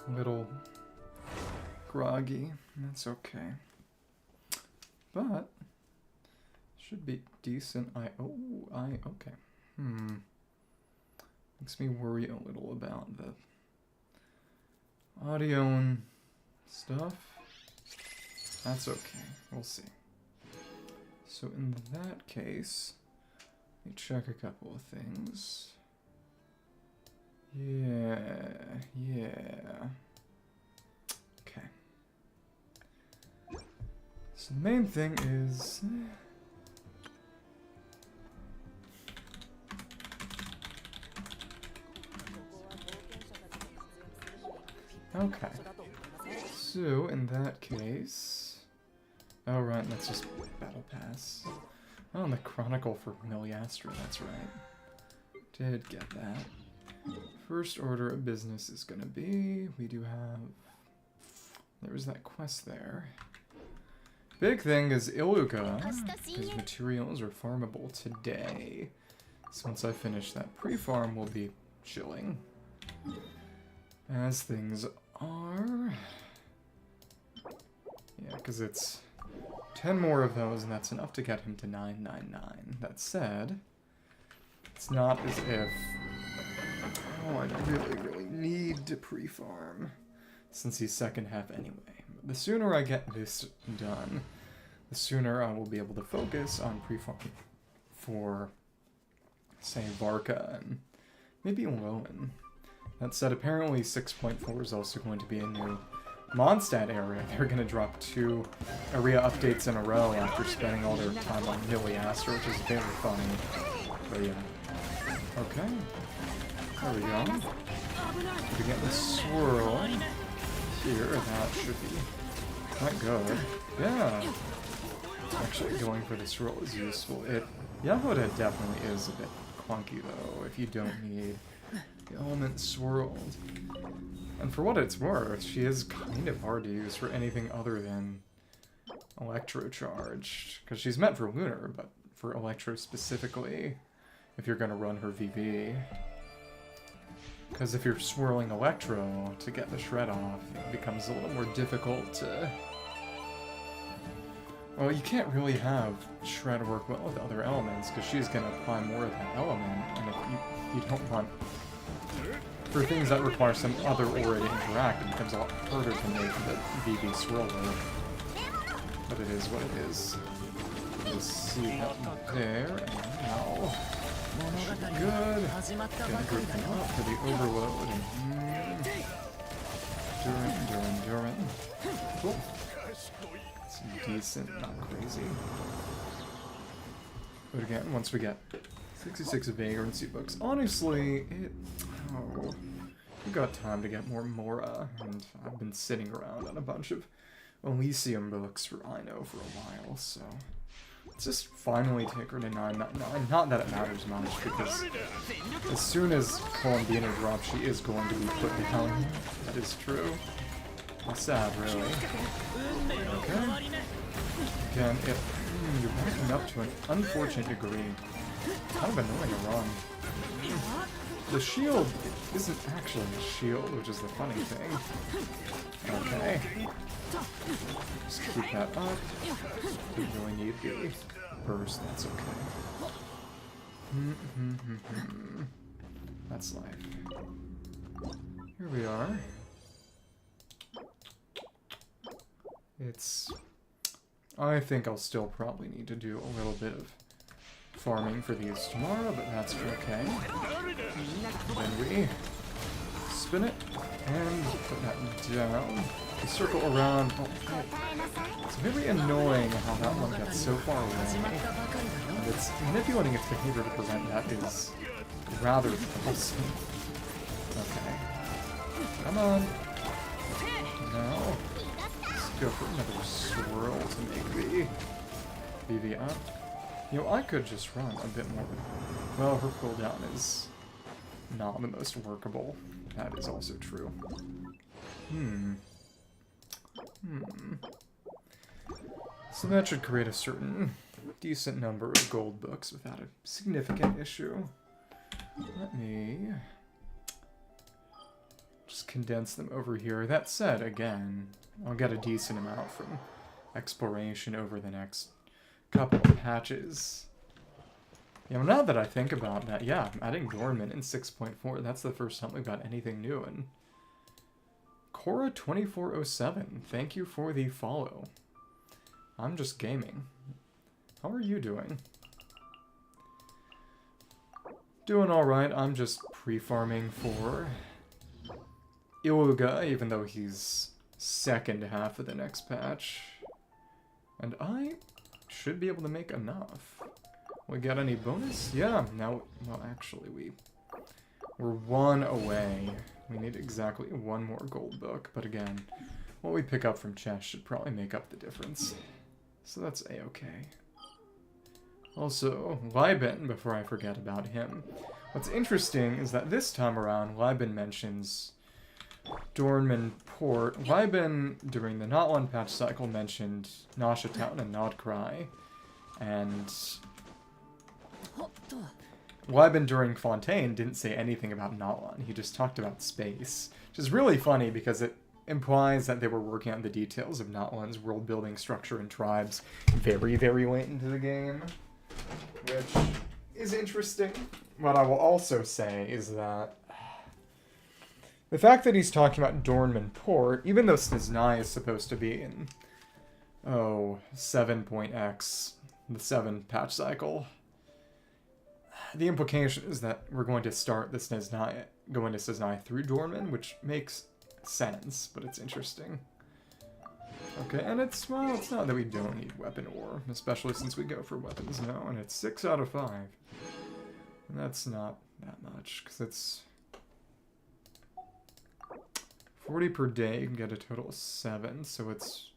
A little groggy. That's okay. But should be decent. Okay. Makes me worry a little about the audio and stuff. That's okay. We'll see. So in that case, let me check a couple of things. Yeah. Okay. So the main thing is... Okay. So, in that case... Oh, right, that's just Battle Pass. Oh, and the Chronicle for Miliastra, that's right. Did get that. First order of business is gonna be... We do have... There was that quest there. Big thing is Iluka. His materials are farmable today. So once I finish that pre-farm, we'll be chilling. As things are. Yeah, because it's 10 more of those, and that's enough to get him to 999. That said, it's not as if... Oh, I really need to pre-farm. Since he's second half anyway. The sooner I get this done, the sooner I will be able to focus on pre-farming for, say, Varka and maybe Lowen. That said, apparently 6.4 is also going to be a new Mondstadt area. They're going to drop 2 area updates in a row after spending all their time on Miliastra, which is very funny. But yeah. Okay. There we go. We get the swirl here. That should be quite good. Yeah. Actually, going for the swirl is useful. Yahoda definitely is a bit clunky, though, if you don't need the element swirled. And for what it's worth, she is kind of hard to use for anything other than Electro charged. Because she's meant for Lunar, but for Electro specifically, if you're going to run her VV. Because if you're swirling Electro to get the shred off, it becomes a little more difficult to... Well, you can't really have shred work well with other elements, because she's going to apply more of that element, and if you don't want... For things that require some other aura to interact, it becomes a lot harder to make the VV swirl work. But it is what it is. We'll see that there, and now... Good. Gonna group them up for the overload. Durin. Cool. It's decent, not crazy. But again, once we get 66 vagrancy books, honestly, we got time to get more Mora, and I've been sitting around on a bunch of Elysium books for Ino for a while, so let's just finally take her to 999. Not that it matters much, because as soon as Columbina drops, she is going to be put down. That is true. That's sad, really. Okay. Again, you're backing up to an unfortunate degree. Kind of annoying to run. The shield isn't actually a shield, which is the funny thing. Okay. Just keep that up. Don't really need the burst, that's okay. That's life. Here we are. I think I'll still probably need to do a little bit of farming for these tomorrow, but that's okay. Then we spin it and put that down. We circle around. Oh, it's very annoying how that one gets so far away. And it's manipulating its behavior to prevent that is rather troublesome. Okay. Come on. Now, let's go for another swirl to make the BB up. You know, I could just run a bit more. Well, her cooldown is not the most workable. That is also true. So that should create a certain decent number of gold books without a significant issue. Let me just just condense them over here. That said, again, I'll get a decent amount from exploration over the next couple of patches. You know, now that I think about that, yeah, I'm adding Dormant in 6.4. That's the first time we've got anything new. And Cora2407, thank you for the follow. I'm just gaming. How are you doing? Doing alright. I'm just pre-farming for Iluga, even though he's second half of the next patch. And I should be able to make enough. We got any bonus? Yeah, now, well, actually, we're one away. We need exactly one more gold book, but again, what we pick up from chest should probably make up the difference. So that's a-okay. Also, Liben, before I forget about him. What's interesting is that this time around, Liben mentions Dornman Port. Liben, during the Not One patch cycle, mentioned Nasha Town and Nod-Krai, and Liben during Fontaine didn't say anything about Notlan. He just talked about space, which is really funny because it implies that they were working on the details of Notlan's world-building structure and tribes very, very late into the game, which is interesting. What I will also say is that the fact that he's talking about Dornman Port, even though Sniznai is supposed to be in, 7.x, the 7 patch cycle, the implication is that we're going to start the Sniznai, go into Sniznai through Dorman, which makes sense, but it's interesting. Okay, and it's, well, it's not that we don't need weapon ore, especially since we go for weapons now, and it's 6 out of 5. And that's not that much, because it's 40 per day, you can get a total of 7, so it's,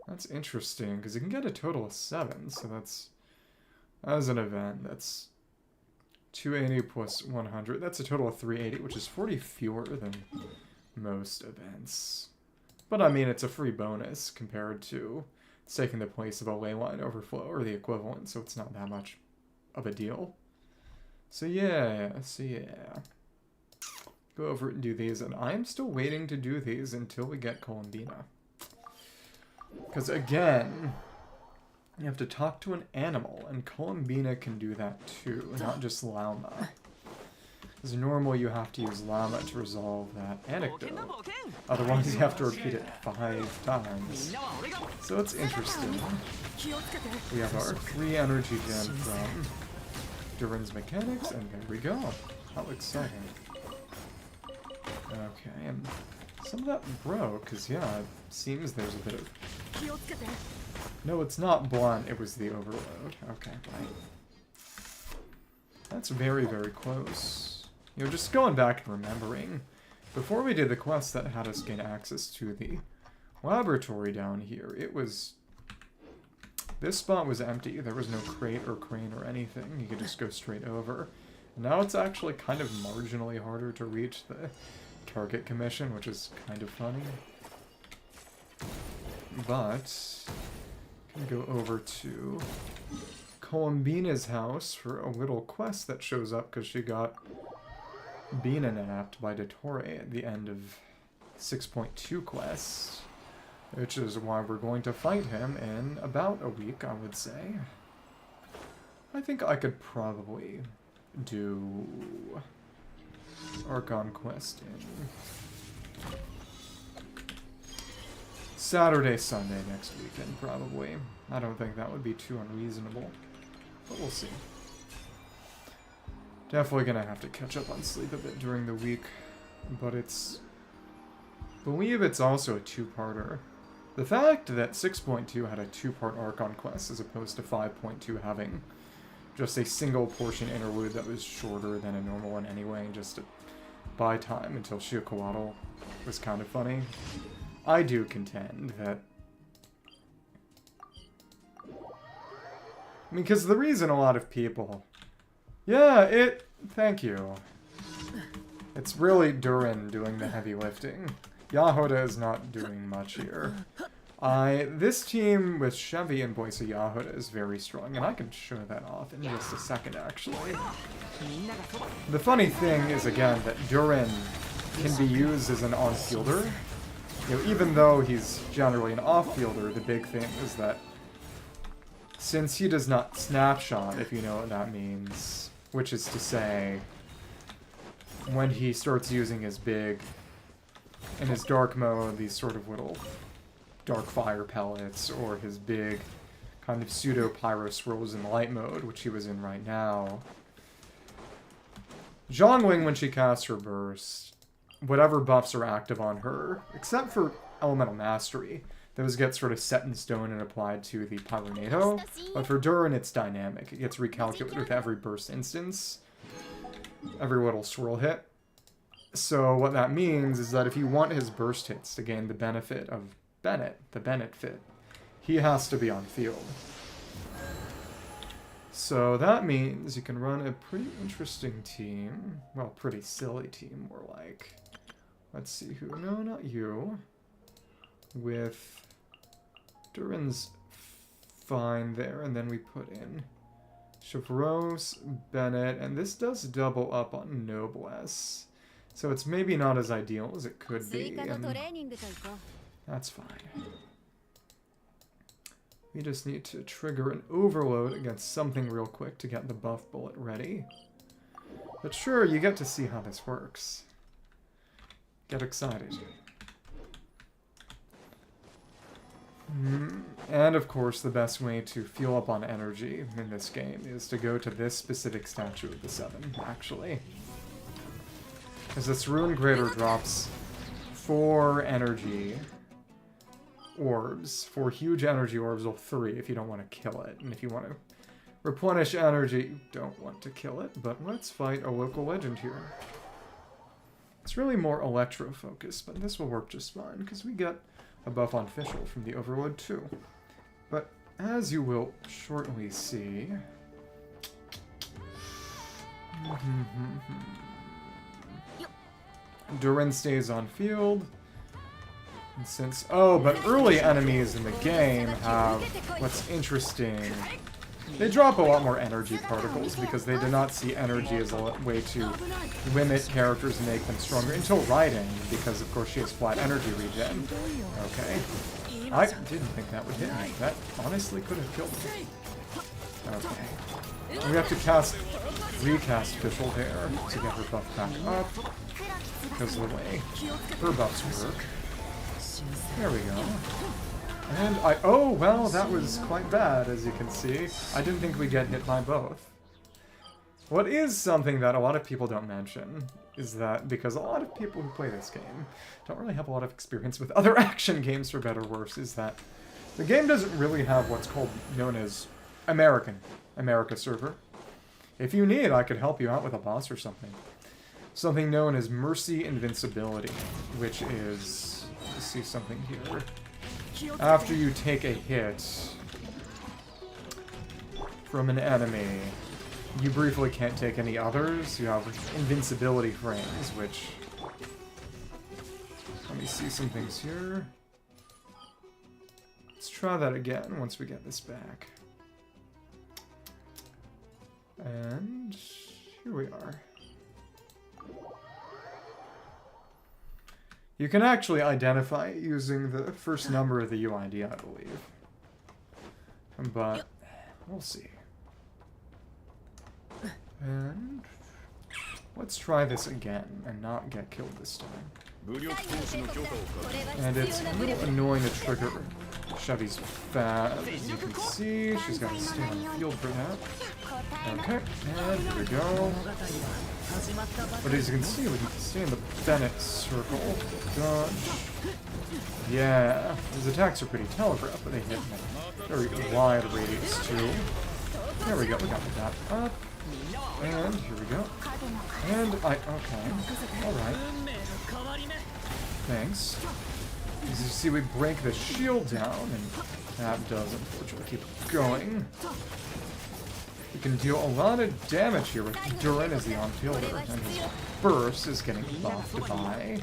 that's interesting, because you can get a total of 7, so that's, as an event, that's 280 plus 100. That's a total of 380, which is 40 fewer than most events. But I mean, it's a free bonus compared to it's taking the place of a leyline overflow or the equivalent, so it's not that much of a deal. So yeah. Go over it and do these, and I'm still waiting to do these until we get Columbina. Because again, you have to talk to an animal, and Columbina can do that too, not just llama. Because normally you have to use llama to resolve that anecdote. Otherwise you have to repeat it 5 times. So it's interesting. We have our 3 energy gem from Durin's Mechanics, and there we go. How exciting. Okay, and some of that broke, because yeah, it seems there's a bit of... No, it's not blunt, it was the overload. Okay, right. That's very, very close. You know, just going back and remembering, before we did the quest that had us gain access to the laboratory down here, it was... This spot was empty, there was no crate or crane or anything, you could just go straight over. Now it's actually kind of marginally harder to reach the target commission, which is kind of funny. But... go over to Columbina's house for a little quest that shows up because she got Bina napped by Dottore at the end of 6.2 quest, which is why we're going to fight him in about a week, I would say. I think I could probably do Archon quest in Saturday, Sunday next weekend, probably. I don't think that would be too unreasonable, but we'll see. Definitely gonna have to catch up on sleep a bit during the week, but it's... I believe it's also a 2-parter. The fact that 6.2 had a 2-part Archon quest as opposed to 5.2 having just a single portion interlude that was shorter than a normal one anyway, just to buy time until Shiokowaddle was kind of funny. I do contend that... I mean, because the reason a lot of people... Yeah, thank you. It's really Durin doing the heavy lifting. Yahoda is not doing much here. This team with Chevy and Boise Yahoda is very strong, and I can show that off in just a second, actually. The funny thing is, again, that Durin can be used as an on-fielder. You know, even though he's generally an off-fielder, the big thing is that since he does not snapshot, if you know what that means, which is to say, when he starts using his big, in his dark mode, these sort of little dark fire pellets, or his big kind of pseudo-pyro swirls in light mode, which he was in right now. Zhongling, when she casts her burst, whatever buffs are active on her, except for Elemental Mastery, those get sort of set in stone and applied to the Pyronado. But for Durin, it's dynamic. It gets recalculated with every burst instance, every little swirl hit. So what that means is that if you want his burst hits to gain the benefit of Bennett, the Bennett fit, he has to be on field. So that means you can run a pretty interesting team. Well, pretty silly team, more like. Let's see who. No, not you. With Durin's fine there, and then we put in Chevreuse, Bennett, and this does double up on Noblesse. So it's maybe not as ideal as it could be, and that's fine. We just need to trigger an overload against something real quick to get the buff bullet ready. But sure, you get to see how this works. Get excited. And of course, the best way to fuel up on energy in this game is to go to this specific statue of the 7, actually. Because this Rune Greater drops 4 energy orbs, 4 huge energy orbs, or 3 if you don't want to kill it. And if you want to replenish energy, you don't want to kill it. But let's fight a local legend here. It's really more electro-focused, but this will work just fine, because we get a buff on Fischl from the Overload too. But as you will shortly see... Durin stays on field. And since... Oh, but early enemies in the game have what's interesting. They drop a lot more energy particles because they did not see energy as a way to limit characters and make them stronger until Raiden, because of course she has flat energy regen. Okay. I didn't think that would hit me. That honestly could have killed me. Okay. We have to recast Fischl there to get her buff back up, because of the way her buffs work. There we go. And oh, well, that was quite bad, as you can see. I didn't think we'd get hit by both. What is something that a lot of people don't mention is that, because a lot of people who play this game don't really have a lot of experience with other action games, for better or worse, is that the game doesn't really have what's known as America server. If you need, I could help you out with a boss or something. Something known as Mercy Invincibility, which is... Let's see something here. After you take a hit from an enemy, you briefly can't take any others. You have invincibility frames, which... Let me see some things here. Let's try that again once we get this back. And here we are. You can actually identify it using the first number of the UID, I believe. But we'll see. And let's try this again and not get killed this time. And it's a little annoying to trigger Chevy's fab. As you can see, she's got to stay on the field for that. Okay, and here we go. But as you can see, we can stay in the Bennett circle. Dodge. Yeah, his attacks are pretty telegraphed, but they hit a very wide radius too. There we go, we got that up. And here we go. And okay. Alright. Thanks. As you see, we break the shield down, and that does unfortunately keep going. You can deal a lot of damage here with Durin as the on-fielder, and his burst is getting buffed by...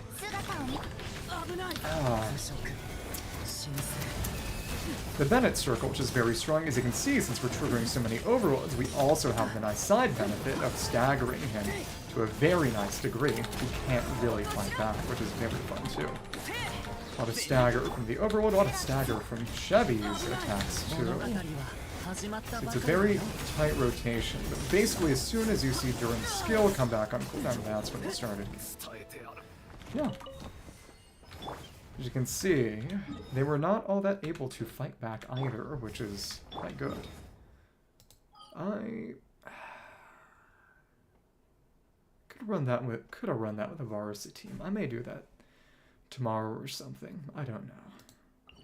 the Bennett circle, which is very strong. As you can see, since we're triggering so many overloads, we also have the nice side benefit of staggering him to a very nice degree. He can't really fight back, which is very fun too. A lot of stagger from the overload, a lot of stagger from Chevy's attacks too. So it's a very tight rotation, but basically as soon as you see Durin's skill come back on cooldown, that's when it started. Yeah. As you can see, they were not all that able to fight back either, which is quite good. I could have run that with a varsity team. I may do that tomorrow or something. I don't know.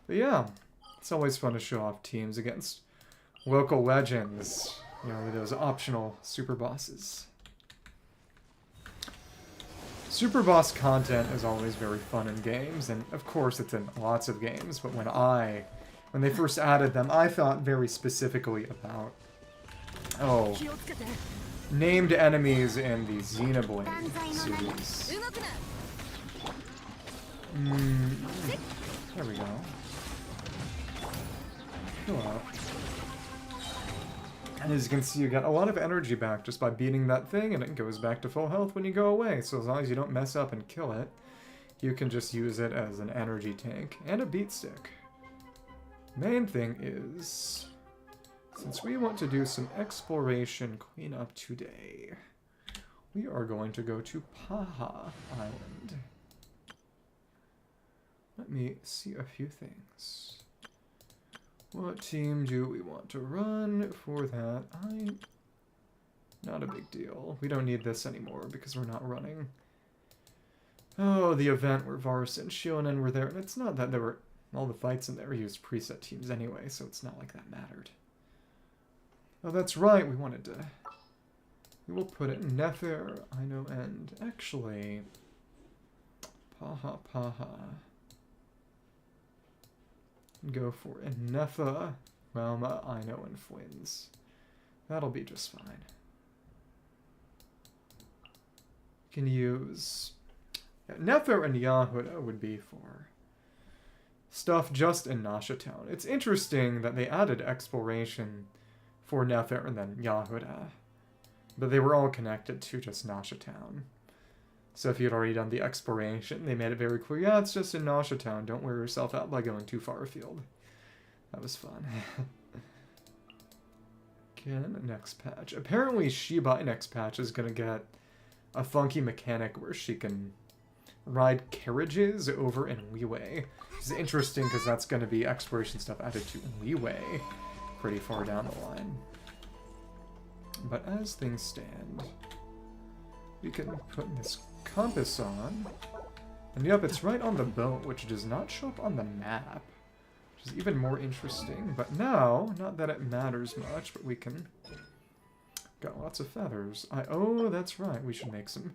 But yeah, it's always fun to show off teams against local legends, you know, with those optional super bosses. Super boss content is always very fun in games, and of course it's in lots of games, but when they first added them, I thought very specifically about, named enemies in the Xenoblade series. There we go. Cool. And as you can see, you get a lot of energy back just by beating that thing, and it goes back to full health when you go away. So as long as you don't mess up and kill it, you can just use it as an energy tank and a beat stick. Main thing is, since we want to do some exploration cleanup today, we are going to go to Paha Island. Let me see a few things. What team do we want to run for that? Not a big deal. We don't need this anymore because we're not running. Oh, the event where Varus and Shionen were there. And it's not that there were... all the fights in there used preset teams anyway, so it's not like that mattered. Oh, that's right. We wanted to... we will put it in Nefer, Aino, and... actually... Paha. Go for Nefa, Rama, Aino, and Fwins. That'll be just fine. Can use... Nefer and Yahuda would be for stuff just in Nasha Town. It's interesting that they added exploration for Nefer and then Yahuda, but they were all connected to just Nasha Town. So if you'd already done the exploration, they made it very clear, yeah, it's just in Nasha Town, don't wear yourself out by going too far afield. That was fun. Again, next patch. Apparently Shibai next patch is going to get a funky mechanic where she can ride carriages over in Liyue. Which is interesting because that's going to be exploration stuff added to Liyue pretty far down the line. But as things stand, we can put this compass on, and yep, it's right on the boat, which does not show up on the map, which is even more interesting. But now, not that it matters much, but we can... got lots of feathers. Oh, that's right, we should make some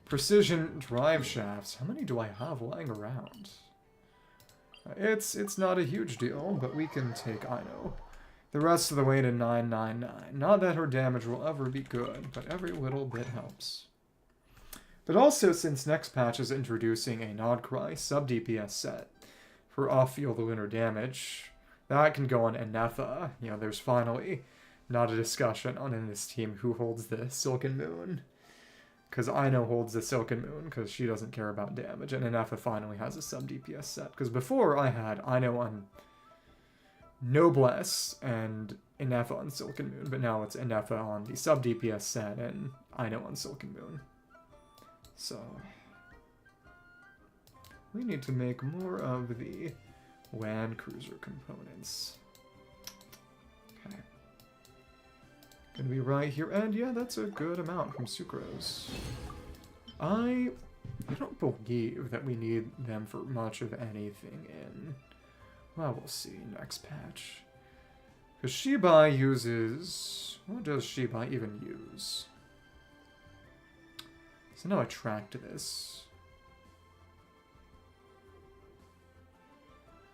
precision drive shafts. How many do I have lying around? It's not a huge deal, but we can take Aino the rest of the way to 999. Not that her damage will ever be good, but every little bit helps. But also, since next patch is introducing a Nod-Krai sub-DPS set for off-field lunar damage, that can go on Enefa. You know, there's finally not a discussion on in this team who holds the Silken Moon. Because Aino holds the Silken Moon because she doesn't care about damage, and Enefa finally has a sub-DPS set. Because before I had Aino on Noblesse and Enefa on Silken Moon, but now it's Enefa on the sub-DPS set and Aino on Silken Moon. So, we need to make more of the Land Cruiser components. Okay. Gonna be right here, and yeah, that's a good amount from Sucrose. I don't believe that we need them for much of anything in... well, we'll see next patch. Because Shibai uses... what does Shibai even use? So now I tracked this.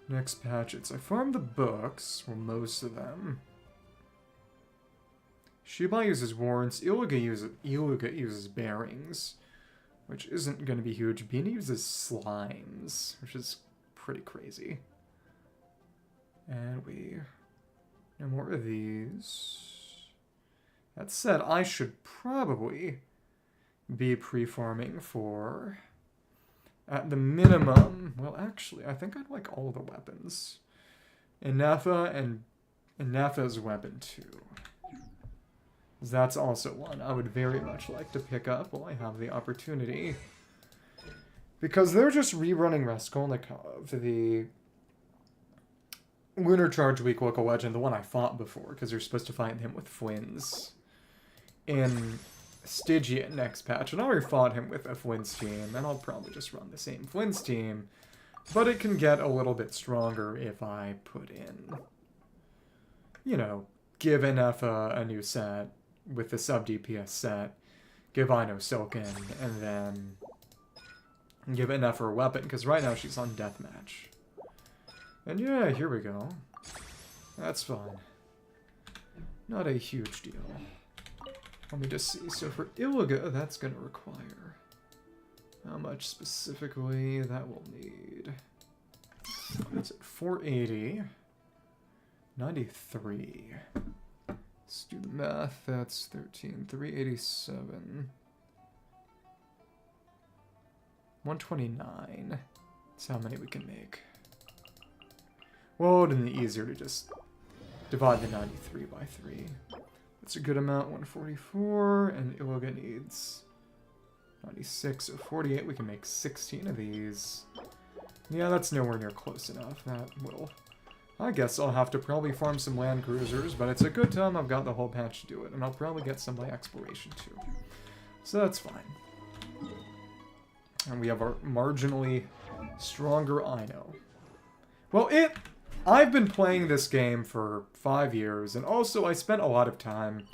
Next patch, I farmed the books, well, most of them. Shibai uses warrants, Iluga uses bearings, which isn't going to be huge. Bina uses slimes, which is pretty crazy. And no more of these. That said, I should probably be pre-farming for, at the minimum, well, actually, I think I'd like all the weapons. Inafa and Inafa's weapon too. That's also one I would very much like to pick up while I have the opportunity. Because they're just rerunning Raskolnikov, the Lunar Charge Week local legend, the one I fought before, because you're supposed to fight him with Fwins in Stygian next patch. And I already fought him with a Fwins team, and I'll probably just run the same Fwins team. But it can get a little bit stronger if I put in, you know, give Inefa a new set with the sub-DPS set, give Ino Silken, and then give Inefa a weapon, because right now she's on Deathmatch. And yeah, here we go. That's fine. Not a huge deal. Let me just see. So for Illiga, that's going to require... How much specifically that will need? What's it? 480. 93. Let's do the math. That's 13. 387. 129. That's how many we can make. Well, it would be easier to just divide the 93 by 3. That's a good amount. 144. And Illiga needs 96. So 48. We can make 16 of these. Yeah, that's nowhere near close enough. That will... I guess I'll have to probably farm some land cruisers, but it's a good time I've got the whole patch to do it, and I'll probably get some by exploration too. So that's fine. And we have our marginally stronger Ino. Well, I've been playing this game for 5 years, and also I spent a lot of time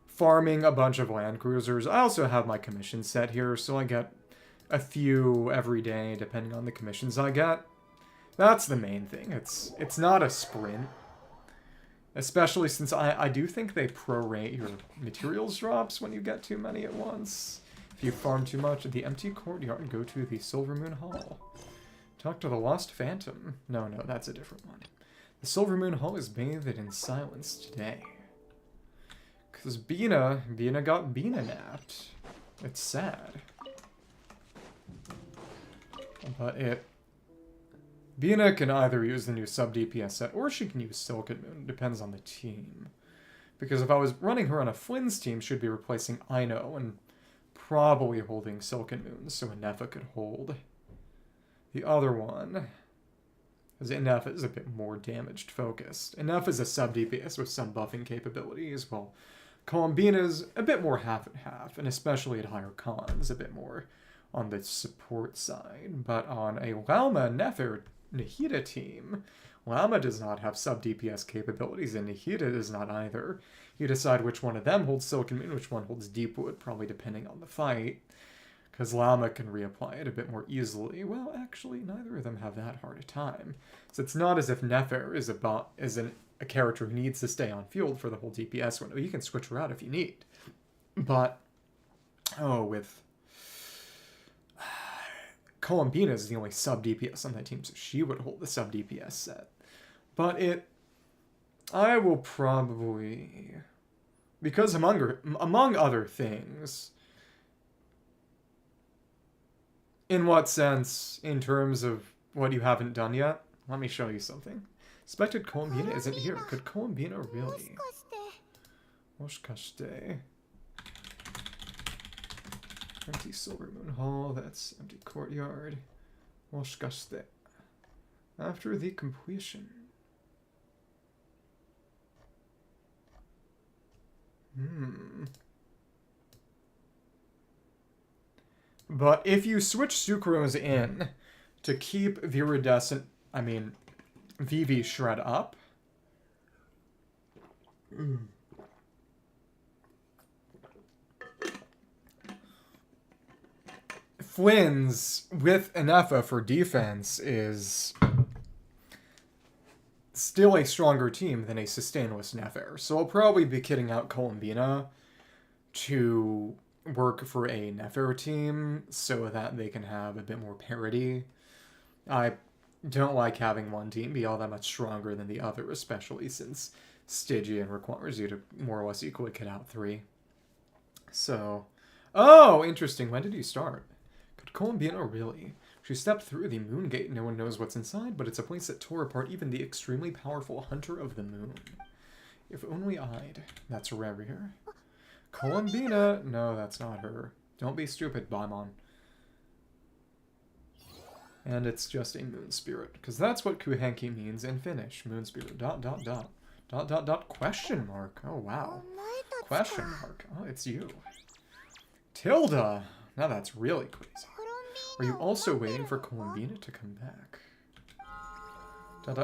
farming a bunch of land cruisers. I also have my commission set here, so I get a few every day, depending on the commissions I get. That's the main thing. It's not a sprint. Especially since I do think they prorate your materials drops when you get too many at once. If you farm too much at the empty courtyard, go to the Silvermoon Hall. Talk to the Lost Phantom. No, that's a different one. The Silvermoon Hall is bathed in silence today. Because Bina got Bina napped. It's sad. But Bina can either use the new sub-DPS set, or she can use Silkenmoon. Depends on the team. Because if I was running her on a Flynn's team, she'd be replacing Ino, and probably holding Silkenmoon, so Inefa could hold the other one. Because Inefa is a bit more damaged-focused. Inefa is a sub-DPS with some buffing capabilities, while Columbina's a bit more half and half, and especially at higher cons, a bit more on the support side. But on a Lauma Nefer Nahida team, Lauma does not have sub-DPS capabilities, and Nahida does not either. You decide which one of them holds Silkenmoon, which one holds Deepwood, probably depending on the fight. Because Lauma can reapply it a bit more easily. Well, actually, neither of them have that hard a time. So it's not as if Nefer is a character who needs to stay on field for the whole DPS window. You can switch her out if you need. But, with... Columbina is the only sub-DPS on that team, so she would hold the sub-DPS set. But I will probably... Because among other things... In what sense, in terms of what you haven't done yet? Let me show you something. Suspected Columbina isn't here. Could Columbina really? Moshkashite. Empty Silvermoon Hall, that's empty courtyard. Moshkashite. After the completion. But if you switch Sucrose in to keep Vivi Shred up. Flynn's with Inefa for defense is still a stronger team than a sustainless Nefer. So I'll probably be kitting out Columbina to work for a Nefer team so that they can have a bit more parity. I don't like having one team be all that much stronger than the other, especially since Stygian requires you to more or less equally cut out 3. So, oh, interesting. When did you start? Could Columbina really? She stepped through the moon gate. No one knows what's inside, but it's a place that tore apart even the extremely powerful Hunter of the Moon. If only I'd. That's Revere. Columbina! No, that's not her. Don't be stupid, Baimon. And it's just a moon spirit, because that's what Kuhenki means in Finnish. Moon spirit. ... Question mark. Oh, wow. Question mark. Oh, it's you. Tilda! Now that's really crazy. Are you also waiting for Columbina to come back?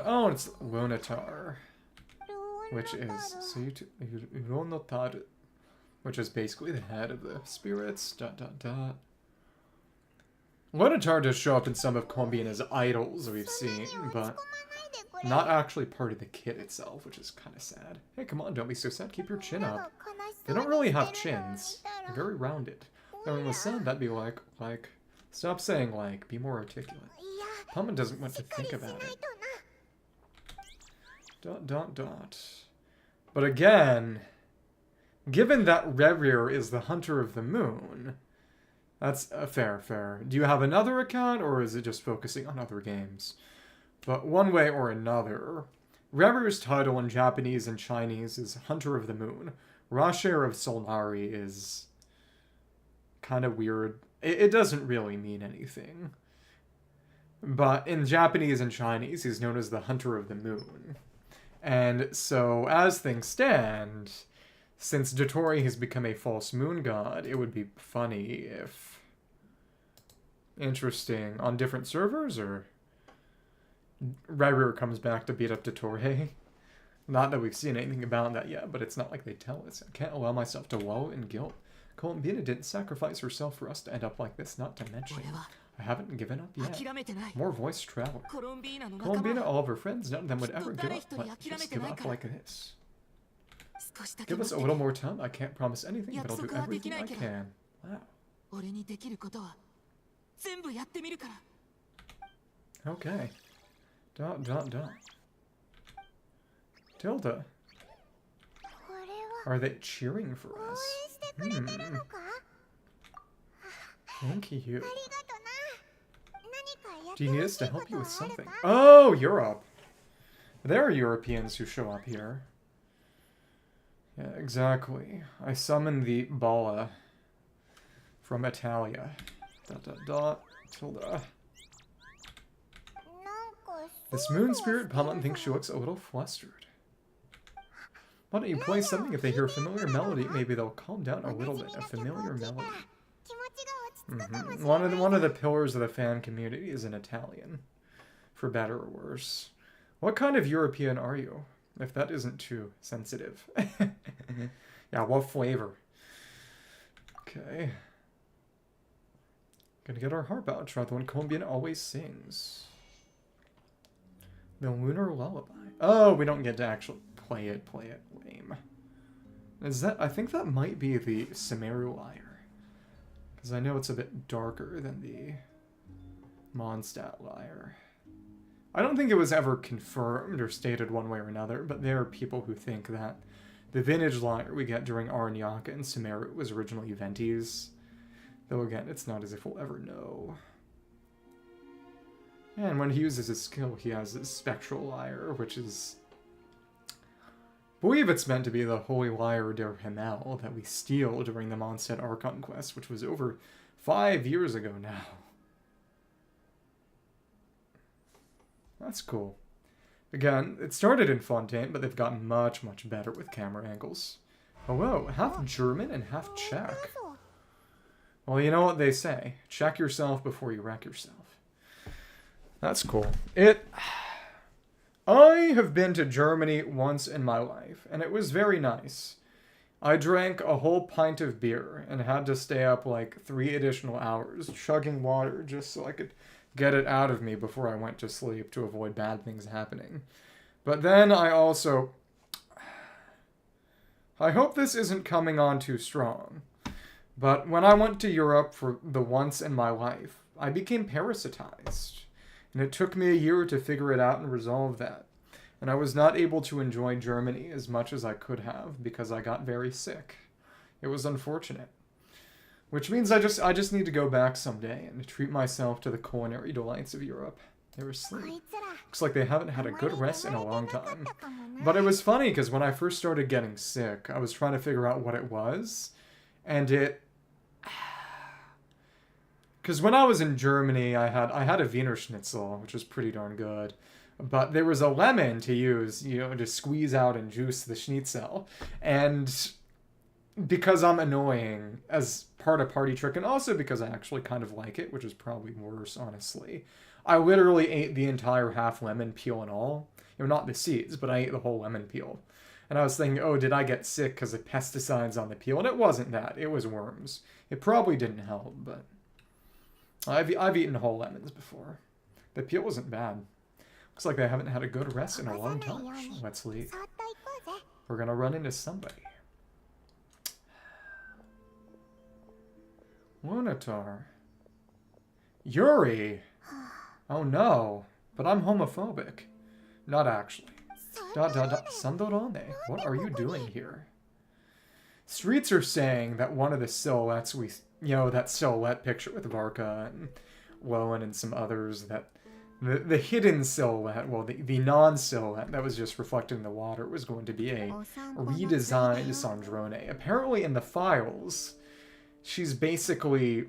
Oh, it's Lunatar. Which is... So Lunatar, which is basically the head of the spirits. ... Lunatar does show up in some of Columbina's idols we've seen, but not actually part of the kit itself, which is kind of sad. Hey, come on, don't be so sad. Keep your chin up. They don't really have chins. They're very rounded. Though in the sound, that'd be like... Stop saying like, be more articulate. Paimon doesn't want to think about it. ... But again, given that Revere is the Hunter of the Moon, that's fair. Do you have another account, or is it just focusing on other games? But one way or another, Revere's title in Japanese and Chinese is Hunter of the Moon. Rasher of Solari is kind of weird. It doesn't really mean anything. But in Japanese and Chinese, he's known as the Hunter of the Moon. And so, as things stand, since Dotori has become a false moon god, it would be funny if... Interesting. On different servers, or... Revere comes back to beat up Dotori? Not that we've seen anything about that yet, but it's not like they tell us. I can't allow myself to wallow in guilt. Columbina didn't sacrifice herself for us to end up like this, not to mention... I haven't given up yet. More voice travel. Columbina, all of her friends, none of them would ever give up like this. Give us a little more time. I can't promise anything, but I'll do everything I can. Wow. Okay. ... Tilda. Are they cheering for us? Thank you. Do you need us to help you with something? Oh, Europe. There are Europeans who show up here. Yeah, exactly. I summoned the Bala from Italia. ... Tilda. This moon spirit, Paimon thinks she looks a little flustered. Why don't you play something? If they hear a familiar melody, maybe they'll calm down a little bit. A familiar melody. One of the pillars of the fan community is in Italian. For better or worse. What kind of European are you? If that isn't too sensitive. Yeah, what flavor? Okay. Gonna get our harp out. Try the one Columbina always sings. The Lunar Lullaby. Oh, we don't get to actually play it. Lame. Is that... I think that might be the Sumeru Lyre. Because I know it's a bit darker than the Mondstadt Lyre. I don't think it was ever confirmed or stated one way or another, but there are people who think that the vintage lyre we get during Aranyaka and Sumeru was originally Venti's. Though again, it's not as if we'll ever know. And when he uses his skill, he has his Spectral Lyre, which is... I believe it's meant to be the Holy Lyre der Himmel that we steal during the Mondstadt Archon quest, which was over 5 years ago now. That's cool. Again, it started in Fontaine, but they've gotten much, much better with camera angles. Hello, half German and half Czech. Well, you know what they say. Check yourself before you wreck yourself. That's cool. I have been to Germany once in my life, and it was very nice. I drank a whole pint of beer and had to stay up like 3 additional hours chugging water just so I could get it out of me before I went to sleep to avoid bad things happening. But then I also... I hope this isn't coming on too strong. But when I went to Europe for the once in my life, I became parasitized. And it took me a year to figure it out and resolve that. And I was not able to enjoy Germany as much as I could have because I got very sick. It was unfortunate. Which means I just need to go back someday and treat myself to the culinary delights of Europe. They were asleep. Looks like they haven't had a good rest in a long time. But it was funny because when I first started getting sick, I was trying to figure out what it was. And because when I was in Germany, I had a Wiener Schnitzel, which was pretty darn good. But there was a lemon to use, to squeeze out and juice the Schnitzel. And because I'm annoying as part of party trick, and also because I actually kind of like it, which is probably worse, honestly, I literally ate the entire half lemon peel and all. Not the seeds, but I ate the whole lemon peel. And I was thinking, oh, did I get sick because of pesticides on the peel? And it wasn't that. It was worms. It probably didn't help, but I've eaten whole lemons before. The peel wasn't bad. Looks like they haven't had a good rest in a long time. Let's leave. We're gonna run into somebody. Lunatar. Yuri! Oh no, but I'm homophobic. Not actually. Sandrone, what are you doing here? Streets are saying that one of the silhouettes that silhouette picture with Varka and Lowen and some others, that the hidden silhouette, well, the non-silhouette that was just reflecting the water was going to be a redesigned Sandrone. Apparently in the files, she's basically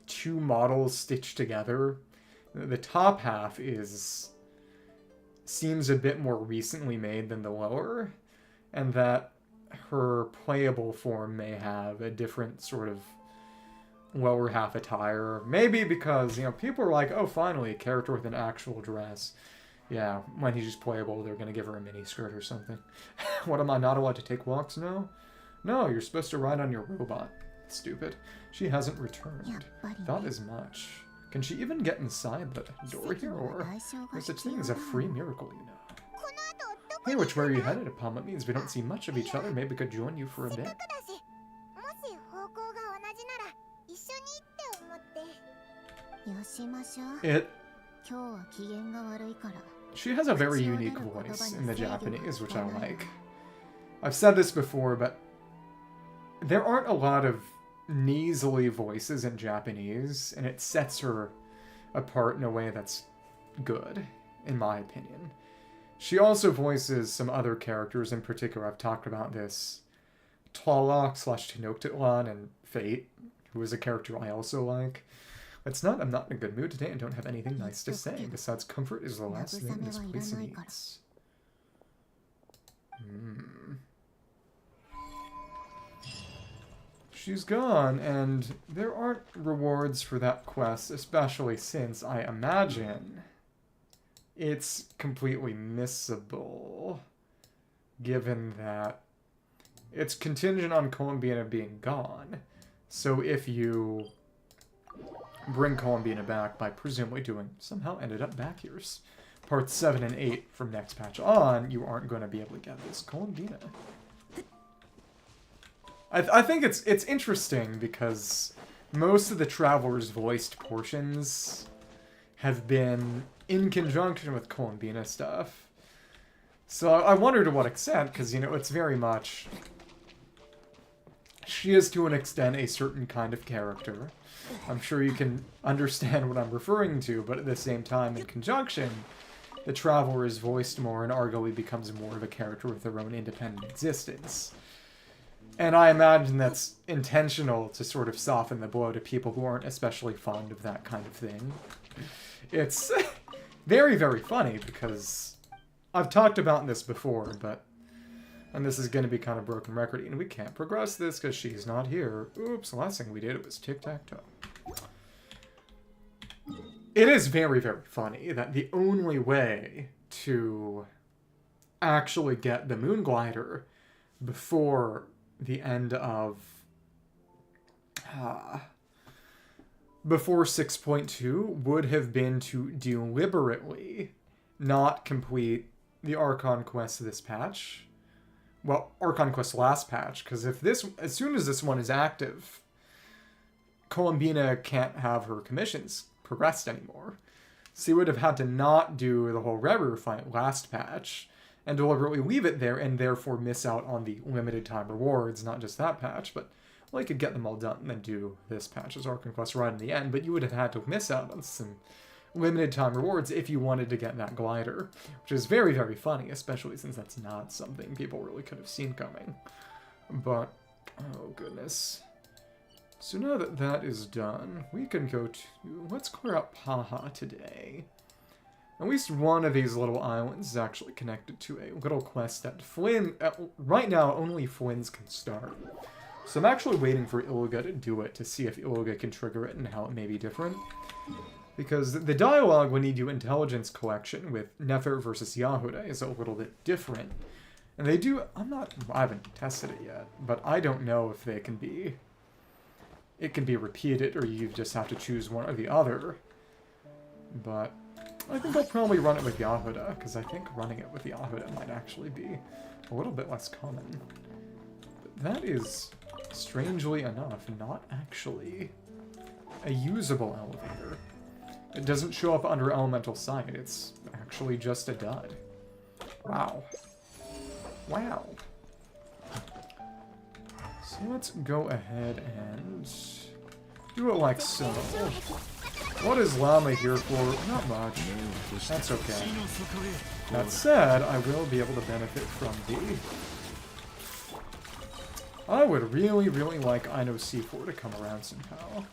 two models stitched together. The top half seems a bit more recently made than the lower, and that her playable form may have a different sort of lower half attire. Maybe because, people are like, oh, finally, a character with an actual dress. Yeah, when he's just playable, they're going to give her a mini skirt or something. What, am I not allowed to take walks now? No, you're supposed to ride on your robot. Stupid. She hasn't returned. Thought as much. Can she even get inside the door here, or there's such thing as a free miracle, Hey, which way are you headed? Upon it means we don't see much of each other. Maybe we could join you for a bit. She has a very unique voice in the Japanese, which I like. I've said this before, but there aren't a lot of nasally voices in Japanese, and it sets her apart in a way that's good, in my opinion. She also voices some other characters. In particular, I've talked about this, Tolok/Tenochtitlan and Fate, who is a character I also like. I'm not in a good mood today and don't have anything nice to say. Besides, comfort is the last thing this place needs. She's gone, and there aren't rewards for that quest, especially since I imagine it's completely missable, given that it's contingent on Columbina being gone. So if you bring Columbina back by presumably somehow ended up back here, parts 7 and 8 from next patch on, you aren't going to be able to get this Columbina. I think it's interesting because most of the Traveler's voiced portions have been in conjunction with Columbina stuff. So I wonder to what extent, because, it's very much... She is, to an extent, a certain kind of character. I'm sure you can understand what I'm referring to, but at the same time, in conjunction, the Traveler is voiced more and arguably becomes more of a character with their own independent existence. And I imagine that's intentional to sort of soften the blow to people who aren't especially fond of that kind of thing. It's very, very funny because I've talked about this before, and this is going to be kind of broken record, and we can't progress this because she's not here. Oops, the last thing we did was tic-tac-toe. It is very, very funny that the only way to actually get the Moon Glider before the end of before 6.2 would have been to deliberately not complete the Archon quest this patch. Well, Archon quest last patch, because as soon as this one is active, Columbina can't have her commissions progressed anymore. So you would have had to not do the whole Reru fight last patch and deliberately leave it there and therefore miss out on the limited time rewards, not just that patch, but well, you could get them all done and then do this patch's Arc Conquest right in the end, but you would have had to miss out on some limited time rewards if you wanted to get that glider, which is very, very funny, especially since that's not something people really could have seen coming. But, oh goodness. So now that that is done, we can go to... Let's clear out Paha today. At least one of these little islands is actually connected to a little quest that Flynn... right now, only Flynn's can start. So I'm actually waiting for Ilga to do it to see if Ilga can trigger it and how it may be different. Because the dialogue when you do Intelligence Collection with Nefer versus Yahuda is a little bit different. And they do... I haven't tested it yet, but I don't know if they can be... It can be repeated, or you just have to choose one or the other. But I think I'll probably run it with Yahuda, because I think running it with Yahuda might actually be a little bit less common. But that is, strangely enough, not actually a usable elevator. It doesn't show up under Elemental Sight, it's actually just a dud. Wow. Wow. So let's go ahead and do it like so. What is Llama here for? Not much. That's okay. That said, I will be able to benefit from the... I would really, really like Ino C4 to come around somehow.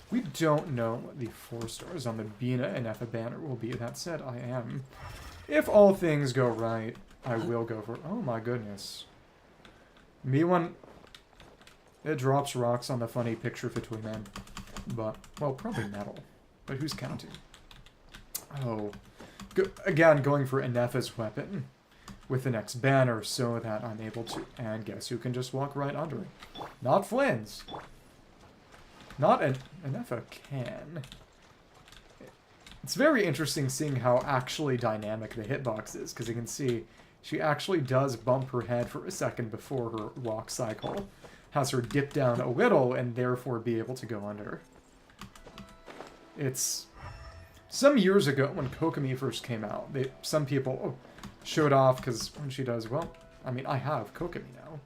We don't know what the 4 stars on the Bina and Effa banner will be. That said, I am. If all things go right, I will go for... Oh my goodness. Me one... It drops rocks on the funny picture of a twin man. But, well, probably metal. But who's counting? Oh. Again, going for Enefa's weapon with the next banner so that I'm able to... And guess who can just walk right under it? Not Flynn's. Not Enefa can. It's very interesting seeing how actually dynamic the hitbox is, because you can see she actually does bump her head for a second before her walk cycle. Has her dip down a little and therefore be able to go under. It's... Some years ago, when Kokomi first came out, some people showed off because when she does, well, I mean, I have Kokomi now.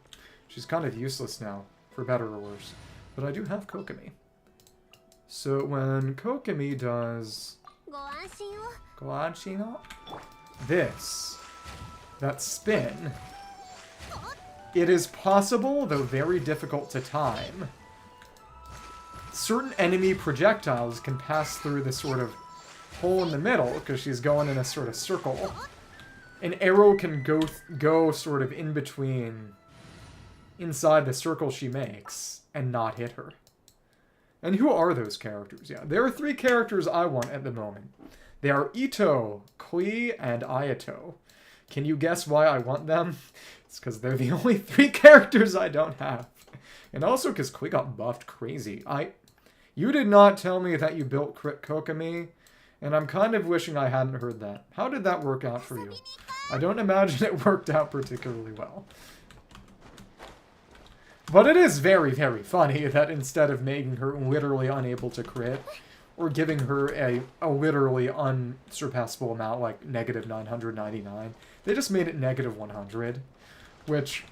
She's kind of useless now, for better or worse. But I do have Kokomi. So when Kokomi does... This. That spin... It is possible, though very difficult to time. Certain enemy projectiles can pass through the sort of hole in the middle, because she's going in a sort of circle. An arrow can go sort of in between, inside the circle she makes, and not hit her. And who are those characters? Yeah, there are 3 characters I want at the moment. They are Ito, Klee, and Ayato. Can you guess why I want them? It's because they're the only 3 characters I don't have. And also because Klee got buffed crazy. You did not tell me that you built Crit Kokomi, and I'm kind of wishing I hadn't heard that. How did that work out for you? I don't imagine it worked out particularly well. But it is very, very funny that instead of making her literally unable to crit, or giving her a literally unsurpassable amount, like negative 999, they just made it negative 100. Which,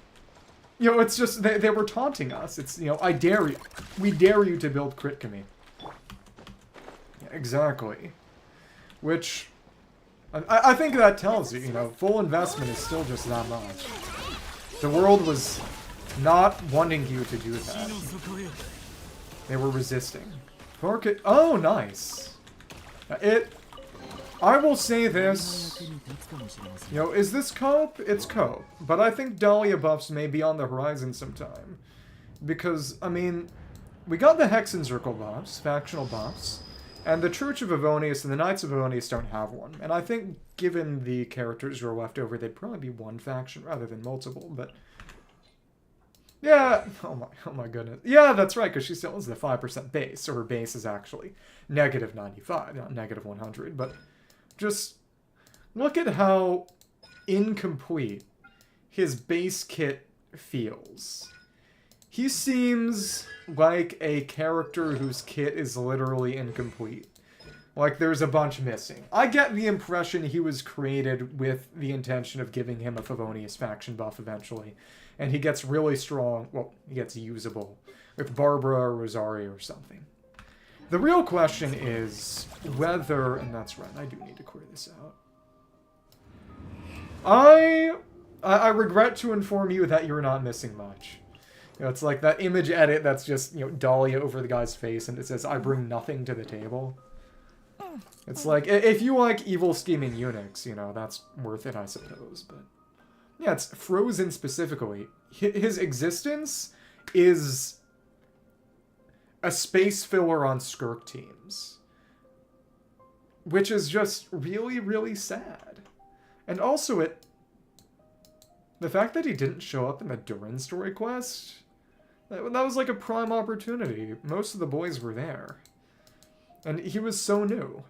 you know, it's just, they were taunting us. It's, you know, I dare you. We dare you to build Crit-Kami. Yeah, exactly. Which, I think that tells you, you know, full investment is still just that much. The world was not wanting you to do that. They were resisting. Oh, nice. I will say this, you know, is this cope? It's cope. But I think Dahlia buffs may be on the horizon sometime. Because, I mean, we got the Hex and Circle buffs, factional buffs, and the Church of Avonius and the Knights of Avonius don't have one. And I think, given the characters who are left over, they'd probably be one faction rather than multiple, but... Yeah, oh my goodness. Yeah, that's right, because she still has the 5% base, so her base is actually negative 95, not negative 100, but... Just look at how incomplete his base kit feels. He seems like a character whose kit is literally incomplete. Like, there's a bunch missing. I get the impression he was created with the intention of giving him a Favonius faction buff eventually. And he gets really strong, well, he gets usable with Barbara or Rosario or something. The real question is whether, and that's right, I do need to clear this out. I regret to inform you that you're not missing much. You know, it's like that image edit that's just, you know, Dahlia over the guy's face and it says, I bring nothing to the table. It's like, if you like evil scheming eunuchs, you know, that's worth it, I suppose. But yeah, it's Frozen specifically. His existence is a space filler on Skirk teams. Which is just really, really sad. And also the fact that he didn't show up in the Durin story quest, that was like a prime opportunity. Most of the boys were there. And he was so new.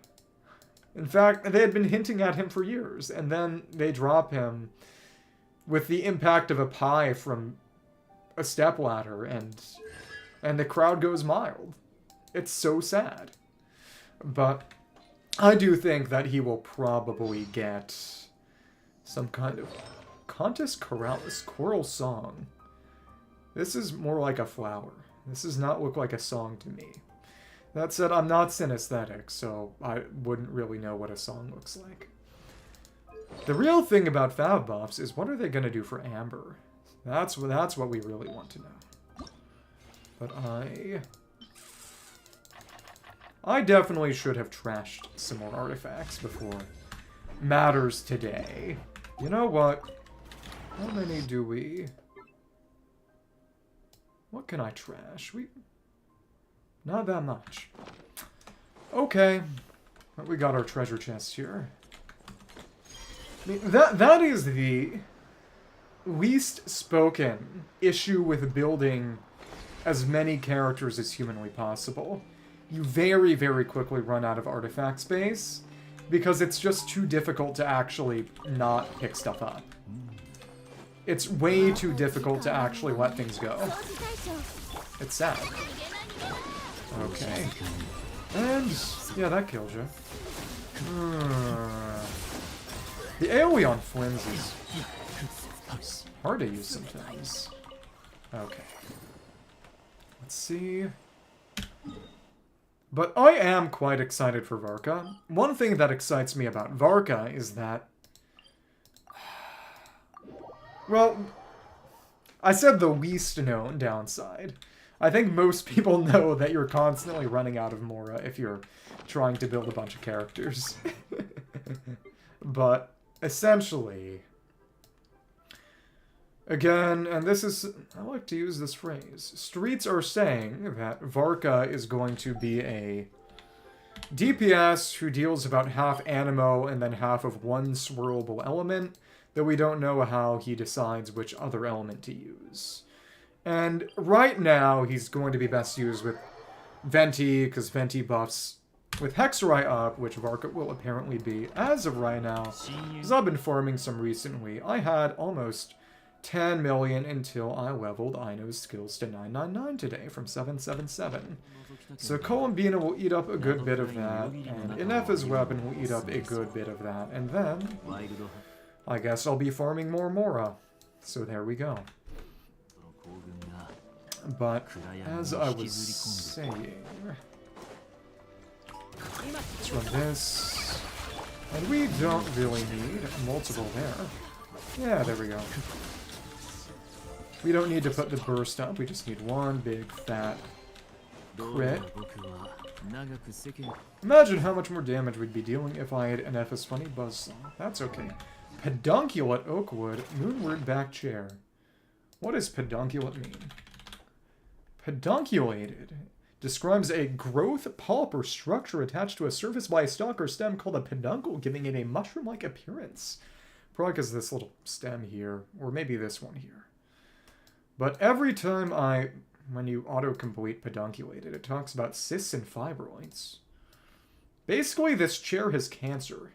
In fact, they had been hinting at him for years, and then they drop him with the impact of a pie from a stepladder, and the crowd goes mild. It's so sad. But I do think that he will probably get some kind of Contus Chorales, choral song. This is more like a flower. This does not look like a song to me. That said, I'm not synesthetic, so I wouldn't really know what a song looks like. The real thing about Fav buffs is what are they going to do for Amber? That's what we really want to know. But I definitely should have trashed some more artifacts before Matters today. You know what? How many do we... What can I trash? Not that much. Okay. Well, we got our treasure chest here. I mean, that is the least spoken issue with building as many characters as humanly possible. You very, very quickly run out of artifact space because it's just too difficult to actually not pick stuff up. It's way too difficult to actually let things go. It's sad. Okay. And, yeah, that killed you. The AoE on Flynn's is hard to use sometimes. Okay. Let's see. But I am quite excited for Varka. One thing that excites me about Varka is that... Well, I said the least known downside. I think most people know that you're constantly running out of Mora if you're trying to build a bunch of characters. But, essentially... Again, and this is... I like to use this phrase. Streets are saying that Varka is going to be a DPS who deals about half Animo and then half of one swirlable element, though we don't know how he decides which other element to use. And right now, he's going to be best used with Venti, because Venti buffs with Hexerai up, which Varka will apparently be as of right now. Because I've been farming some recently. I had almost 10 million until I leveled Aino's skills to 999 today from 777. So Columbina will eat up a good bit of that, and Inefa's weapon will eat up a good bit of that, and then I guess I'll be farming more Mora. So there we go. But, as I was saying... Let's run this. And we don't really need multiple there. Yeah, there we go. We don't need to put the burst up, we just need one big, fat crit. Imagine how much more damage we'd be dealing if I had an FS Funny Buzzsaw. That's okay. Pedunculate Oakwood, Moonward Back Chair. What does pedunculate mean? Pedunculated describes a growth, pulp, or structure attached to a surface by a stalk or stem called a peduncle, giving it a mushroom-like appearance. Probably because this little stem here, or maybe this one here. But every time when you autocomplete pedunculated, it talks about cysts and fibroids. Basically, this chair has cancer.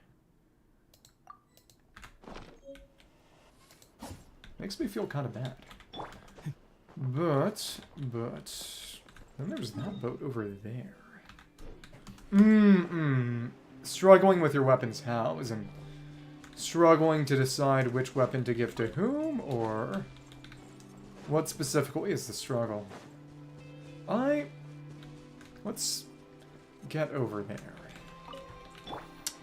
Makes me feel kind of bad. But, then there's that boat over there. Struggling with your weapons how? As in, struggling to decide which weapon to give to whom, or what specifically is the struggle? Let's get over there.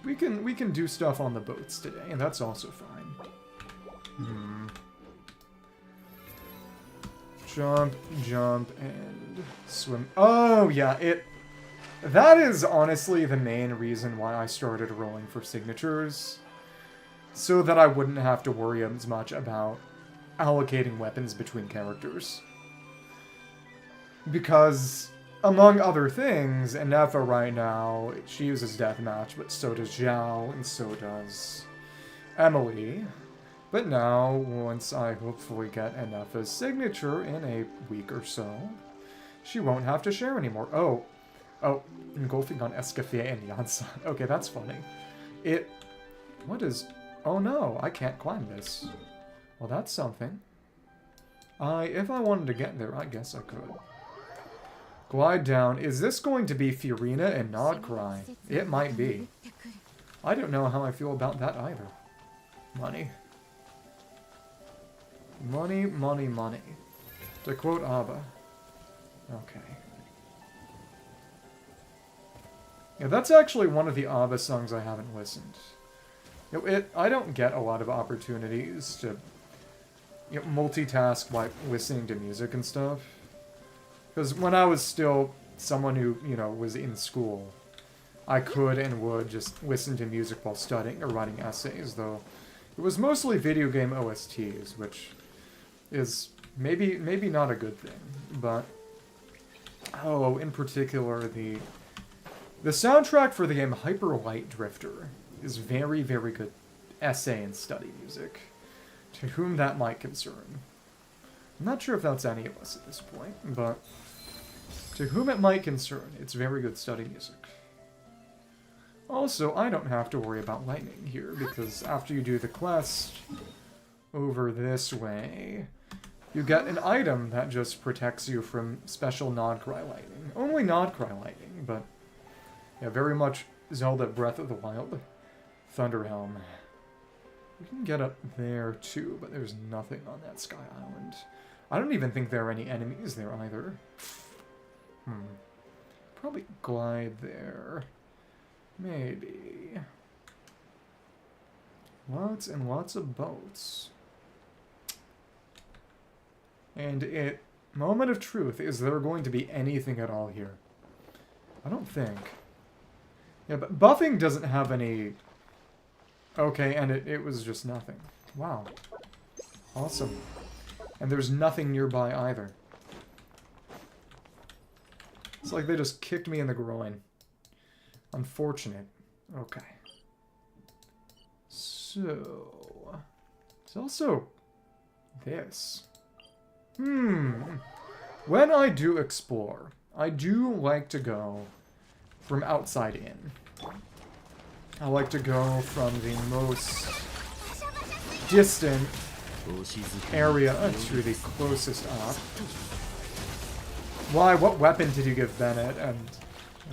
We can do stuff on the boats today, and that's also fine. Jump, jump, and swim. Oh, yeah, that is honestly the main reason why I started rolling for signatures. So that I wouldn't have to worry as much about allocating weapons between characters. Because, among other things, Nefa right now, she uses Deathmatch, but so does Zhao, and so does Emily. But now, once I hopefully get Nefa's signature in a week or so, she won't have to share anymore. Oh, engulfing on Escafé and Yansan. Okay, that's funny. What is... Oh no, I can't climb this. Well, that's something. If I wanted to get there, I guess I could. Glide down. Is this going to be Furina and Nod-Krai? It might be. I don't know how I feel about that either. Money. Money, money, money. To quote ABBA. Okay. Yeah, that's actually one of the ABBA songs I haven't listened. I don't get a lot of opportunities to multitask while listening to music and stuff. Because when I was still someone who, was in school, I could and would just listen to music while studying or writing essays, though it was mostly video game OSTs, which is maybe not a good thing, but... Oh, in particular, the soundtrack for the game Hyper Light Drifter is very, very good essay and study music, to whom that might concern. I'm not sure if that's any of us at this point, but to whom it might concern, it's very good study music. Also, I don't have to worry about lightning here, because after you do the quest over this way, you get an item that just protects you from special Nod-Krai lightning. Only Nod-Krai lightning, but yeah, very much Zelda Breath of the Wild. Thunderhelm. We can get up there too, but there's nothing on that Sky Island. I don't even think there are any enemies there either. Probably glide there. Maybe. Lots and lots of boats. And moment of truth, is there going to be anything at all here? I don't think. Yeah, but buffing doesn't have any... Okay, and it was just nothing. Wow. Awesome. And there's nothing nearby either. It's like they just kicked me in the groin. Unfortunate. Okay. So... It's also... this. When I do explore, I do like to go from outside in. I like to go from the most distant area to the closest up. Why? What weapon did you give Bennett? And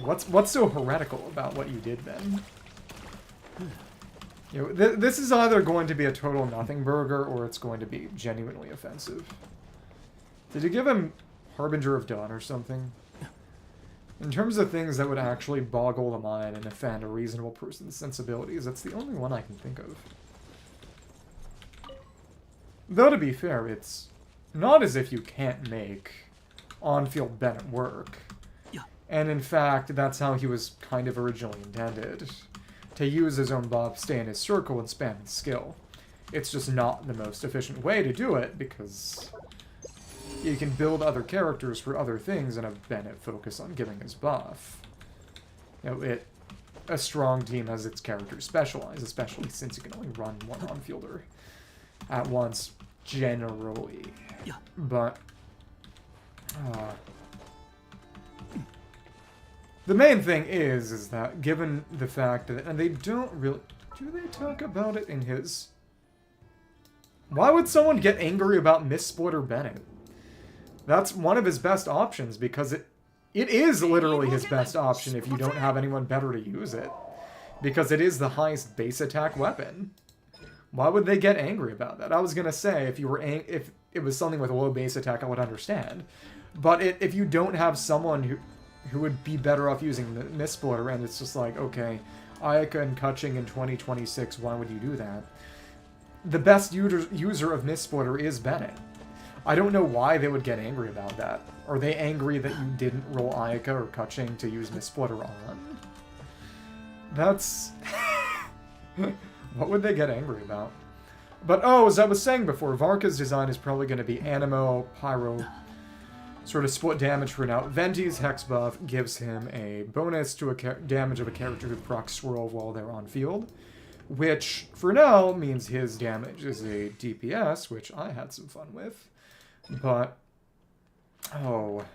what's so heretical about what you did then? This is either going to be a total nothing burger or it's going to be genuinely offensive. Did you give him Harbinger of Dawn or something? In terms of things that would actually boggle the mind and offend a reasonable person's sensibilities, that's the only one I can think of. Though, to be fair, it's not as if you can't make on-field Bennett work. And in fact, that's how he was kind of originally intended. To use his own buff, stay in his circle, and spam his skill. It's just not the most efficient way to do it, because you can build other characters for other things and have Bennett focus on giving his buff. A strong team has its characters specialized, especially since you can only run one on-fielder at once, generally. But the main thing is that given the fact that, and they don't really, do they talk about it in his? Why would someone get angry about Miss Splitter Bennett? That's one of his best options because It is literally his best option if you don't have anyone better to use it. Because it is the highest base attack weapon. Why would they get angry about that? I was gonna say, if it was something with a low base attack, I would understand. But if you don't have someone who would be better off using the Mist Splitter, and it's just like, okay, Ayaka and Kutching in 2026, why would you do that? The best user of Mist Splitter is Bennett. I don't know why they would get angry about that. Are they angry that you didn't roll Ayaka or Kutching to use Mist Splitter on? That's... What would they get angry about? But, oh, as I was saying before, Varka's design is probably going to be Animo, Pyro, sort of split damage for now. Venti's Hex buff gives him a bonus to damage of a character who procs Swirl while they're on field, which, for now, means his damage is a DPS, which I had some fun with. But, oh...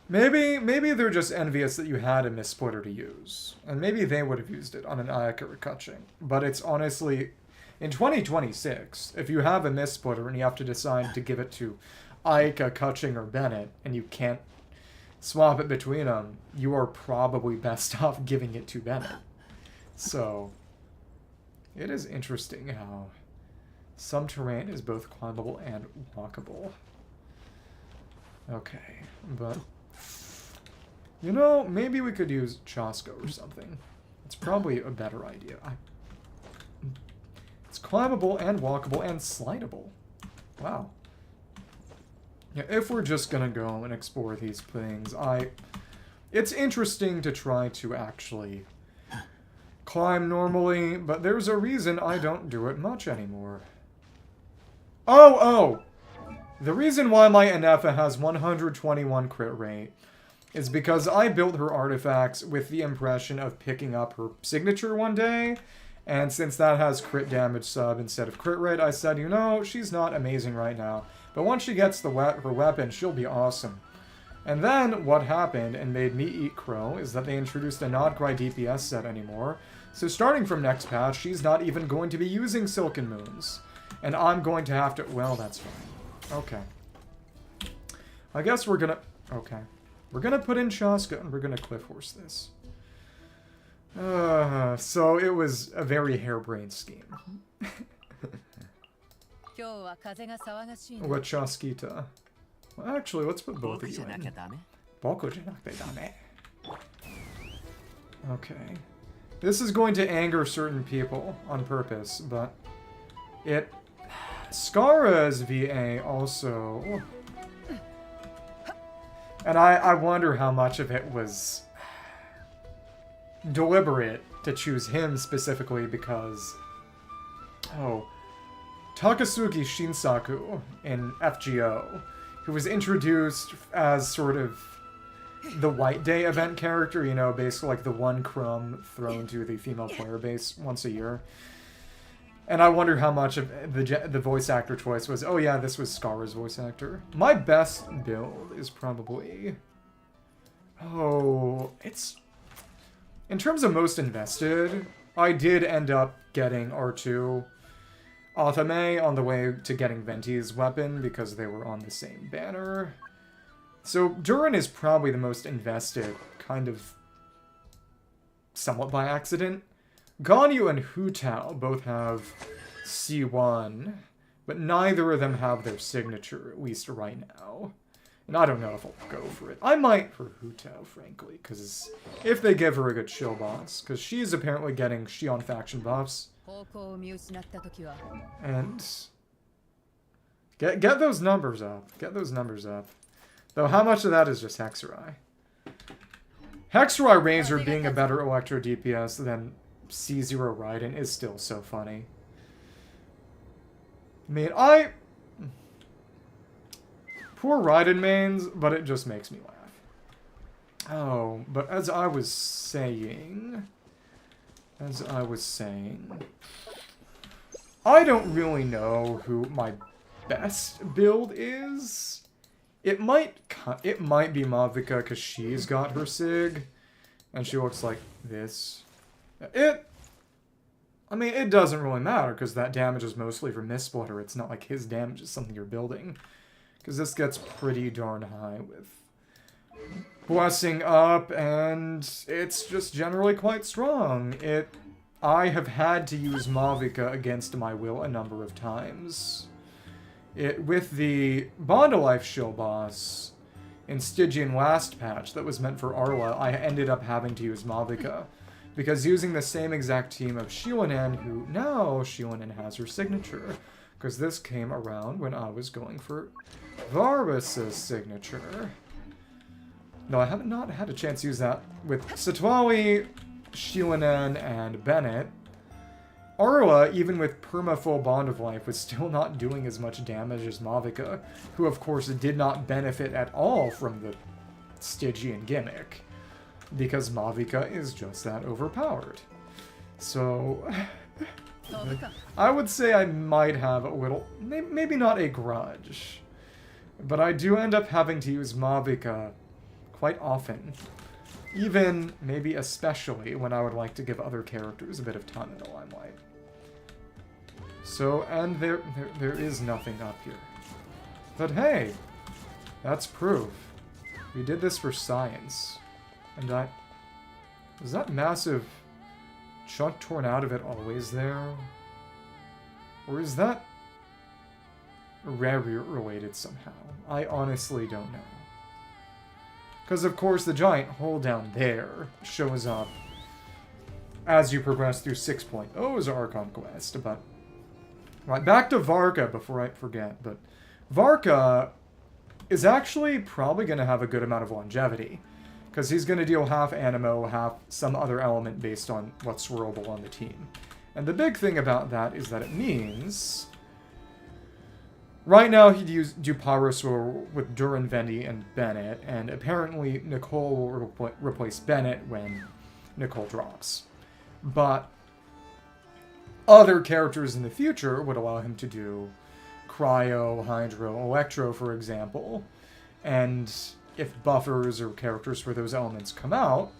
Maybe they're just envious that you had a Mist Splitter to use. And maybe they would have used it on an Ayaka or Kutching. But it's honestly... In 2026, if you have a Mist Splitter and you have to decide to give it to Ayaka, Kutching, or Bennett, and you can't swap it between them, you are probably best off giving it to Bennett. So, it is interesting how some terrain is both climbable and walkable. Okay, but... You know, maybe we could use Chasca or something. It's probably a better idea. It's climbable and walkable and slidable. Wow. Yeah, if we're just gonna go and explore these things, it's interesting to try to actually climb normally, but there's a reason I don't do it much anymore. Oh! The reason why my Anefa has 121 crit rate is because I built her artifacts with the impression of picking up her signature one day, and since that has crit damage sub instead of crit rate, I said, you know, she's not amazing right now, but once she gets her weapon, she'll be awesome. And then, what happened and made me eat crow is that they introduced a Nod-Krai DPS set anymore, so starting from next patch, she's not even going to be using Silken Moons, and I'm going to have to... Well, that's fine. Okay. I guess we're gonna... Okay. We're gonna put in Chasca, and we're gonna Cliff Horse this. So it was a very harebrained scheme. What Chaskita? Well, actually, let's put both of you in. Okay. This is going to anger certain people on purpose, but it... Skara's VA also... And I wonder how much of it was deliberate to choose him specifically because... Oh. Takasugi Shinsaku in FGO, who was introduced as sort of the White Day event character, you know, basically like the one crumb thrown to the female player base once a year. And I wonder how much of the voice actor choice was, oh yeah, this was Skara's voice actor. My best build is probably... Oh, it's... In terms of most invested, I did end up getting R2 Athame on the way to getting Venti's weapon because they were on the same banner. So Durin is probably the most invested, kind of somewhat by accident. Ganyu and Hu Tao both have C1, but neither of them have their signature, at least right now. And I don't know if I'll go for it. I might for Hu Tao, frankly, because if they give her a good shield boss, because she's apparently getting Shion faction buffs. And get those numbers up. Get those numbers up. Though how much of that is just Hexerai? Hexerai Razor being a better Electro DPS than C0 Raiden is still so funny. I mean, poor Raiden mains, but it just makes me laugh. Oh, but as I was saying, I don't really know who my best build is. It might be Mavica because she's got her sig, and she looks like this. I mean, it doesn't really matter because that damage is mostly from Mist Splitter. It's not like his damage is something you're building. Because this gets pretty darn high with blessing up, and it's just generally quite strong. I have had to use Mavica against my will a number of times. With the Bond of Life shield boss in Stygian last patch that was meant for Arla, I ended up having to use Mavica. Because using the same exact team of Shilinen, who now Shilinen has her signature. Because this came around when I was going for Varus's signature. No, I have not had a chance to use that with Satwali, Shilinen, and Bennett. Arla, even with perma-full Bond of Life, was still not doing as much damage as Mavica, who of course did not benefit at all from the Stygian gimmick, because Mavica is just that overpowered. So, I would say I might have a little, maybe not a grudge, but I do end up having to use Mavica quite often. Even, maybe especially, when I would like to give other characters a bit of time in the limelight. So, and there is nothing up here. But hey, that's proof. We did this for science. And was that massive chunk torn out of it always there? Or is that related somehow? I honestly don't know. Because, of course, the giant hole down there shows up as you progress through 6.0's Archon Quest. But, right, back to Varka before I forget. But Varka is actually probably going to have a good amount of longevity. Because he's going to deal half Animo, half some other element based on what's swirlable on the team. And the big thing about that is that it means... Right now, he'd do Pyrosaur with Duran, Vendi, and Bennett, and apparently Nicole will replace Bennett when Nicole drops. But other characters in the future would allow him to do Cryo, Hydro, Electro, for example. And if buffers or characters for those elements come out,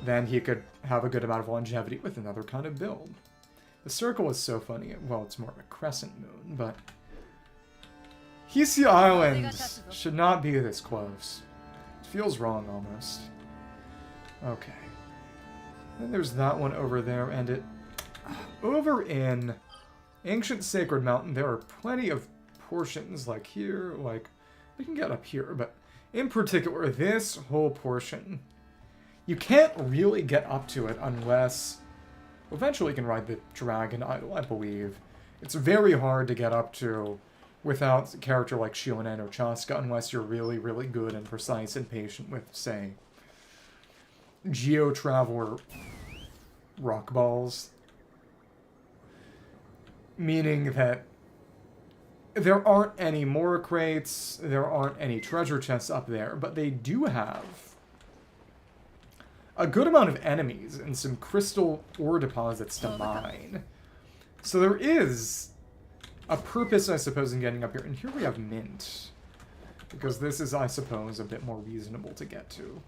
then he could have a good amount of longevity with another kind of build. The circle is so funny. Well, it's more of a crescent moon, but... Hisi Island should not be this close. It feels wrong, almost. Okay. Then there's that one over there, and it... Over in Ancient Sacred Mountain, there are plenty of portions, like here, like... We can get up here, but in particular, this whole portion, you can't really get up to it unless... Eventually you can ride the Dragon Idol, I believe. It's very hard to get up to without a character like Shilinen or Chasca, unless you're really, really good and precise and patient with, say, Geo Traveler rock balls. Meaning that there aren't any Mora crates, there aren't any treasure chests up there, but they do have a good amount of enemies and some crystal ore deposits to mine. So there is a purpose, I suppose, in getting up here. And here we have Mint. Because this is, I suppose, a bit more reasonable to get to.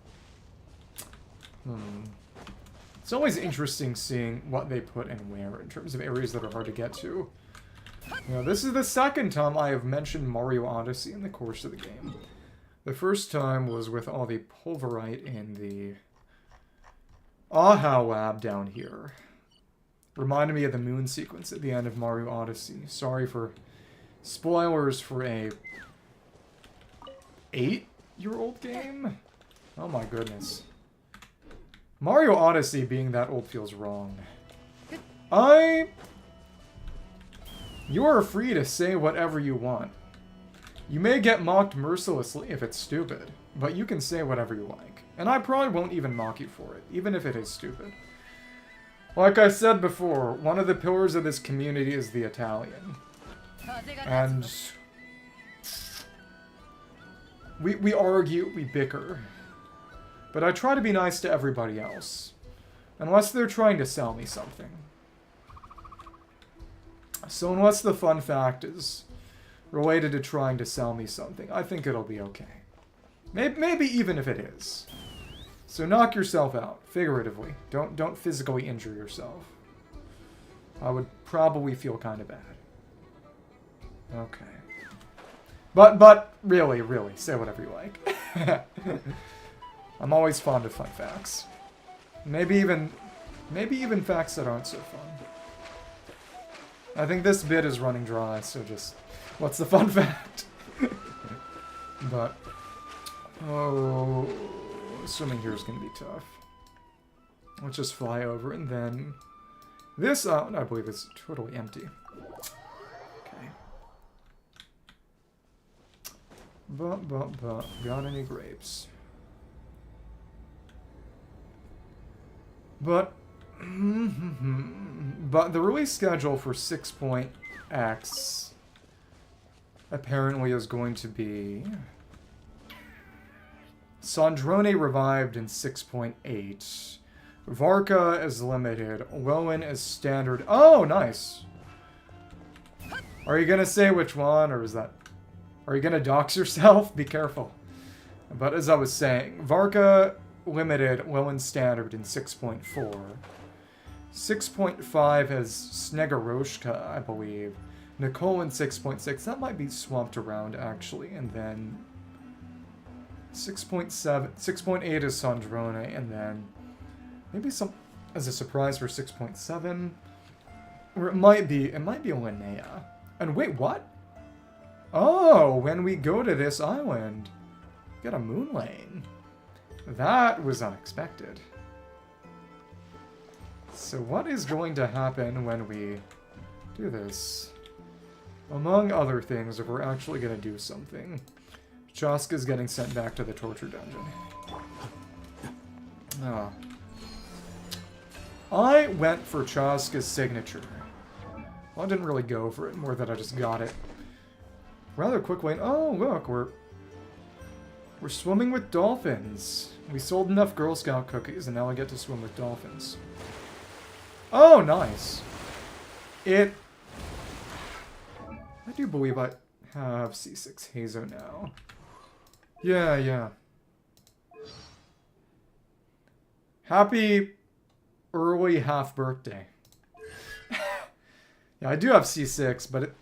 It's always interesting seeing what they put and where in terms of areas that are hard to get to. You know, this is the second time I have mentioned Mario Odyssey in the course of the game. The first time was with all the pulverite in the Aha lab down here. Reminded me of the moon sequence at the end of Mario Odyssey. Sorry for spoilers for a 8-year-old game? Oh my goodness. Mario Odyssey being that old feels wrong. You are free to say whatever you want. You may get mocked mercilessly if it's stupid, but you can say whatever you like. And I probably won't even mock you for it, even if it is stupid. Like I said before, one of the pillars of this community is the Italian. And we argue, we bicker. But I try to be nice to everybody else. Unless they're trying to sell me something. So unless the fun fact is related to trying to sell me something, I think it'll be okay. Maybe even if it is. So knock yourself out, figuratively. Don't physically injure yourself. I would probably feel kind of bad. Okay. But really, say whatever you like. I'm always fond of fun facts. Maybe even facts that aren't so fun. I think this bit is running dry, so just... What's the fun fact? But... Oh... Swimming here is going to be tough. Let's just fly over, and then... This island, I believe, is totally empty. Okay. But... Got any grapes? But... But the release schedule for 6.x apparently is going to be Sandrone revived in 6.8. Varka is limited. Lowen is standard. Oh, nice. Are you gonna say which one, or is that... Are you gonna dox yourself? Be careful. But as I was saying, Varka limited, Lowen standard in 6.4. 6.5 has Snegaroshka, I believe. Nicole in 6.6. That might be swapped around, actually. And then 6.7... 6.8 is Sandrone, and then maybe some as a surprise for 6.7. Or it might be Linnea. And wait, what? Oh, when we go to this island, get a moon lane. That was unexpected. So what is going to happen when we do this? Among other things, if we're actually going to do something, Chasca's getting sent back to the torture dungeon. Ah. I went for Chasca's signature. Well, I didn't really go for it, more that I just got it rather quickly. And oh, look, we're swimming with dolphins. We sold enough Girl Scout cookies, and now I get to swim with dolphins. Oh, nice. I do believe I have C6 Hazo now. Yeah. Happy early half birthday. Yeah, I do have C6, but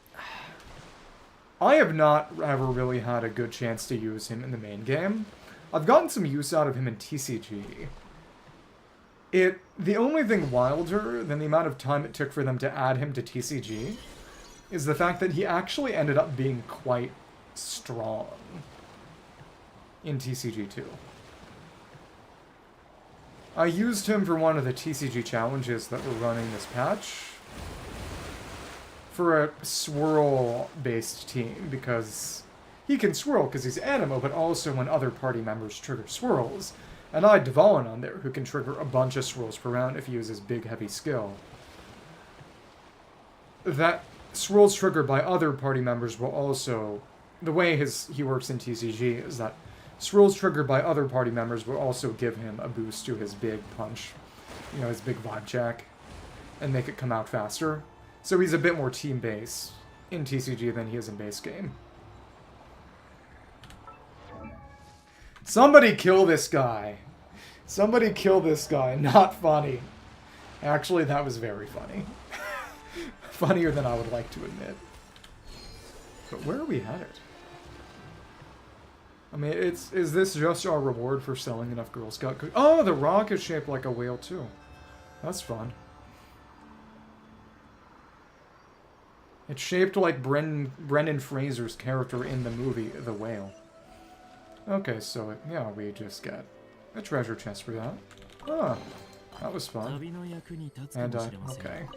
I have not ever really had a good chance to use him in the main game. I've gotten some use out of him in TCG. The only thing wilder than the amount of time it took for them to add him to TCG is the fact that he actually ended up being quite strong in TCG 2. I used him for one of the TCG challenges that were running this patch for a swirl-based team, because he can swirl because he's Animo, but also when other party members trigger swirls. And I had Dvalin on there, who can trigger a bunch of swirls per round if he uses big, heavy skill. That swirls triggered by other party members will also... The way he works in TCG is that swirls triggered by other party members will also give him a boost to his big punch. You know, his big vibe check. And make it come out faster. So he's a bit more team-based in TCG than he is in base game. Somebody kill this guy. Somebody kill this guy. Not funny. Actually, that was very funny. Funnier than I would like to admit. But where are we headed? I mean, is this just our reward for selling enough Girl Scout cookies? Oh, the rock is shaped like a whale, too. That's fun. It's shaped like Brendan Fraser's character in the movie The Whale. Okay, so, yeah, we just get a treasure chest for that. Ah, that was fun. And, okay.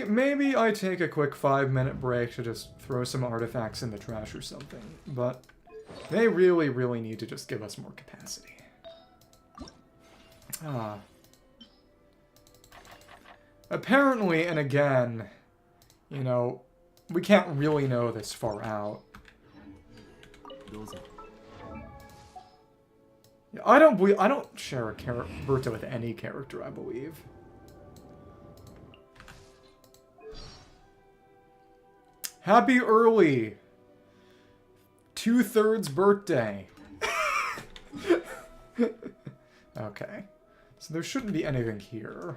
Maybe I take a quick 5-minute break to just throw some artifacts in the trash or something, but they really, really need to just give us more capacity. Ah. Apparently, and again, you know, we can't really know this far out. Yeah, I don't share a Berta with any character, I believe. Happy early 2/3 birthday. Okay. So there shouldn't be anything here.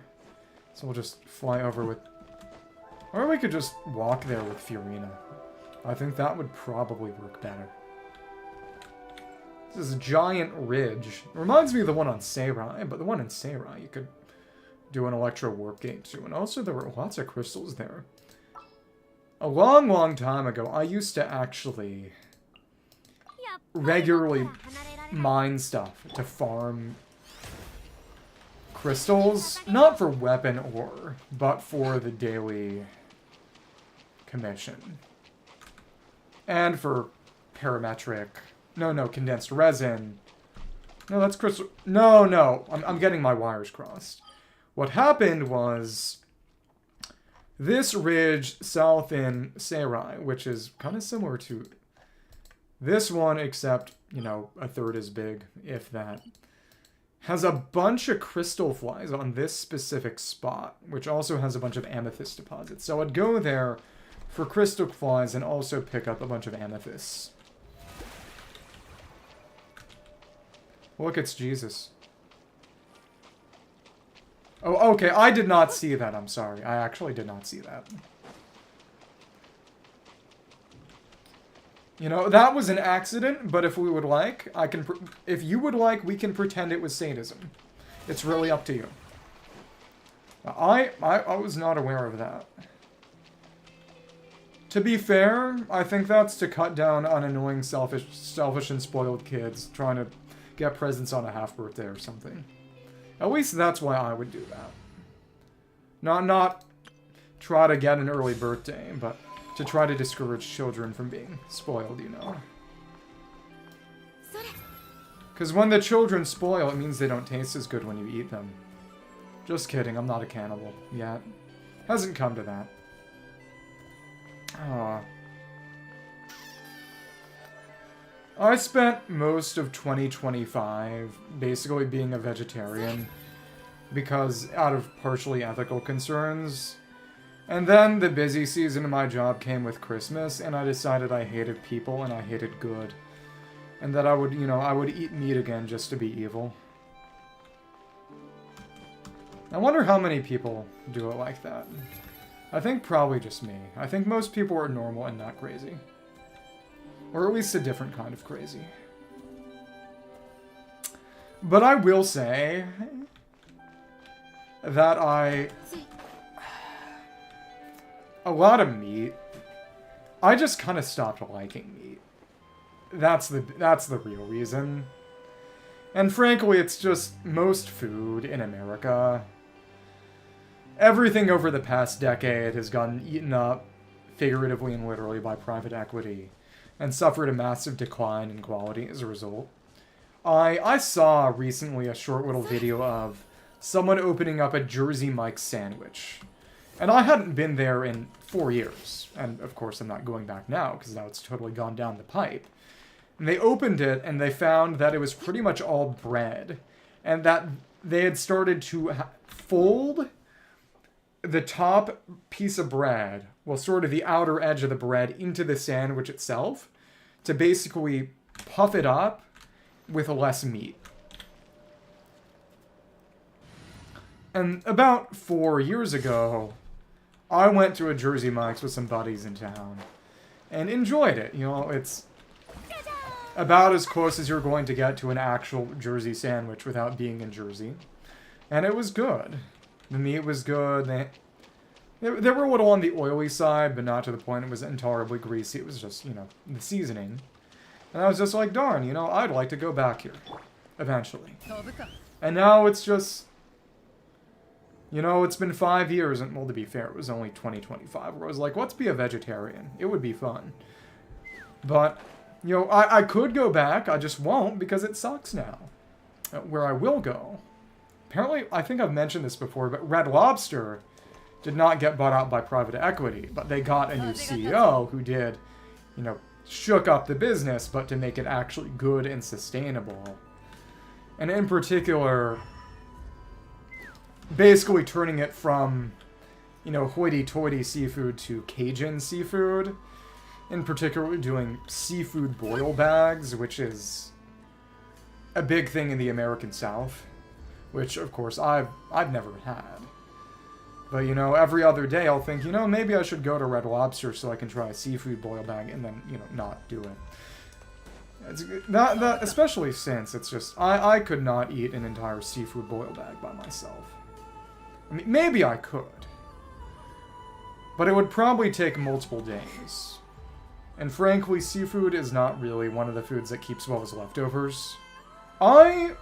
So we'll just fly over with... Or we could just walk there with Furina. I think that would probably work better. This is a giant ridge. It reminds me of the one on Seirai, but the one in Seirai you could do an electro warp gate to. And also there were lots of crystals there. A long, long time ago, I used to actually regularly mine stuff to farm crystals. Not for weapon ore, but for the daily commission. And for parametric... No, condensed resin. No, that's crystal... No, I'm getting my wires crossed. What happened was... This ridge south in Seirai, which is kind of similar to this one, except, you know, a third as big, if that, has a bunch of crystal flies on this specific spot, which also has a bunch of amethyst deposits. So I'd go there for crystal flies and also pick up a bunch of amethysts. Look, it's Jesus. Oh, okay, I did not see that, I'm sorry. I actually did not see that. You know, that was an accident, but if we would like, if you would like, we can pretend it was sadism. It's really up to you. I was not aware of that. To be fair, I think that's to cut down on annoying, selfish and spoiled kids trying to get presents on a half-birthday or something. At least that's why I would do that. Not try to get an early birthday, but to try to discourage children from being spoiled, you know. Because when the children spoil, it means they don't taste as good when you eat them. Just kidding, I'm not a cannibal yet. Hasn't come to that. Aww. I spent most of 2025 basically being a vegetarian because out of partially ethical concerns. And then the busy season of my job came with Christmas, and I decided I hated people and I hated good. And that I would, you know, I would eat meat again just to be evil. I wonder how many people do it like that. I think probably just me. I think most people are normal and not crazy. Or at least a different kind of crazy. But I will say that a lot of meat, I just kind of stopped liking meat. That's the real reason. And frankly, it's just most food in America. Everything over the past decade has gotten eaten up, figuratively and literally, by private equity, and suffered a massive decline in quality as a result. I saw recently a short little video of someone opening up a Jersey Mike's sandwich. And I hadn't been there in 4 years. And of course I'm not going back now, because now it's totally gone down the pipe. And they opened it, and they found that it was pretty much all bread. And that they had started to fold the top piece of bread, well, sort of the outer edge of the bread, into the sandwich itself to basically puff it up with less meat. And about 4 years ago, I went to a Jersey Mike's with some buddies in town and enjoyed it. You know, it's about as close as you're going to get to an actual Jersey sandwich without being in Jersey. And it was good. The meat was good. They were a little on the oily side, but not to the point it was intolerably greasy. It was just, you know, the seasoning. And I was just like, darn, you know, I'd like to go back here. Eventually. And now it's just... You know, it's been 5 years, and, well, to be fair, it was only 2025, where I was like, let's be a vegetarian. It would be fun. But, you know, I could go back, I just won't, because it sucks now. Where I will go... Apparently, I think I've mentioned this before, but Red Lobster did not get bought out by private equity, but they got a new CEO who did, you know, shook up the business, but to make it actually good and sustainable. And in particular, basically turning it from, you know, hoity-toity seafood to Cajun seafood. In particular, doing seafood boil bags, which is a big thing in the American South. Which, of course, I've never had. But, you know, every other day I'll think, you know, maybe I should go to Red Lobster so I can try a seafood boil bag and then, you know, not do it. It's, that especially since it's just, I could not eat an entire seafood boil bag by myself. I mean, maybe I could. But it would probably take multiple days. And frankly, seafood is not really one of the foods that keeps well as leftovers. I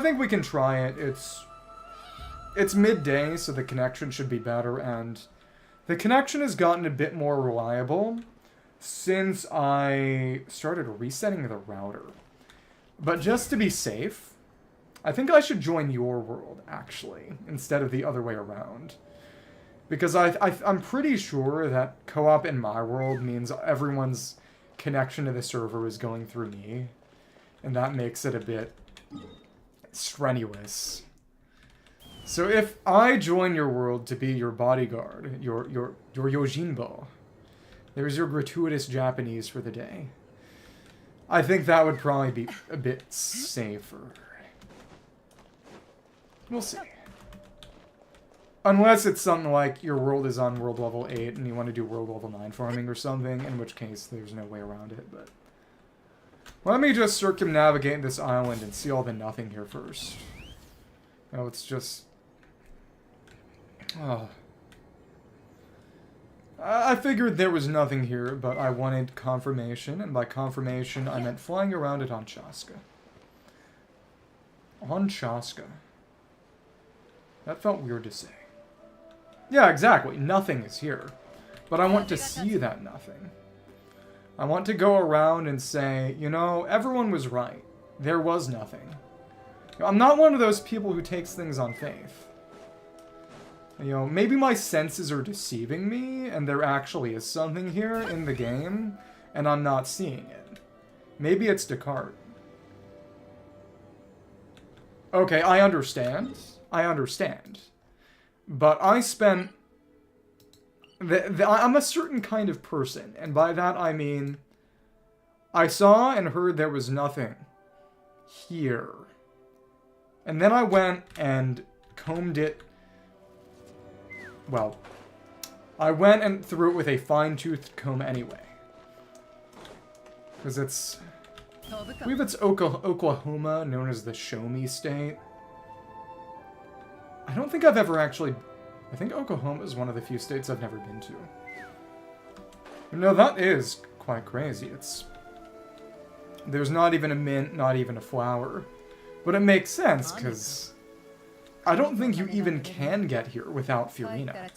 think we can try it. It's midday, so the connection should be better, and the connection has gotten a bit more reliable since I started resetting the router. But just to be safe, I think I should join your world, actually, instead of the other way around. Because I'm pretty sure that co-op in my world means everyone's connection to the server is going through me, and that makes it a bit strenuous. So if I join your world to be your bodyguard, your Yojimbo, there's your gratuitous Japanese for the day. I think that would probably be a bit safer. We'll see. Unless it's something like your world is on world level 8 and you want to do world level 9 farming or something, in which case there's no way around it, but... Let me just circumnavigate this island and see all the nothing here first. Oh, it's just... Oh. I figured there was nothing here, but I wanted confirmation, and by confirmation I meant flying around it on Chasca. On Chasca. That felt weird to say. Yeah, exactly. Nothing is here. But I want to see that nothing. I want to go around and say, you know, everyone was right. There was nothing. I'm not one of those people who takes things on faith. You know, maybe my senses are deceiving me, and there actually is something here in the game, and I'm not seeing it. Maybe it's Descartes. Okay, I understand. I understand. But I spent... I'm a certain kind of person, and by that I mean... I saw and heard there was nothing here. And then I went and combed it... Well, I went and threw it with a fine-toothed comb anyway. Because it's... I believe it's Oklahoma, known as the Show Me State. I don't think I've ever actually... I think Oklahoma is one of the few states I've never been to. No, that is quite crazy. It's... There's not even a mint, not even a flower. But it makes sense, because... I don't think you even can get here without Furina.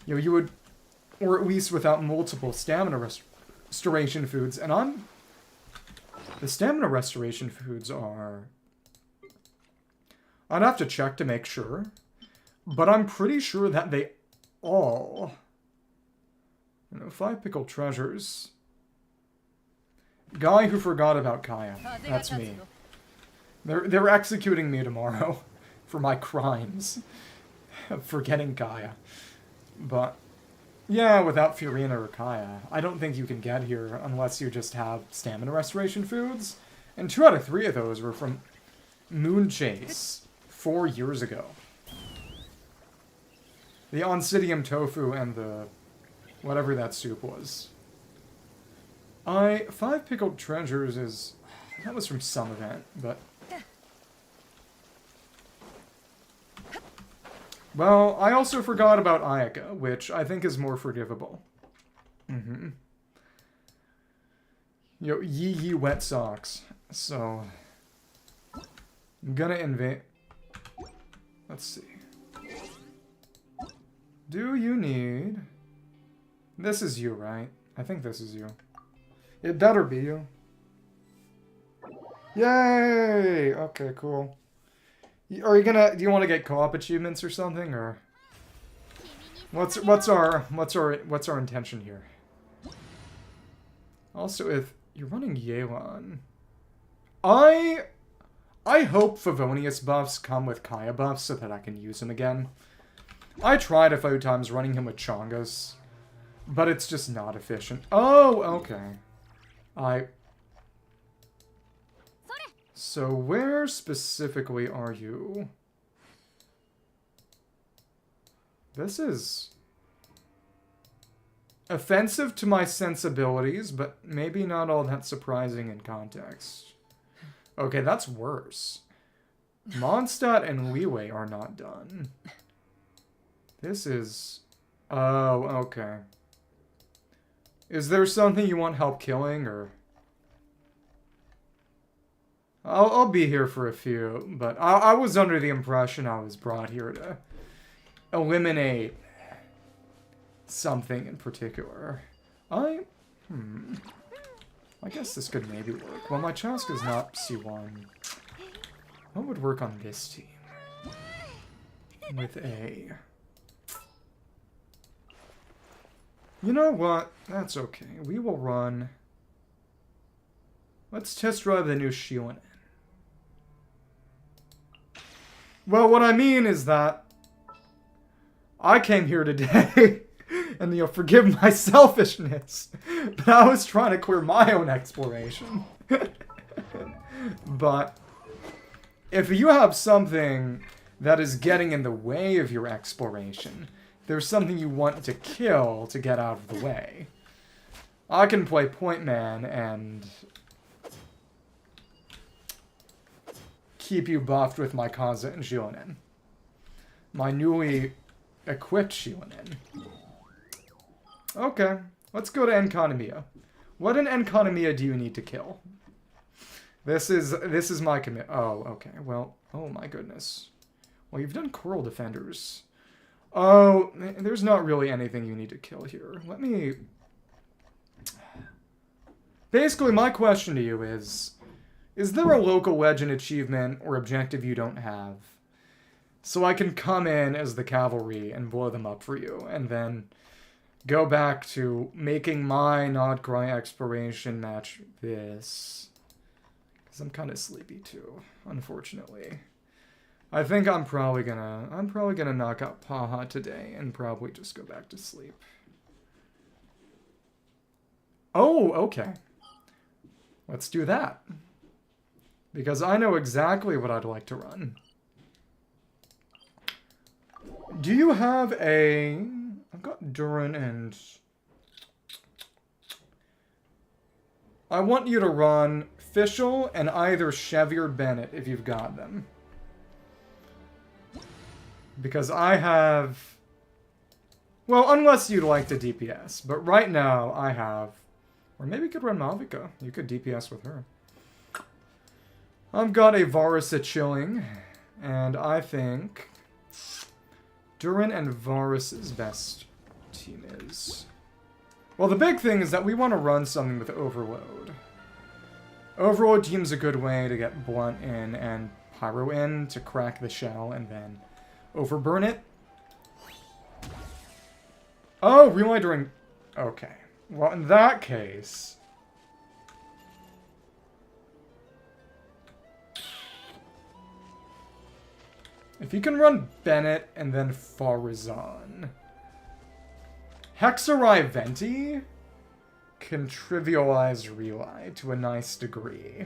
You know, you would... Or at least without multiple stamina restoration foods. And I'm... The stamina restoration foods are... I'd have to check to make sure. But I'm pretty sure that they all... You know, 5 pickled treasures. Guy who forgot about Kaya. That's me. They're executing me tomorrow for my crimes of forgetting Kaya. But, yeah, without Furina or Kaya, I don't think you can get here unless you just have stamina restoration foods. And 2 out of 3 of those were from Moon Chase 4 years ago. The Oncidium tofu and the... whatever that soup was. 5 pickled treasures is... That was from some event, but... Well, I also forgot about Ayaka, which I think is more forgivable. Mm-hmm. Yo, yee wet socks. So... I'm gonna invade... Let's see. Do you need... This is you, right? I think this is you. It better be you. Yay! Okay, cool. Are you gonna... Do you want to get co-op achievements or something, or... What's our intention here? Also, if you're running Yelan... I hope Favonius buffs come with Kaya buffs so that I can use him again. I tried a few times running him with Chongas, but it's just not efficient. Oh, okay. So where specifically are you? This is offensive to my sensibilities, but maybe not all that surprising in context. Okay, that's worse. Mondstadt and Leeway are not done. This is... Oh, okay. Is there something you want help killing, or... I'll be here for a few, but I was under the impression I was brought here to eliminate something in particular. I guess this could maybe work. Well, my Chasca's not C1. What would work on this team? With a... You know what? That's okay. We will run... Let's test drive the new Shionen. Well, what I mean is that I came here today, and you'll forgive my selfishness, but I was trying to clear my own exploration. But if you have something that is getting in the way of your exploration, there's something you want to kill to get out of the way. I can play Point Man and keep you buffed with my Kaza and Shionen. My newly equipped Shionen. Okay, let's go to Enkanomiya. What in Enkanomiya do you need to kill? This is my commit. Oh, okay. Well, oh my goodness. Well, you've done Coral Defenders. Oh, there's not really anything you need to kill here. Let me... Basically, my question to you is there a local legend achievement or objective you don't have? So I can come in as the cavalry and blow them up for you, and then go back to making my Nod-Krai exploration match this. Because I'm kind of sleepy too, unfortunately. I think I'm probably gonna knock out Paha today and probably just go back to sleep. Oh, okay. Let's do that. Because I know exactly what I'd like to run. Do you have a... I've got Durin and... I want you to run Fischl and either Chevy or Bennett if you've got them. Because I have... Well, unless you'd like to DPS. But right now, I have... Or maybe you could run Malvika. You could DPS with her. I've got a Varus at Chilling, and I think Durin and Varus's best team is... Well, the big thing is that we want to run something with Overload. Overload team's a good way to get Blunt in and Pyro in to crack the shell and then overburn it. Oh, Relay during... Okay. Well, in that case... If you can run Bennett and then Farazan. Hexarai Venti can trivialize Relay to a nice degree.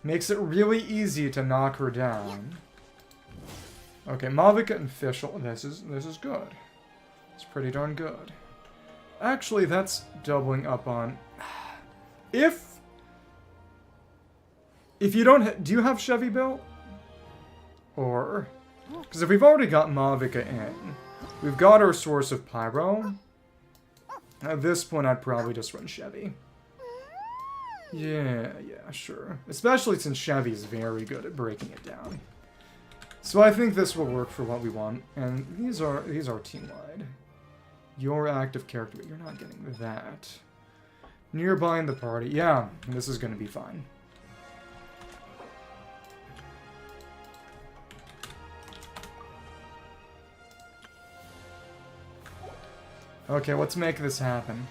Makes it really easy to knock her down. Okay, Malvika and Fischl. This is good. It's pretty darn good. Actually, that's doubling up on... If you don't... Do you have Chevy built? Or... Because if we've already got Malvika in, we've got our source of Pyro. At this point, I'd probably just run Chevy. Yeah, sure. Especially since Chevy's very good at breaking it down. So I think this will work for what we want. And these are team-wide. Your active character, you're not getting that. Nearby in the party. Yeah, this is going to be fine. Okay, let's make this happen.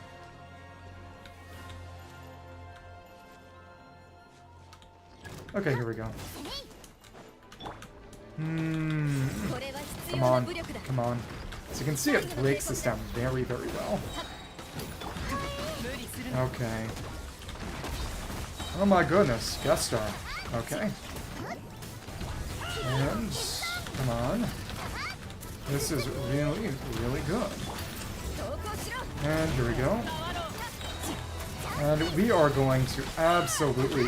Okay, here we go. Come on, come on. So you can see it breaks this down very, very well. Okay. Oh my goodness, guest star. Okay. And, come on. This is really, really good. And here we go. And we are going to absolutely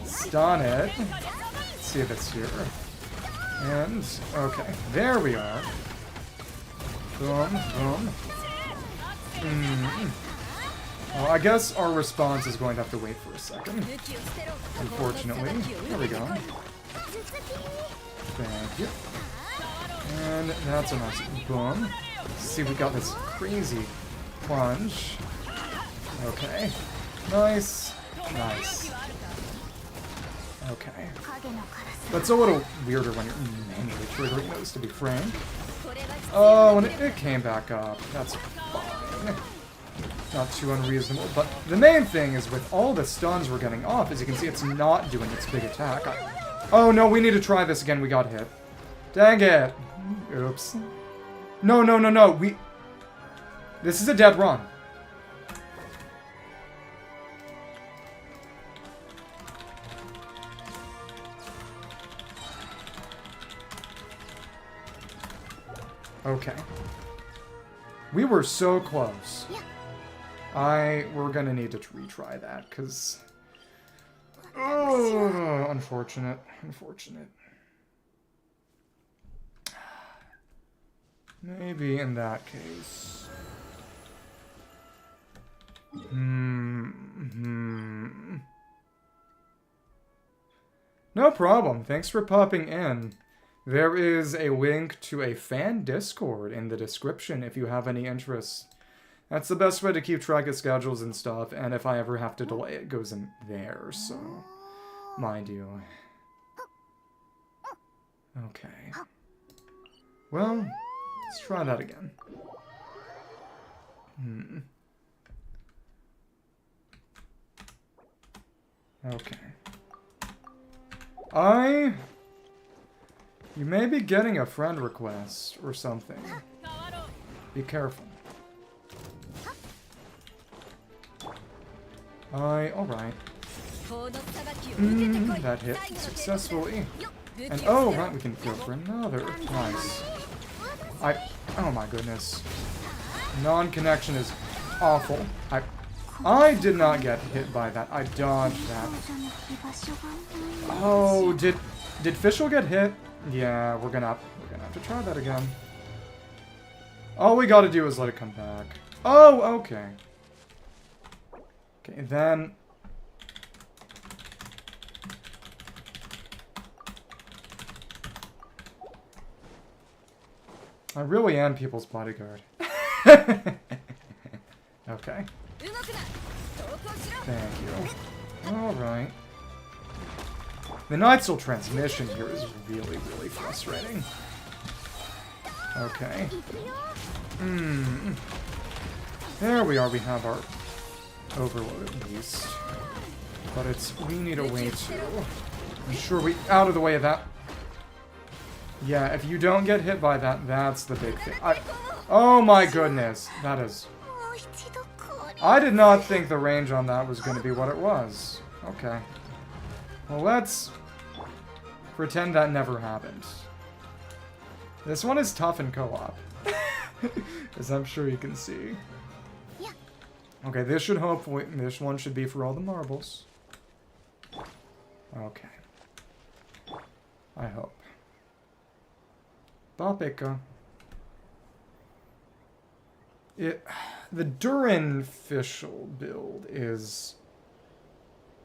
stun it. Let's see if it's here. And, okay, there we are. Boom, boom. Well, I guess our response is going to have to wait for a second. Unfortunately. There we go. Thank you. And that's a nice boom. See, we got this crazy plunge. Okay. Nice. Nice. Okay. That's a little weirder when you're manually triggering those, to be frank. Oh, and it came back up. That's fine. Not too unreasonable. But the main thing is with all the stuns we're getting off, as you can see, it's not doing its big attack. Oh no, we need to try this again. We got hit. Dang it. Oops. No, no, no, no. This is a dead run. Okay. We were so close. We're gonna need to retry that, because... Oh, unfortunate. Unfortunate. Maybe in that case. No problem. Thanks for popping in. There is a link to a fan Discord in the description if you have any interest. That's the best way to keep track of schedules and stuff, and if I ever have to delay, it goes in there, so... Mind you. Okay. Well, let's try that again. Okay. You may be getting a friend request or something. Be careful. Alright. That hit successfully. And oh, right, we can go for another. Nice. Oh my goodness. Non-connection is awful. I did not get hit by that. I dodged that. Oh, did Fischl get hit? Yeah, we're gonna have to try that again. All we gotta do is let it come back. Oh, okay. Okay, then... I really am people's bodyguard. Okay. Thank you. Alright. The Nightstill transmission here is really, really frustrating. Okay. There we are, we have our overloaded beast. But we need a way to ensure we out of the way of that. Yeah, if you don't get hit by that, that's the big thing. Oh my goodness, that is... I did not think the range on that was going to be what it was. Okay. Well, let's pretend that never happened. This one is tough in co-op. As I'm sure you can see. Okay, this one should be for all the marbles. Okay. I hope. Bopika. The Durin Fischl build is...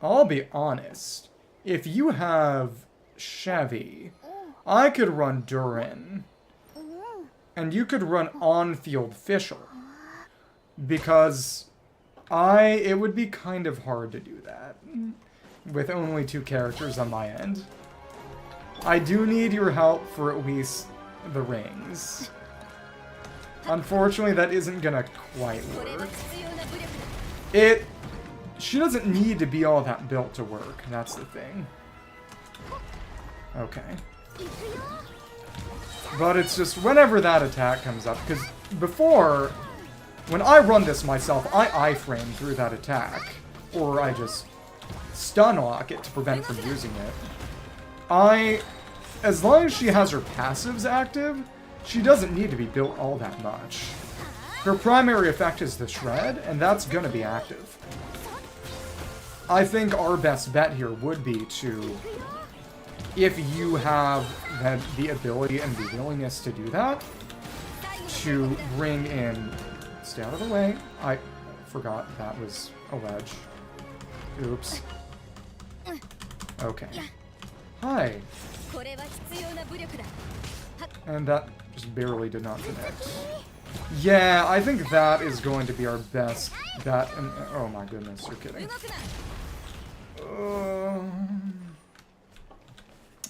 I'll be honest. If you have Chevy, I could run Durin. And you could run on-field Fischl. Because it would be kind of hard to do that. With only 2 characters on my end. I do need your help for at least the rings. Unfortunately, that isn't gonna quite work. She doesn't need to be all that built to work. That's the thing. Okay. But it's just whenever that attack comes up, because before, when I run this myself, I iframe through that attack. Or I just stun lock it to prevent from using it. As long as she has her passives active, she doesn't need to be built all that much. Her primary effect is the shred, and that's gonna be active. I think our best bet here would be to, if you have the ability and the willingness to do that, to bring in... Stay out of the way. I forgot that was a ledge. Oops. Okay. Hi. And that just barely did not connect. Yeah, I think that is going to be our best bet. And, oh my goodness, you're kidding.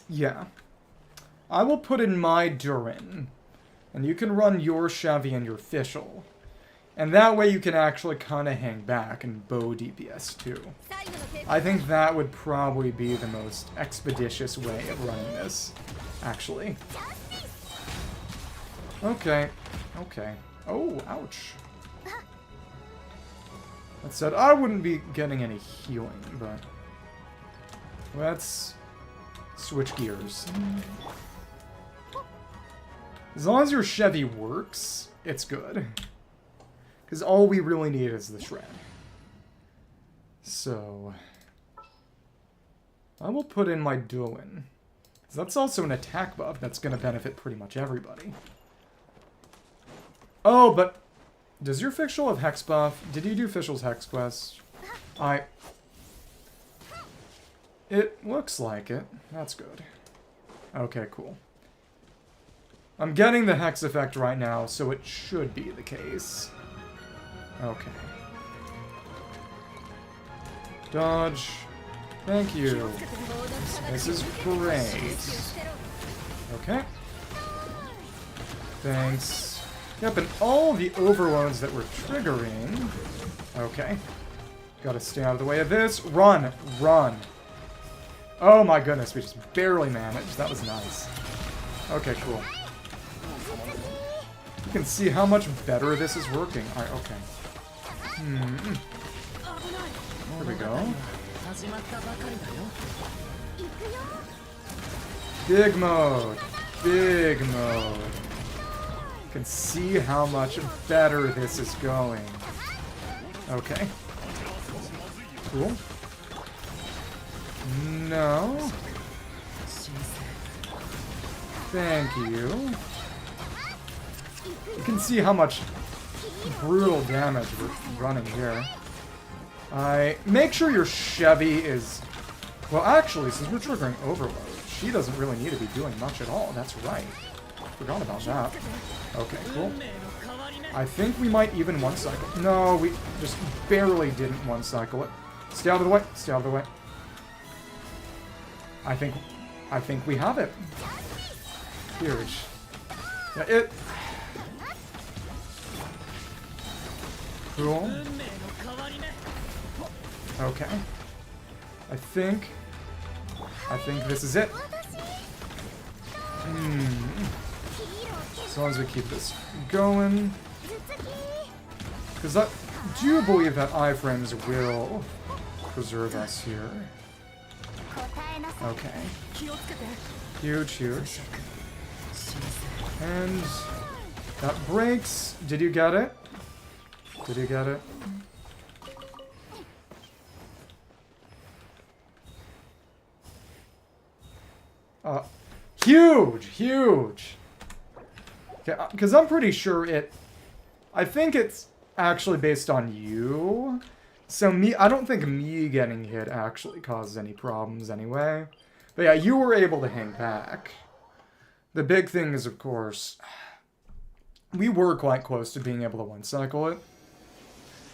Yeah. I will put in my Durin. And you can run your Chevy and your Fischl. And that way you can actually kind of hang back and bow DPS too. I think that would probably be the most expeditious way of running this, actually. Okay. Okay. Oh, ouch. That said, I wouldn't be getting any healing, but... Let's switch gears. As long as your Chevy works, it's good. Because all we really need is the shred. So... I will put in my Duin. That's also an attack buff that's going to benefit pretty much everybody. Oh, but... Does your Fischl have Hex buff? Did you do Fischl's Hex quest? It looks like it. That's good. Okay, cool. I'm getting the Hex effect right now, so it should be the case. Okay. Dodge. Thank you. This is great. Okay. Thanks. Yep, and all the overloads that we're triggering... Okay. Gotta stay out of the way of this. Run! Run! Oh my goodness, we just barely managed. That was nice. Okay, cool. You can see how much better this is working. Okay. Here we go. Big mode. Big mode. You can see how much better this is going. Okay. Cool. No. Thank you. You can see how much brutal damage we're running here. Make sure your Chevy is... Well, actually, since we're triggering Overload, she doesn't really need to be doing much at all. That's right. Forgot about that. Okay, cool. I think we might even one-cycle. No, we just barely didn't one-cycle it. Stay out of the way. Stay out of the way. I think we have it. Huge. Yeah, it... Cool. Okay. I think this is it. As long as we keep this going. Because I do believe that iframes will preserve us here. Okay. Huge, huge. And that breaks. Did you get it? Did you get it? Huge! Huge! Okay, because I'm pretty sure it... I think it's actually based on you. So I don't think me getting hit actually causes any problems anyway. But yeah, you were able to hang back. The big thing is, of course, we were quite close to being able to one-cycle it.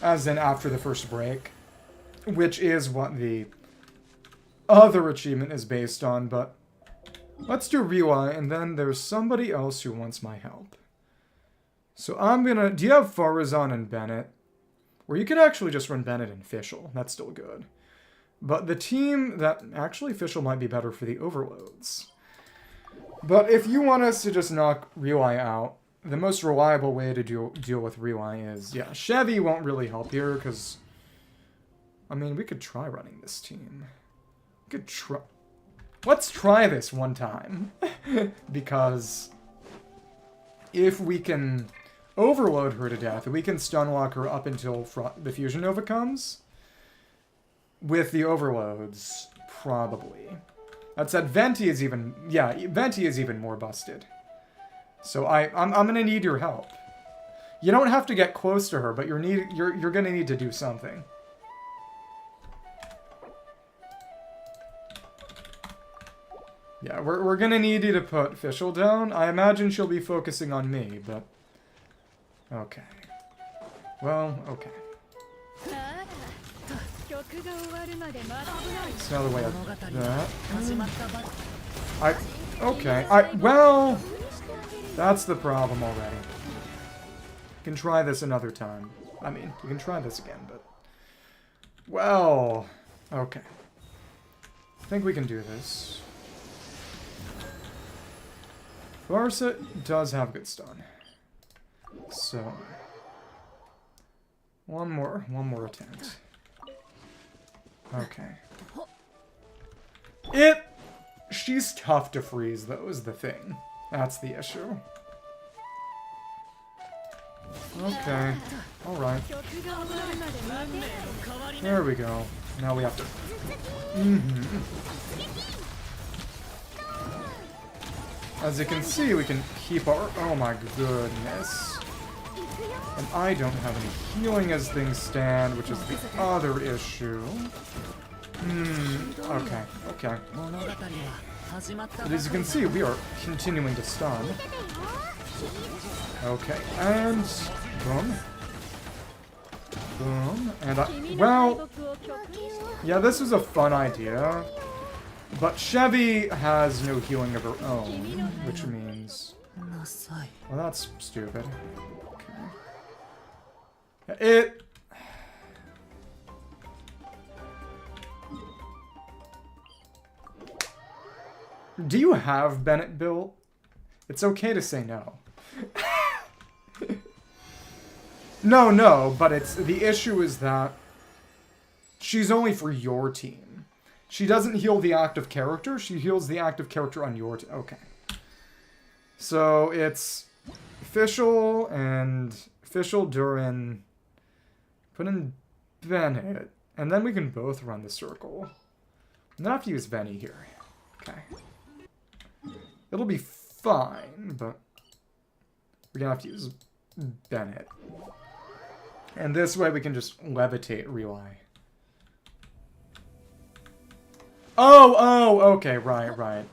As in after the first break. Which is what the other achievement is based on, but... Let's do Rewi, and then there's somebody else who wants my help. So I'm gonna... Do you have Farazan and Bennett? Or you could actually just run Bennett and Fischl. That's still good. But the team that... Actually, Fischl might be better for the overloads. But if you want us to just knock Rewi out, the most reliable way to deal with Rewi is... Yeah, Chevy won't really help here, because... I mean, we could try running this team. We could try... Let's try this one time. Because... if we can overload her to death, we can stunlock her up until the Fusion Nova comes. With the overloads, probably. That said, Venti is even... Yeah, Venti is even more busted. So I'm gonna need your help. You don't have to get close to her, but you're gonna need to do something. Yeah, we're gonna need you to put Fischl down. I imagine she'll be focusing on me, but... Okay. Well, okay. It's another way of that. Okay. Well... That's the problem already. You can try this another time. I mean, you can try this again, but... Well... Okay. I think we can do this. Barca does have good stun. So... One more attempt. Okay. She's tough to freeze, though, is the thing. That's the issue. Okay. Alright. There we go. Now we have to... As you can see, we can keep our... Oh my goodness. And I don't have any healing as things stand, which is the other issue. Okay. But as you can see, we are continuing to stun. Okay, and... Boom. Boom. And well... Yeah, this was a fun idea. But Chevy has no healing of her own, which means... Well, that's stupid. Okay. Do you have Bennett built? It's okay to say no. No, but the issue is that she's only for your team. She doesn't heal the active character, she heals the active character on your team. Okay. So it's Fischl and Durin. Put in Bennett. And then we can both run the circle. I'm gonna have to use Venny here. Okay. It'll be fine, but we're gonna have to use Bennett. And this way we can just levitate Relay. Oh, okay, right.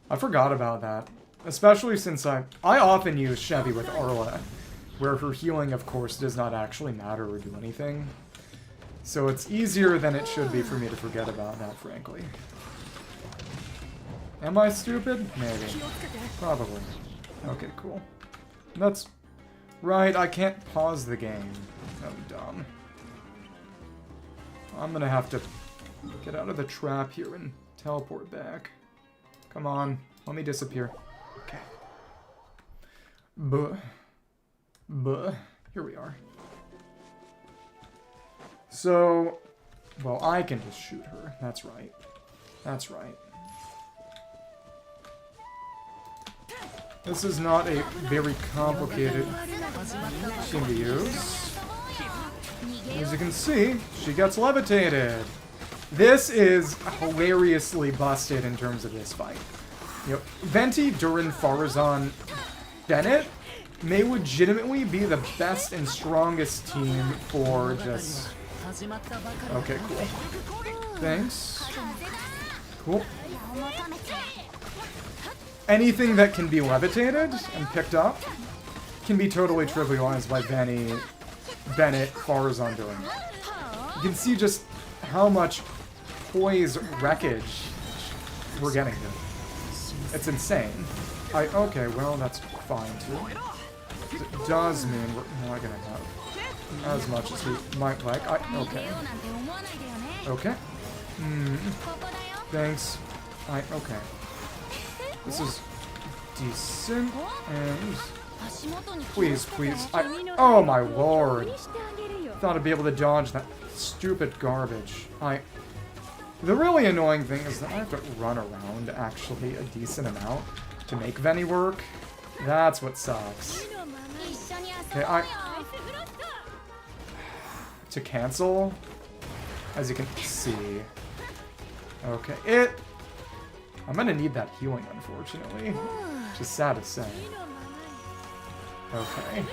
I forgot about that. Especially since I often use Chevy with Arla, where her healing, of course, does not actually matter or do anything. So it's easier than it should be for me to forget about that, frankly. Am I stupid? Maybe. Probably. Okay, cool. That's... Right, I can't pause the game. I'm dumb. I'm gonna have to get out of the trap here and teleport back. Come on, let me disappear. Okay. Buh. Here we are. So... Well, I can just shoot her. That's right. This is not a very complicated team to use. As you can see, she gets levitated. This is hilariously busted in terms of this fight. You know, Venti, Durin, Farazan, Bennett may legitimately be the best and strongest team for just... Okay, cool. Thanks. Cool. Anything that can be levitated and picked up can be totally trivialized by Venny, Bennett, Farazan doing. You can see just how much poise wreckage we're getting here. It's insane. Okay, well, that's fine, too. It does mean we're not gonna have as much as we might like. Okay. Okay. Thanks. Okay. This is decent, and... Please. Oh my lord! Thought I'd be able to dodge that stupid garbage. The really annoying thing is that I have to run around, actually, a decent amount to make Venny work. That's what sucks. Okay, to cancel, as you can see. Okay, I'm gonna need that healing, unfortunately. Which is sad to say. Okay.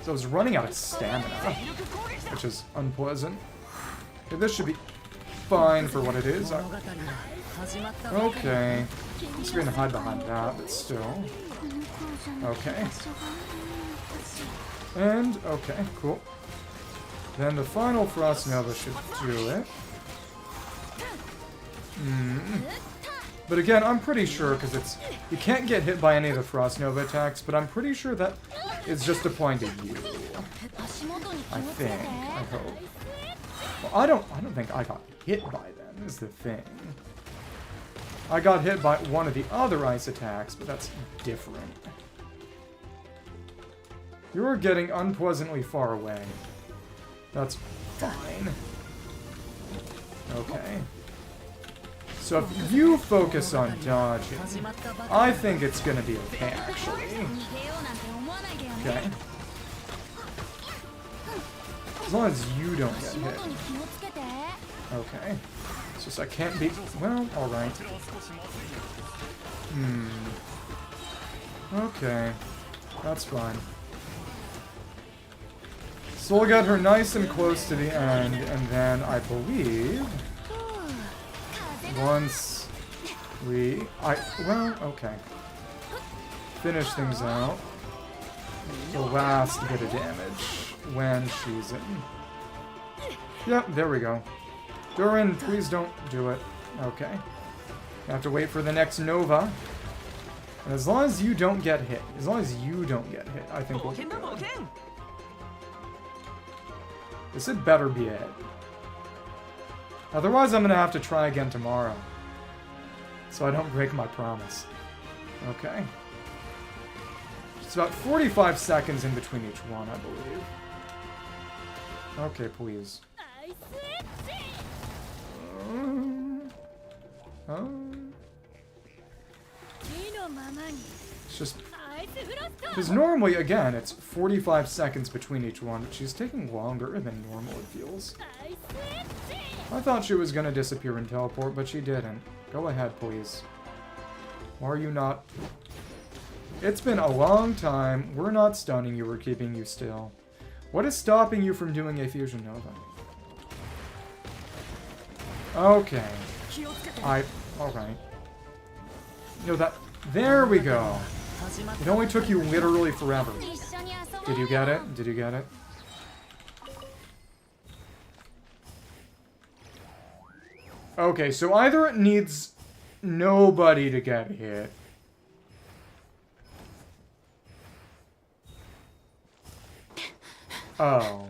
So I was running out of stamina, which is unpleasant. Okay, this should be fine for what it is. Okay. I'm just gonna hide behind that, but still. Okay. And, okay, cool. Then the final Frost Nova should do it. But again, I'm pretty sure, because it's... You can't get hit by any of the Frost Nova attacks, but I'm pretty sure that it's just applying to you. I think. I hope. Well, I don't think I got hit by them, is the thing. I got hit by one of the other ice attacks, but that's different. You're getting unpleasantly far away. That's fine. Okay. So if you focus on dodging, I think it's gonna be okay, actually. Okay. As long as you don't get hit. Okay. It's just I can't be... Well, alright. Okay. That's fine. So we'll get her nice and close to the end, and then I believe... Once we... Well, okay. Finish things out. The last bit of damage when she's in. Yep, there we go. Durin, please don't do it. Okay. You have to wait for the next Nova. And as long as you don't get hit, I think we'll be good. This had better be it. Otherwise, I'm going to have to try again tomorrow. So I don't break my promise. Okay. It's about 45 seconds in between each one, I believe. Okay, please. It's just... Because normally, again, it's 45 seconds between each one, but she's taking longer than normal, it feels. I thought she was going to disappear and teleport, but she didn't. Go ahead, please. Why are you not... It's been a long time. We're not stunning you, we're keeping you still. What is stopping you from doing a Fusion Nova? Okay. Alright. No, that... There we go. It only took you literally forever. Did you get it? Did you get it? Okay, so either it needs nobody to get hit. Oh.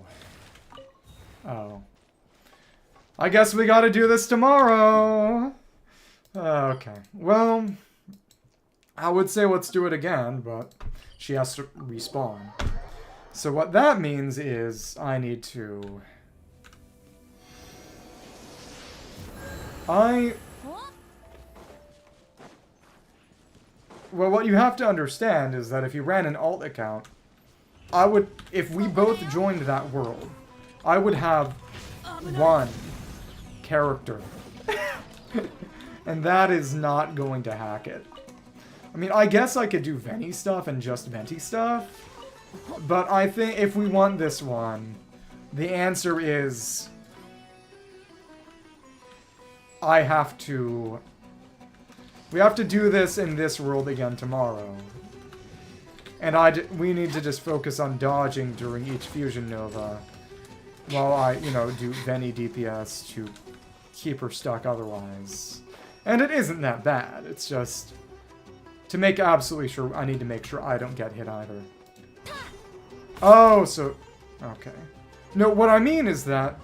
Oh. I guess we gotta do this tomorrow. Okay. Well, I would say let's do it again, but she has to respawn. So what that means is I need to... Well, what you have to understand is that if you ran an alt account, I would, if we both joined that world, I would have one character. And that is not going to hack it. I mean, I guess I could do Venti stuff and just Venti stuff, but I think if we want this one, the answer is... We have to do this in this world again tomorrow. And we need to just focus on dodging during each Fusion Nova while I, do Veni DPS to keep her stuck otherwise. And it isn't that bad. It's just to make absolutely sure, I need to make sure I don't get hit either. Oh, so... Okay. No, what I mean is that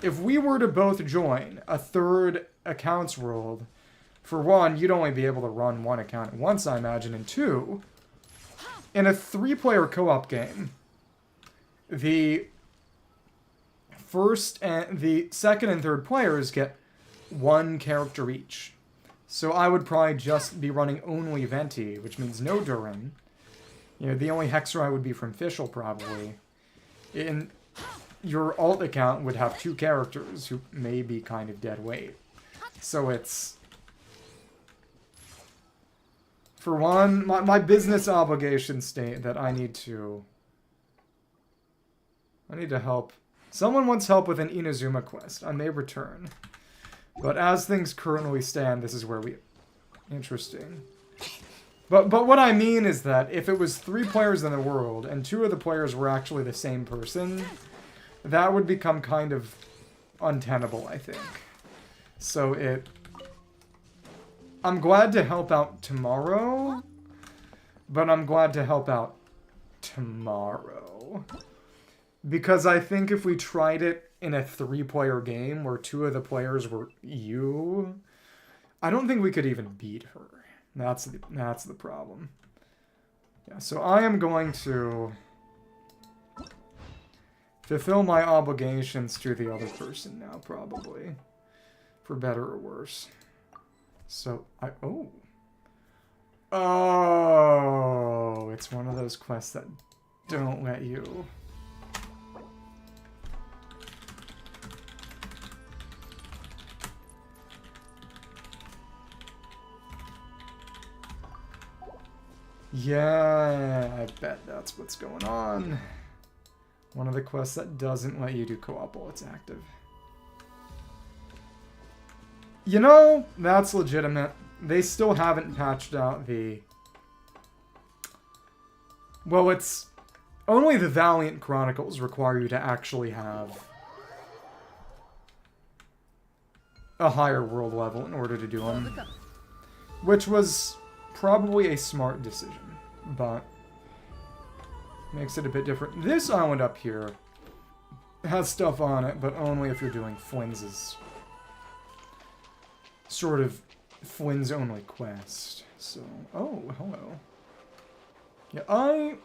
if we were to both join a third accounts world, for one, you'd only be able to run one account at once, I imagine, and two, in a 3-player co-op game, the second and third players get one character each. So I would probably just be running only Venti, which means no Durin. You know, the only Hexerai would be from Fischl, probably. And your alt account would have 2 characters who may be kind of dead weight. So it's... For one, my business obligations state that I need to help. Someone wants help with an Inazuma quest. I may return. But as things currently stand, this is where we... Interesting. But what I mean is that if it was 3 players in the world, and 2 of the players were actually the same person, that would become kind of untenable, I think. So it... I'm glad to help out tomorrow, but I'm glad to help out tomorrow. Because I think if we tried it in a 3-player game where 2 of the players were you, I don't think we could even beat her. That's the problem. Yeah, so I am going to fulfill my obligations to the other person now, probably. For better or worse. So, Oh, it's one of those quests that don't let you. Yeah, I bet that's what's going on. One of the quests that doesn't let you do co-op while it's active. You know, that's legitimate. They still haven't patched out the... Well, it's... Only the Valiant Chronicles require you to actually have a higher world level in order to do them. Which was probably a smart decision, but makes it a bit different. This island up here has stuff on it, but only if you're doing Flynn's sort of Flynn's only quest. So, oh, hello. Yeah, I'm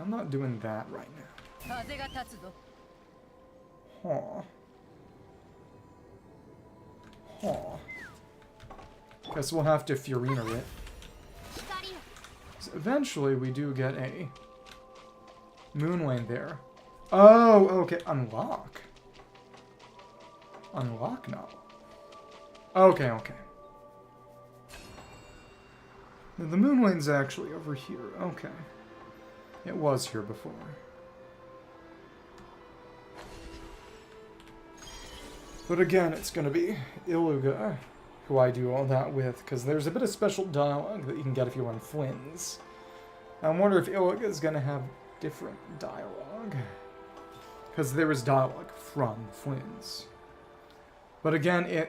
not doing that right now. Huh. Huh. Guess we'll have to Furina it. So eventually we do get a moon lane there. Oh, okay. Unlock. Unlock now. Okay, okay. The moon lane's actually over here. Okay. It was here before. But again, it's going to be Iluga who I do all that with, because there's a bit of special dialogue that you can get if you run Flynn's. I wonder if Iluga is going to have different dialogue. Because there is dialogue from Flynn's. But again,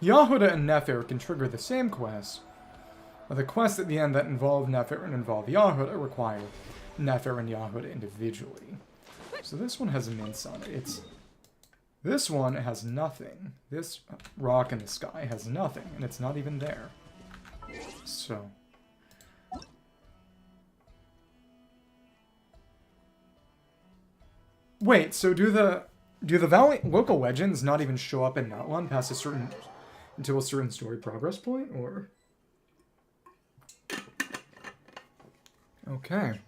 Yahuda and Nefer can trigger the same quest, but the quests at the end that involve Nefer and involve Yahuda require Nefer and Yahuda individually. So this one has mints on it. This one has nothing. This rock in the sky has nothing, and it's not even there. So... Wait, so do the Valiant local legends not even show up in Notland past a certain... until a certain story progress point, or... Okay.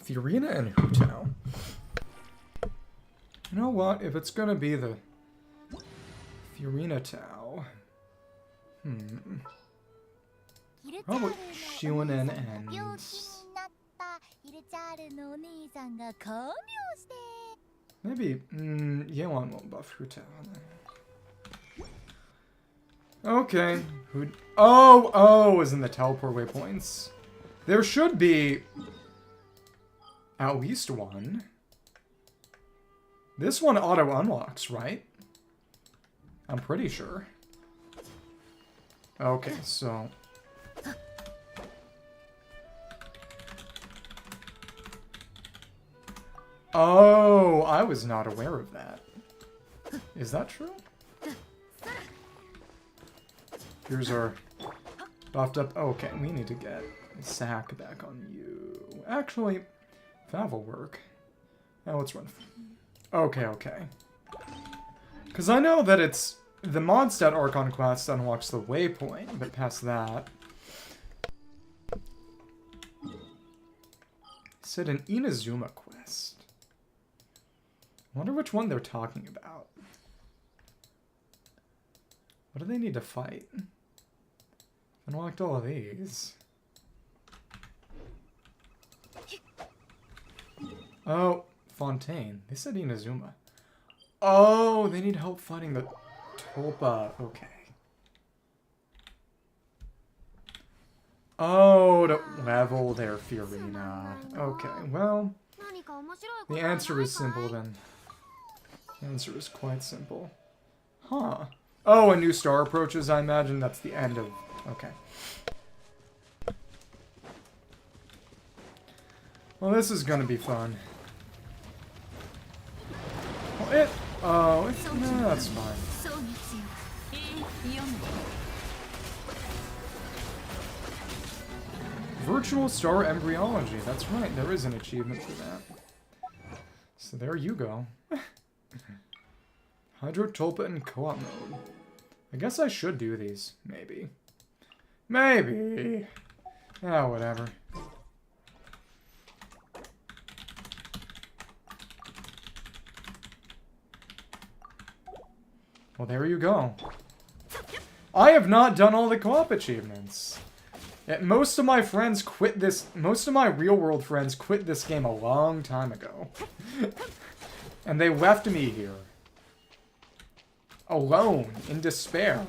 Furina and Hutao. You know what? If it's gonna be the Furina Tao... How about Shilinen and... Maybe... Yelan won't buff Hutao then. Okay. Oh, is in the teleport waypoints. There should be at least one. This one auto unlocks, right? I'm pretty sure. Okay, so... Oh, I was not aware of that. Is that true? Here's our buffed up... Okay, we need to get Sack back on you. Actually, that will work. Now let's run... Okay, okay. Because I know that it's the Mondstadt Archon quest unlocks the waypoint, but past that... Said an Inazuma quest. I wonder which one they're talking about. What do they need to fight? Unlocked all of these. Oh, Fontaine. They said Inazuma. Oh, they need help fighting the Tulpa. Okay. Oh, to level their Furina. Okay, well, the answer is simple then. The answer is quite simple. Huh. Oh, a new star approaches, I imagine that's the end of... Okay. Well, this is gonna be fun. Well, no, that's fine. Virtual Star Embryology. That's right, there is an achievement for that. So there you go. Hydro Tulpa in co-op mode. I guess I should do these. Maybe. Maybe. Ah, whatever. Well, there you go. I have not done all the co-op achievements. Most of my friends quit this... Most of my real-world friends quit this game a long time ago. And they left me here. Alone, in despair.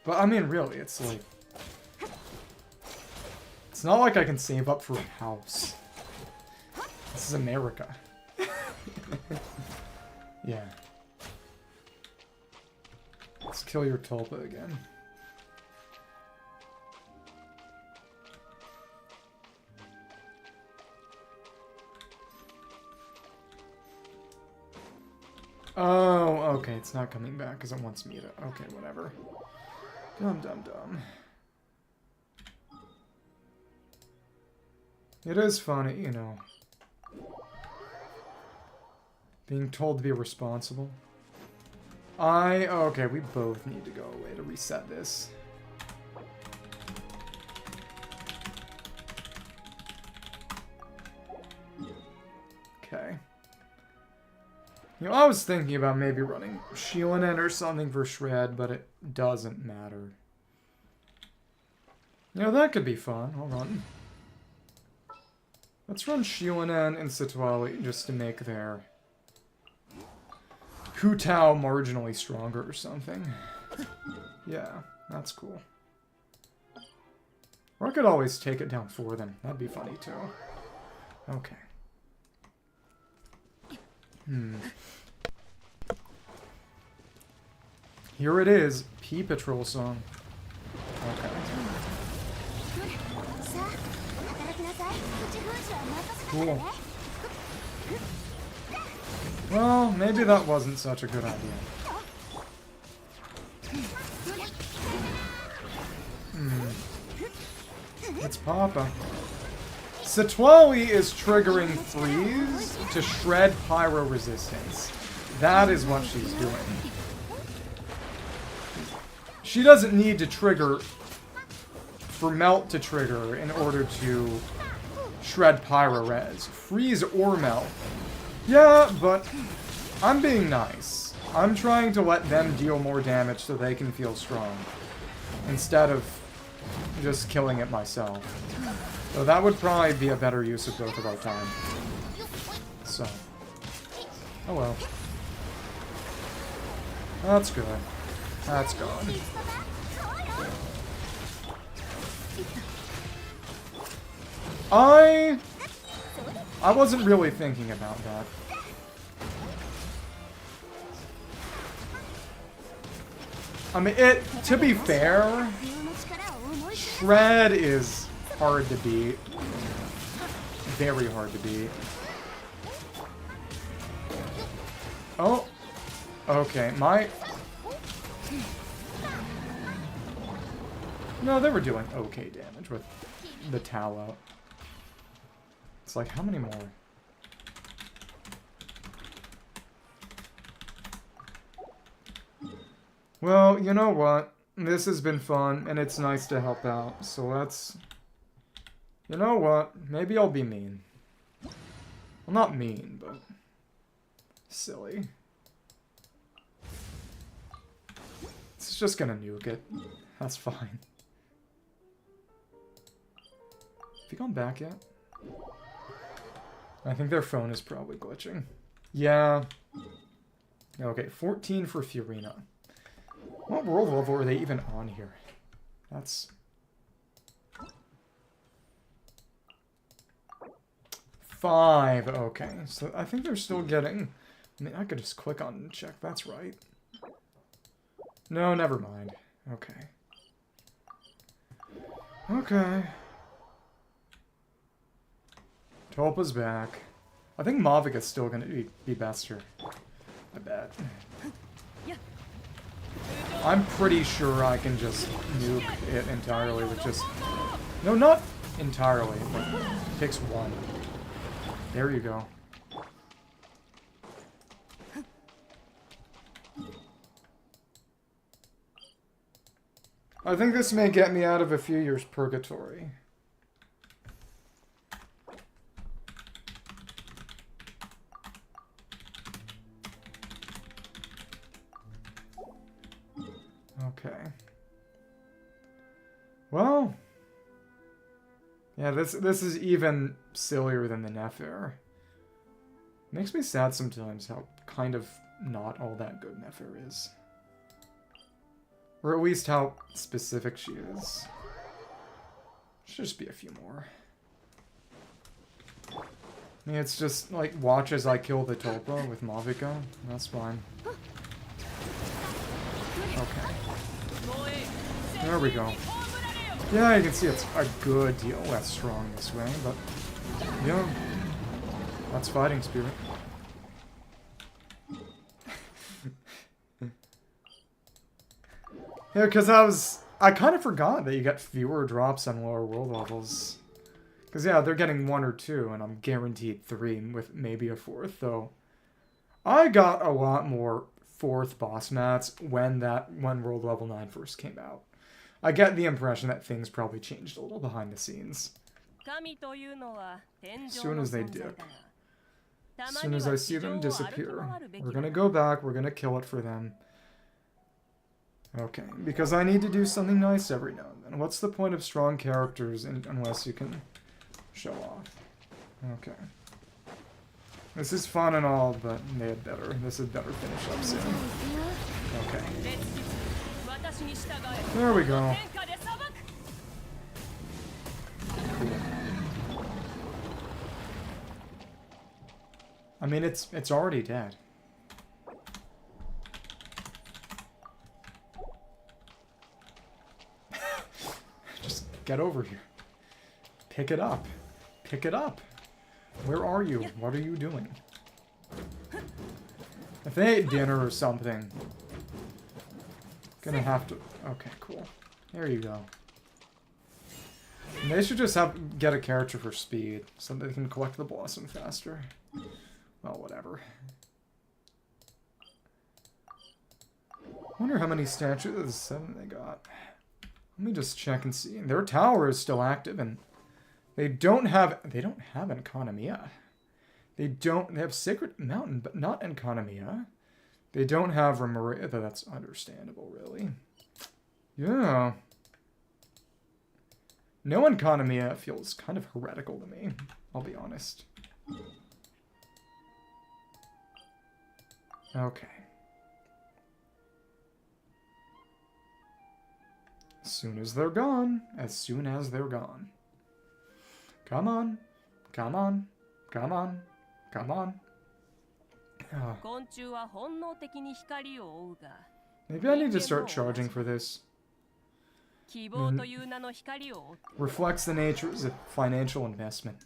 But, I mean, really, it's like... It's not like I can save up for a house. This is America. Yeah. Let's kill your Tulpa again. Oh, okay, it's not coming back because it wants me to... Okay, whatever. Dum dum dum. It is funny, you know. Being told to be responsible. Okay, we both need to go away to reset this. Okay. You know, I was thinking about maybe running Shionen or something for Shred, but it doesn't matter. You know, that could be fun. I'll run. Let's run Shionen and Satuali just to make their Hu Tao marginally stronger or something. Yeah, that's cool. Or I could always take it down for them. That'd be funny too. Okay. Here it is. P Patrol song. Okay. Cool. Well, maybe that wasn't such a good idea. It's Papa. Satuali is triggering freeze to shred pyro resistance. That is what she's doing. She doesn't need to trigger for melt to trigger in order to shred pyro res. Freeze or melt. Yeah, but I'm being nice. I'm trying to let them deal more damage so they can feel strong. Instead of just killing it myself. So that would probably be a better use of both of our time. So. Oh well. That's good. That's gone. I wasn't really thinking about that. I mean, to be fair, Shred is hard to beat. Very hard to beat. Oh. Okay, No, they were doing okay damage with the towel out. It's like, how many more? Well, you know what? This has been fun, and it's nice to help out. So let's... You know what? Maybe I'll be mean. Well, not mean, but... silly. It's just gonna nuke it. That's fine. Have you gone back yet? I think their phone is probably glitching. Yeah. Okay, 14 for Furina. What world level are they even on here? That's... 5. Okay, so I think they're still getting... I mean, I could just click on and check. That's right. No, never mind. Okay. Okay. Tulpa's back. I think Mavica's still gonna be best here. I bet. I'm pretty sure I can just nuke it entirely with just... No, not entirely, but it takes one. There you go. I think this may get me out of a few years' purgatory. Okay. Well. Yeah, this is even sillier than the Nefer. Makes me sad sometimes how kind of not all that good Nefer is. Or at least how specific she is. Should just be a few more. I mean, it's just like, watch as I kill the Tulpa with Mavica. That's fine. Okay. There we go. Yeah, you can see it's a good deal less strong this way, but... yeah. That's fighting spirit. Yeah, because I kind of forgot that you get fewer drops on lower world levels. Because, yeah, they're getting 1 or 2, and I'm guaranteed 3 with maybe a 4th, though. I got a lot more 4th boss mats when World Level 9 first came out. I get the impression that things probably changed a little behind the scenes. As soon as they dip. As soon as I see them disappear. We're gonna go back, we're gonna kill it for them. Okay, because I need to do something nice every now and then. What's the point of strong characters unless you can show off? Okay. This is fun and all, but this had better finish up soon. Okay. There we go. Cool. I mean, it's already dead. Just get over here. Pick it up. Pick it up. Where are you? What are you doing? If they ate dinner or something, gonna have to... Okay, cool. There you go. And they should just get a character for speed, so they can collect the blossom faster. Well, whatever. Wonder how many statues of the 7 they got. Let me just check and see. Their tower is still active, and they don't have Enconomia. They have Sacred Mountain, but not Enconomia. They don't have Remoria, though that's understandable, really. Yeah. No Enconomia feels kind of heretical to me, I'll be honest. Okay. As soon as they're gone. As soon as they're gone. Come on. Come on. Come on. Come on. Maybe I need to start charging for this. Reflects the nature of financial investment.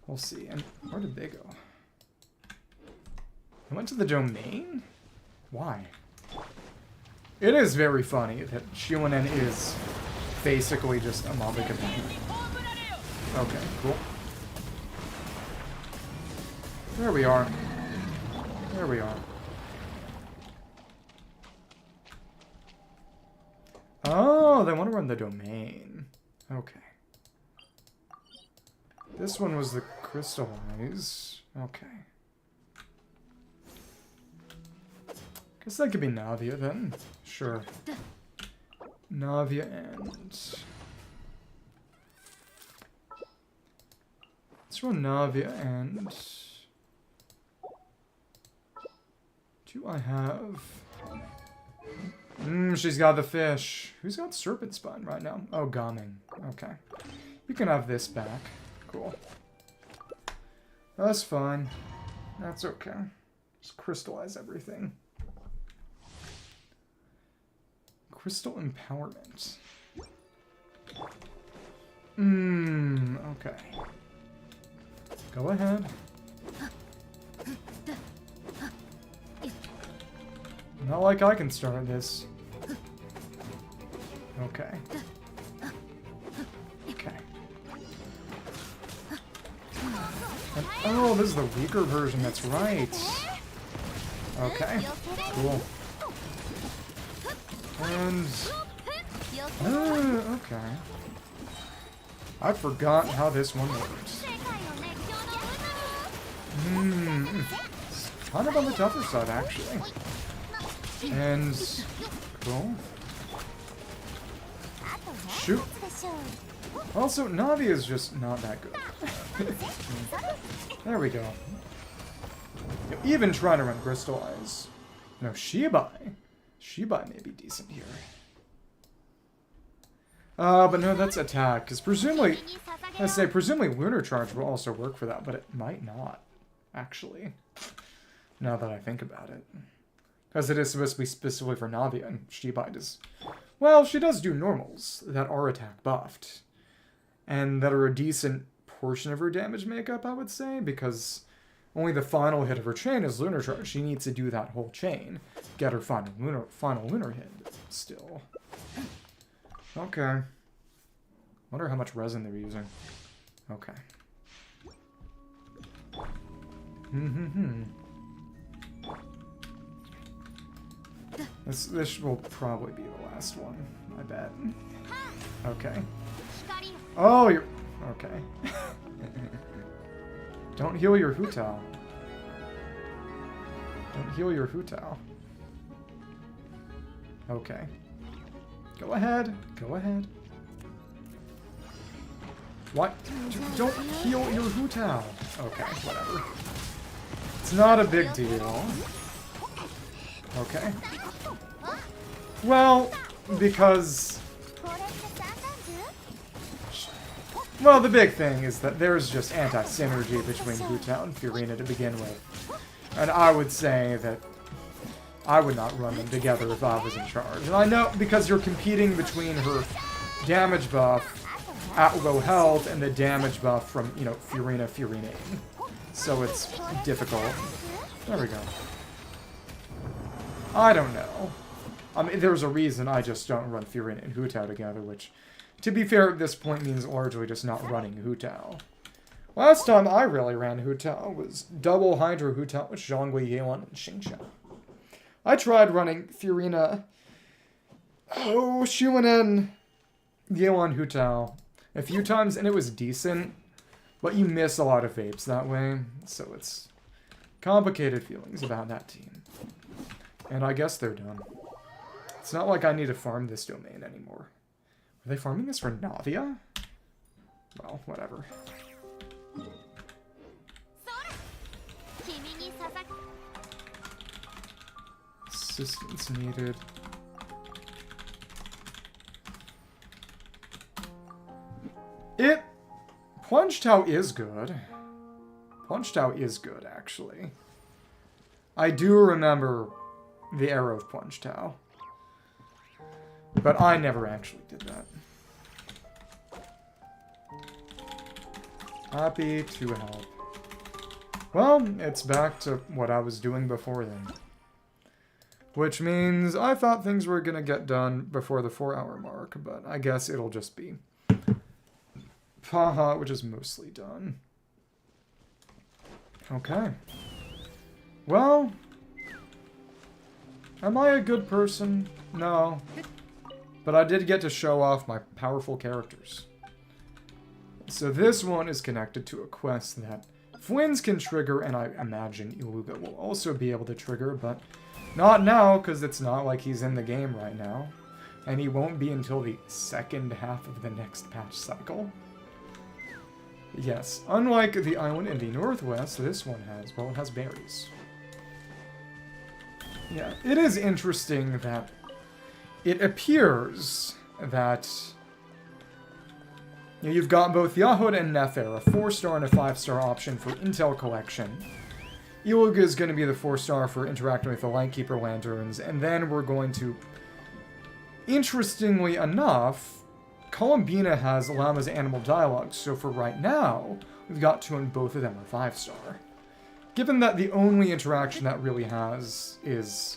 We'll see. And where did they go? I went to the domain? Why? It is very funny that Shionen is basically just a mob again. Okay, cool. There we are. There we are. Oh, they want to run the domain. Okay. This one was the crystallize. Okay. Guess that could be Navia then. Sure. Navia and... Let's run Navia and... Do I have... she's got the fish. Who's got Serpent Spine right now? Oh, Gaming. Okay. You can have this back. Cool. That's fine. That's okay. Just crystallize everything. Crystal Empowerment. Okay. Go ahead. Not like I can start this. Okay. Okay. And, oh, this is the weaker version, that's right. Okay. Cool. And... okay. I forgot how this one works. It's kind of on the tougher side, actually. And... cool. Shoot. Also, Navi is just not that good. There we go. Even trying to run Crystallize. No, Shibai. Shibai may be decent here. But no, that's attack. Because presumably, let's say, presumably Lunar Charge will also work for that, but it might not, actually. Now that I think about it. Because it is supposed to be specifically for Navi, and Shibai does... Well, she does do normals that are attack buffed. And that are a decent portion of her damage makeup, I would say, because only the final hit of her chain is Lunar Charge. She needs to do that whole chain. Get her final lunar hit, still. Okay. Wonder how much resin they're using. Okay. This will probably be the last one, I bet. Okay. Oh, you're... okay. Don't heal your Hutao. Don't heal your Hutao. Okay. Go ahead. Go ahead. What? Don't heal your Hutao. Okay, whatever. It's not a big deal. Okay. Well, because... Well, the big thing is that there's just anti-synergy between Hutao and Furina to begin with. And I would say that I would not run them together if I was in charge. And I know, because you're competing between her damage buff at low health and the damage buff from, you know, Furina. So it's difficult. There we go. I don't know. I mean, there's a reason I just don't run Furina and Hutao together, which, to be fair, at this point means largely just not running Hutao. Last time I really ran Hutao was double Hydro Hutao with Zhongli, Yelan, and Xingxia. I tried running Furina, Shuanen, Yelan, Hutao a few times, and it was decent, but you miss a lot of vapes that way, so it's complicated feelings about that team. And I guess they're done. It's not like I need to farm this domain anymore. Are they farming this for Navia? Well, whatever. Assistance needed. Plunge Tao is good. Plunge Tao is good, actually. I do remember the arrow of Plunge Tao. But I never actually did that. Happy to help. Well, it's back to what I was doing before then. Which means I thought things were going to get done before the 4-hour mark, but I guess it'll just be Paha, which is mostly done. Okay. Well, am I a good person? No. But I did get to show off my powerful characters. So this one is connected to a quest that Fwins can trigger, and I imagine Iluga will also be able to trigger, but not now, because it's not like he's in the game right now. And he won't be until the second half of the next patch cycle. Yes, unlike the island in the northwest, this one has, well, it has berries. Yeah, it is interesting that it appears that you've got both Yahud and Nefer, a 4-star and a 5-star option for intel collection. Iluga is going to be the 4-star for interacting with the Lightkeeper Lanterns, and then we're going to, interestingly enough, Columbina has Llama's animal dialogue, so for right now, we've got 2 and both of them are 5-star. Given that the only interaction that really has is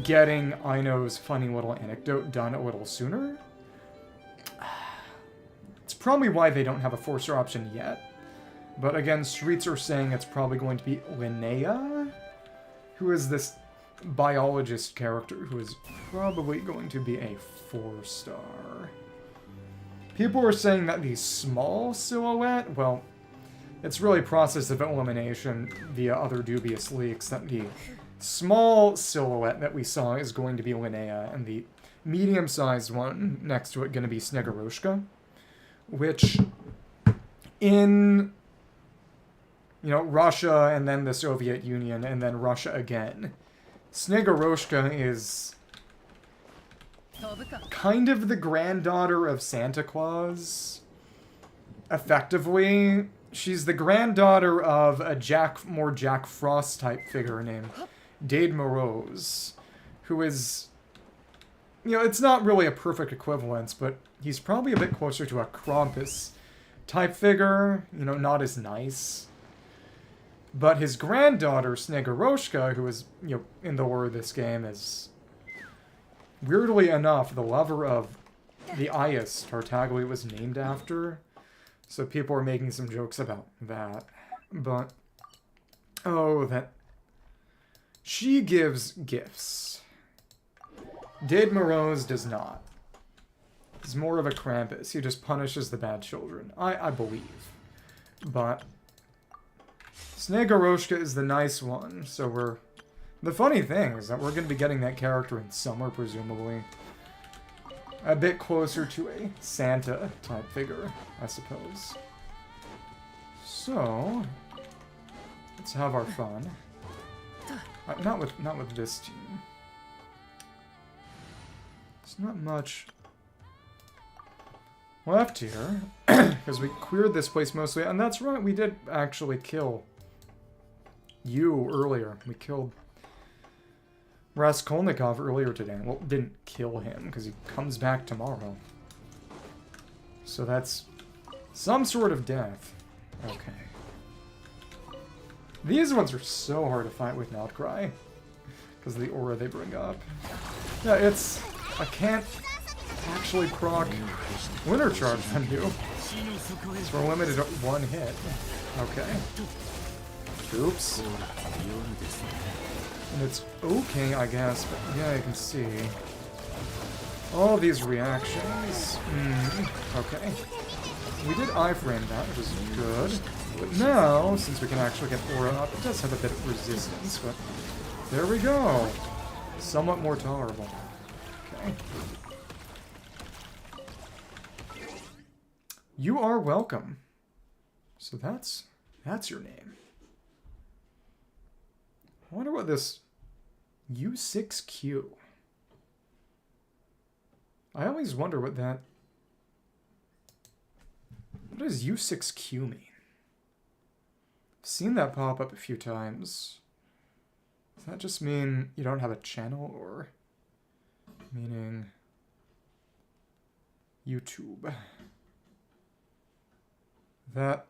getting Aino's funny little anecdote done a little sooner, it's probably why they don't have a 4-star option yet. But again, streets are saying it's probably going to be Linnea, who is this biologist character who is probably going to be a 4-star. People are saying that the small silhouette, well, it's really process of elimination via other dubious leaks, that the small silhouette that we saw is going to be Linnea, and the medium-sized one next to it going to be Snegoroshka, which in, you know, Russia and then the Soviet Union and then Russia again, Snegoroshka is kind of the granddaughter of Santa Claus. Effectively, she's the granddaughter of a more Jack Frost type figure named Dade Morose, who is, you know, it's not really a perfect equivalence, but he's probably a bit closer to a Krampus type figure, you know, not as nice. But his granddaughter, Snegoroshka, who is, you know, in the lore of this game, is, weirdly enough, the lover of the Aias Tartaglia was named after. So people are making some jokes about that. But, oh, that... she gives gifts. Dade Morose does not. He's more of a Krampus. He just punishes the bad children. I believe. But Snegoroshka is the nice one, so we're... The funny thing is that we're going to be getting that character in summer, presumably. A bit closer to a Santa-type figure, I suppose. So, let's have our fun. Not with this team. There's not much left here, because we cleared this place mostly, and that's right, we did actually kill you earlier. We killed Raskolnikov earlier today. Well, didn't kill him, because he comes back tomorrow. So that's some sort of death. Okay. These ones are so hard to fight with Nod-Krai, because of the aura they bring up. Yeah, it's... I can't actually proc Winter Charge on you. So we're limited to 1 hit. Okay. Oops. And it's okay, I guess, but yeah, you can see. All these reactions. Okay. We did iframe that, which is good. But now, since we can actually get aura up, it does have a bit of resistance, but there we go. Somewhat more tolerable. Okay. You are welcome. So that's your name. I wonder what this U6Q. I always wonder what that... What does U6Q mean? I've seen that pop up a few times. Does that just mean you don't have a channel, or meaning YouTube? That...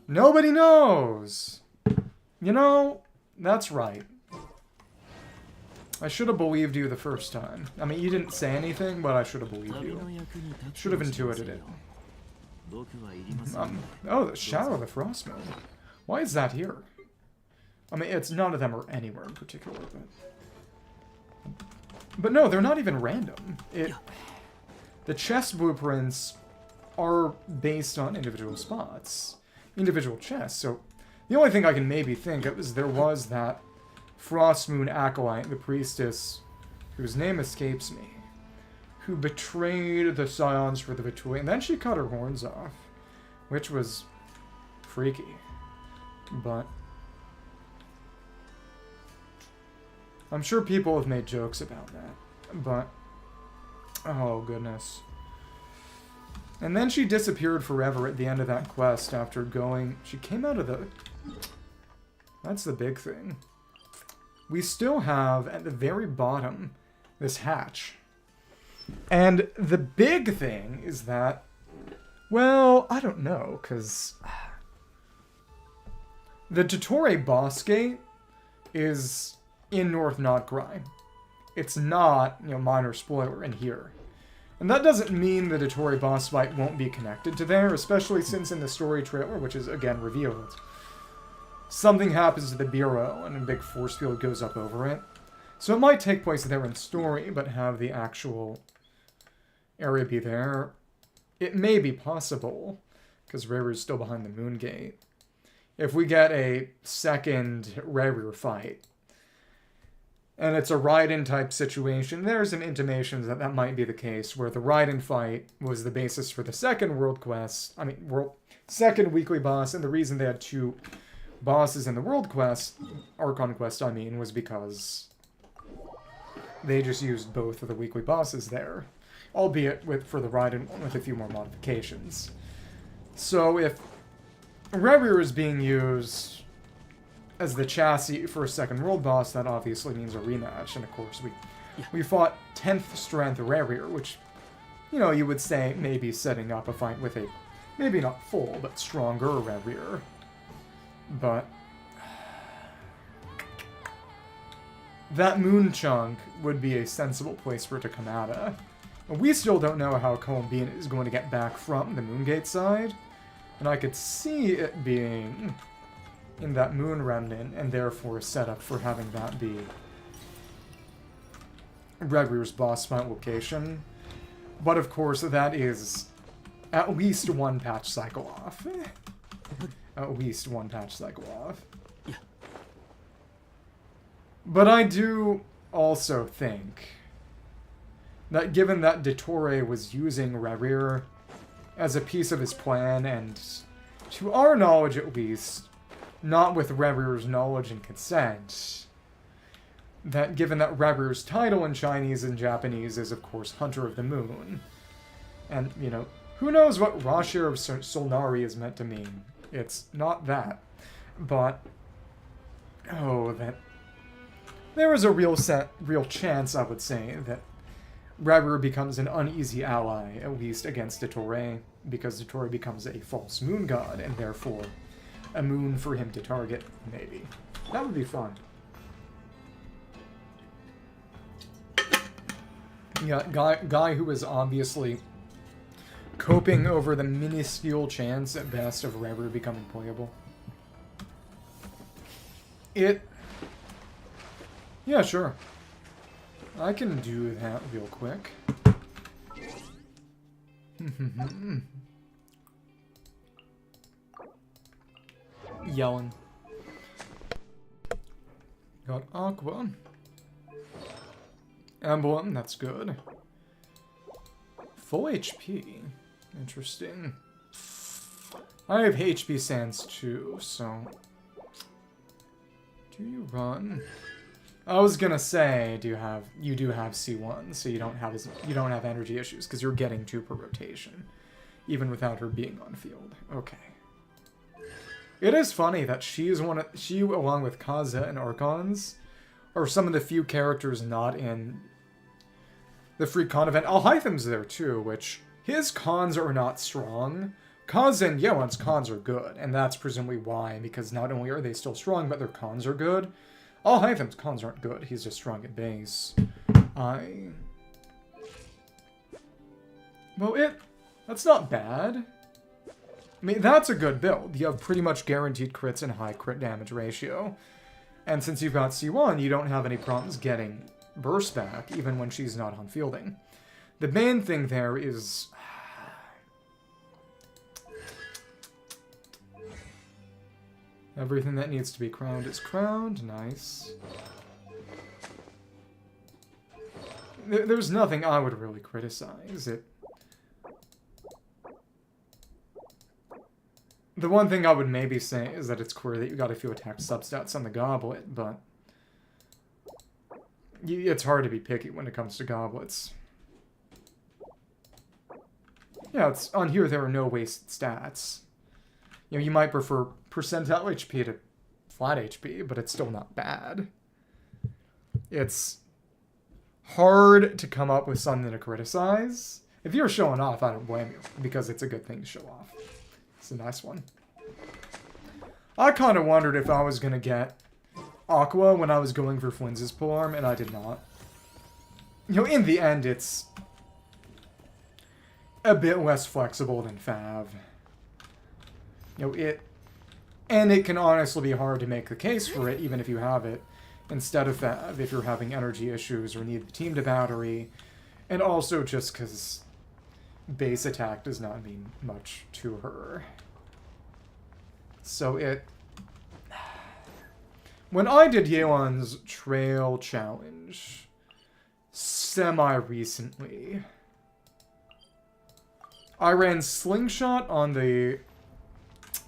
Nobody knows! You know, that's right. I should have believed you the first time. I mean, you didn't say anything, but I should have believed you. Should have intuited it. Oh, the Shadow of the Frostmoon. Why is that here? I mean, it's none of them are anywhere in particular, but no, they're not even random. The chest blueprints are based on individual spots, individual chests. So the only thing I can maybe think of is there was that Frostmoon acolyte, the priestess, whose name escapes me, who betrayed the Scions for the Vitui, and then she cut her horns off, which was freaky. But I'm sure people have made jokes about that. But oh goodness. And then she disappeared forever at the end of that quest after going... She came out of the... That's the big thing. We still have, at the very bottom, this hatch. And the big thing is that... Well, I don't know, because... The Dottore boss gate is in North Nod-Krai. It's not, minor spoiler in here. And that doesn't mean the Dottore boss fight won't be connected to there, especially since in the story trailer, which is, again, revealed, something happens to the Bureau, and a big force field goes up over it. So it might take place there in story, but have the actual area be there. It may be possible, because Reru's still behind the Moon Gate. If we get a second Reru fight, and it's a Raiden type situation, there's some intimations that that might be the case, where the Raiden fight was the basis for the second world quest, second weekly boss, and the reason they had two bosses in the world quest, Archon quest I mean, was because they just used both of the weekly bosses there, albeit for the Raiden one with a few more modifications. So if Reru is being used as the chassis for a second world boss, that obviously means a rematch. And of course, we fought 10th strength Reru, which, you would say maybe setting up a fight with a, maybe not full, but stronger Reru. But that moon chunk would be a sensible place for it to come out of. We still don't know how Columbina is going to get back from the Moongate side. And I could see it being in that Moon Remnant, and therefore set up for having that be Reru's boss fight location. But of course, that is at least one patch cycle off. At least one patch cycle off. But I do also think that given that Dottore was using Reru as a piece of his plan, and to our knowledge at least, not with Reru's knowledge and consent, that given that Reru's title in Chinese and Japanese is, of course, Hunter of the Moon, and, who knows what Rashir of Solnari is meant to mean. It's not that. But, that there is a real chance, I would say, that Reru becomes an uneasy ally, at least against Dottore, because Dottore becomes a false moon god, and therefore a moon for him to target, maybe. That would be fun. Yeah, guy who is obviously coping over the minuscule chance at best of Reru becoming playable. Yeah, sure. I can do that real quick. Yelling. Got Aqua. Emblem, that's good. Full HP. Interesting. I have HP Sands too, so... Do you run? I was gonna say, you do have C1, so you don't have energy issues because you're getting 2 per rotation, even without her being on field. Okay. It is funny that she along with Kaza and Archons are some of the few characters not in the free con event. Alhaitham's there too, which his cons are not strong. Kaza and Yoan's cons are good, and that's presumably why, because not only are they still strong, but their cons are good. All Hytham's cons aren't good. He's just strong at base. Well, that's not bad. I mean, that's a good build. You have pretty much guaranteed crits and high crit damage ratio. And since you've got C1, you don't have any problems getting burst back, even when she's not on fielding. The main thing there is... everything that needs to be crowned is crowned. Nice. There's nothing I would really criticize. The one thing I would maybe say is that it's queer that you got a few attack substats on the goblet, but it's hard to be picky when it comes to goblets. Yeah, it's on here there are no wasted stats. You know, you might prefer percentile HP to flat HP, but it's still not bad. It's hard to come up with something to criticize. If you're showing off, I don't blame you, because it's a good thing to show off. It's a nice one. I kind of wondered if I was going to get Aqua when I was going for Flynn's polearm, and I did not. You know, in the end, it's a bit less flexible than Fav. You know, it can honestly be hard to make the case for it, even if you have it, instead of Fav, if you're having energy issues or need the team to battery, and also just because base attack does not mean much to her. So when I did Yeon's Trail Challenge, semi-recently, I ran Slingshot on the...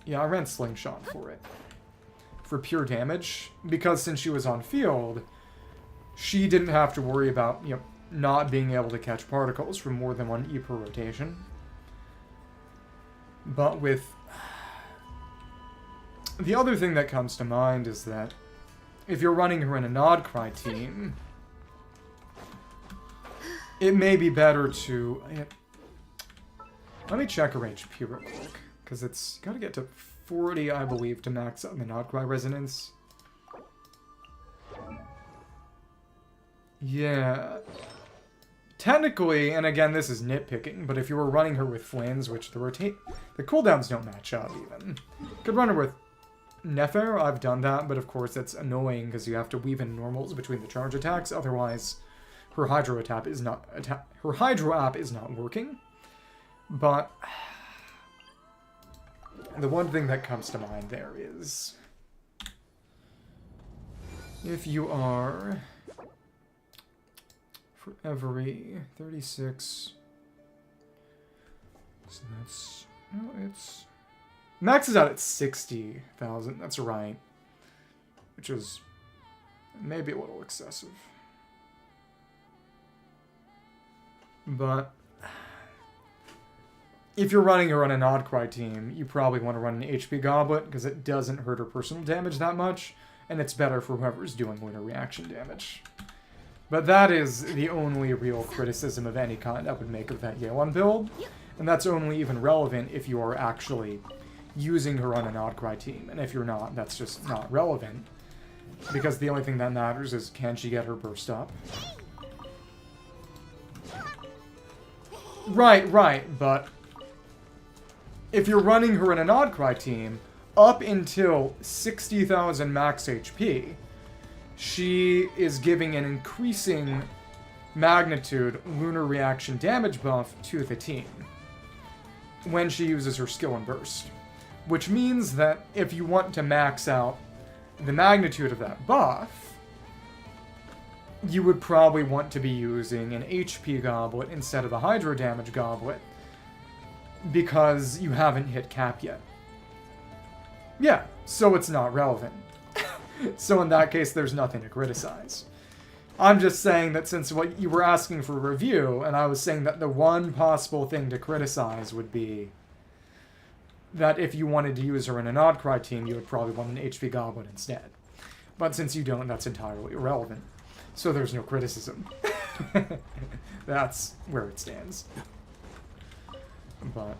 Yeah, I ran Slingshot for it. For pure damage. Because since she was on field, she didn't have to worry about, you know, not being able to catch particles from more than one E per rotation. But with... The other thing that comes to mind is that if you're running her in a Nod-Krai team, it may be better to... Let me check her HP real quick, because it's got to get to 40, I believe, to max out the Nod-Krai resonance. Yeah. Technically, and again, this is nitpicking, but if you were running her with Flynn's, which the cooldowns don't match up, even. Could run her with Nefer, I've done that, but of course that's annoying, because you have to weave in normals between the charge attacks, otherwise her Hydro app is not working. But the one thing that comes to mind there is if you are for every 36, so that's, no, it's maxes out at 60,000, that's right, which is maybe a little excessive, but if you're running her on a Nod-Krai team, you probably want to run an HP Goblet, because it doesn't hurt her personal damage that much, and it's better for whoever's doing winter reaction damage. But that is the only real criticism of any kind I would make of that Yeon build, and that's only even relevant if you are actually using her on a Nod-Krai team, and if you're not, that's just not relevant, because the only thing that matters is can she get her burst up. Right, but if you're running her in a Nod-Krai team, up until 60,000 max HP, she is giving an increasing magnitude lunar reaction damage buff to the team when she uses her skill and burst. Which means that if you want to max out the magnitude of that buff, you would probably want to be using an HP Goblet instead of a Hydro damage Goblet, because you haven't hit cap yet. Yeah, so it's not relevant. So in that case, there's nothing to criticize. I'm just saying that since what you were asking for a review, and I was saying that the one possible thing to criticize would be that if you wanted to use her in a Nod-Krai team, you would probably want an HP Goblet instead. But since you don't, that's entirely irrelevant. So there's no criticism. That's where it stands. But,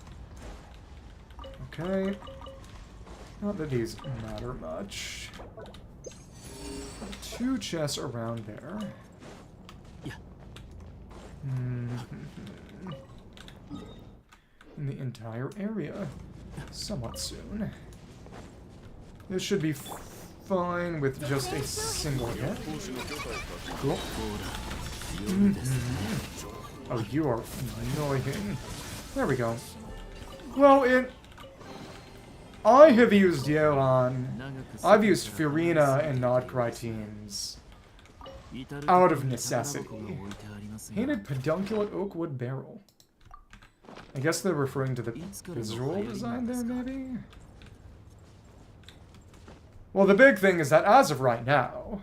okay. Not that these matter much. 2 chests around there. Yeah. In the entire area. Somewhat soon. This should be fine with just a single hit. Cool. Oh, you are annoying. There we go. Well, I have used Yelan. I've used Furina and Nod-Krai teams out of necessity. Painted pedunculate oak wood barrel. I guess they're referring to the visual design there, maybe? Well, the big thing is that as of right now,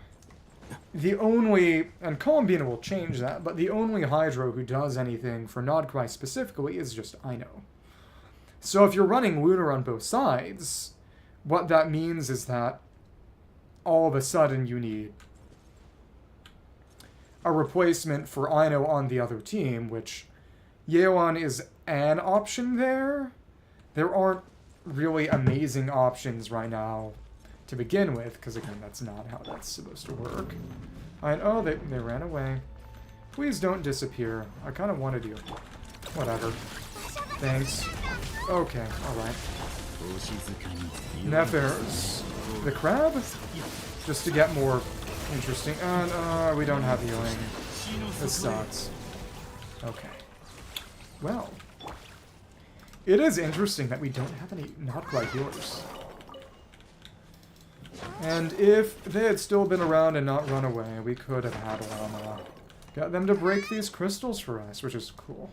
the only, and Columbina will change that, but the only Hydro who does anything for Nod-Krai specifically is just Ino. So if you're running Lunar on both sides, what that means is that all of a sudden you need a replacement for Ino on the other team, which Yelan is an option there. There aren't really amazing options right now to begin with, because again, that's not how that's supposed to work. Oh, they ran away. Please don't disappear. I kind of wanted you. Whatever. Thanks. Okay, alright. Nefers. The crab? Just to get more interesting. We don't have healing. This sucks. Okay. Well. It is interesting that we don't have any Nod-Krai healers. And if they had still been around and not run away, we could have had Llama. Got them to break these crystals for us, which is cool.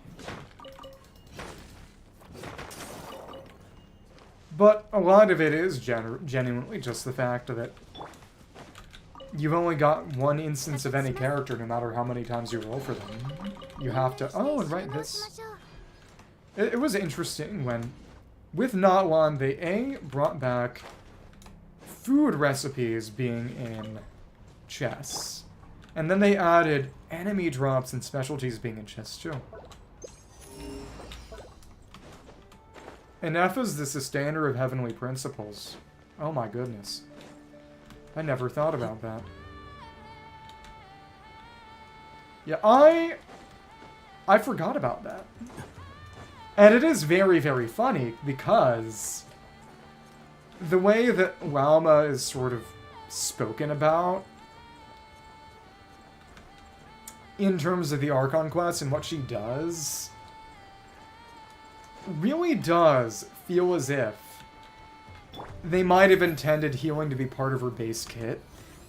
But a lot of it is genuinely just the fact that you've only got one instance of any character, no matter how many times you roll for them. You have to... Oh, and right, this... It was interesting when, with Notlan, they brought back food recipes being in chests. And then they added enemy drops and specialties being in chests too. Inef is the sustainer of heavenly principles. Oh my goodness. I never thought about that. Yeah, I forgot about that. And it is very, very funny because the way that Llama is sort of spoken about in terms of the Archon quest and what she does really does feel as if they might have intended healing to be part of her base kit.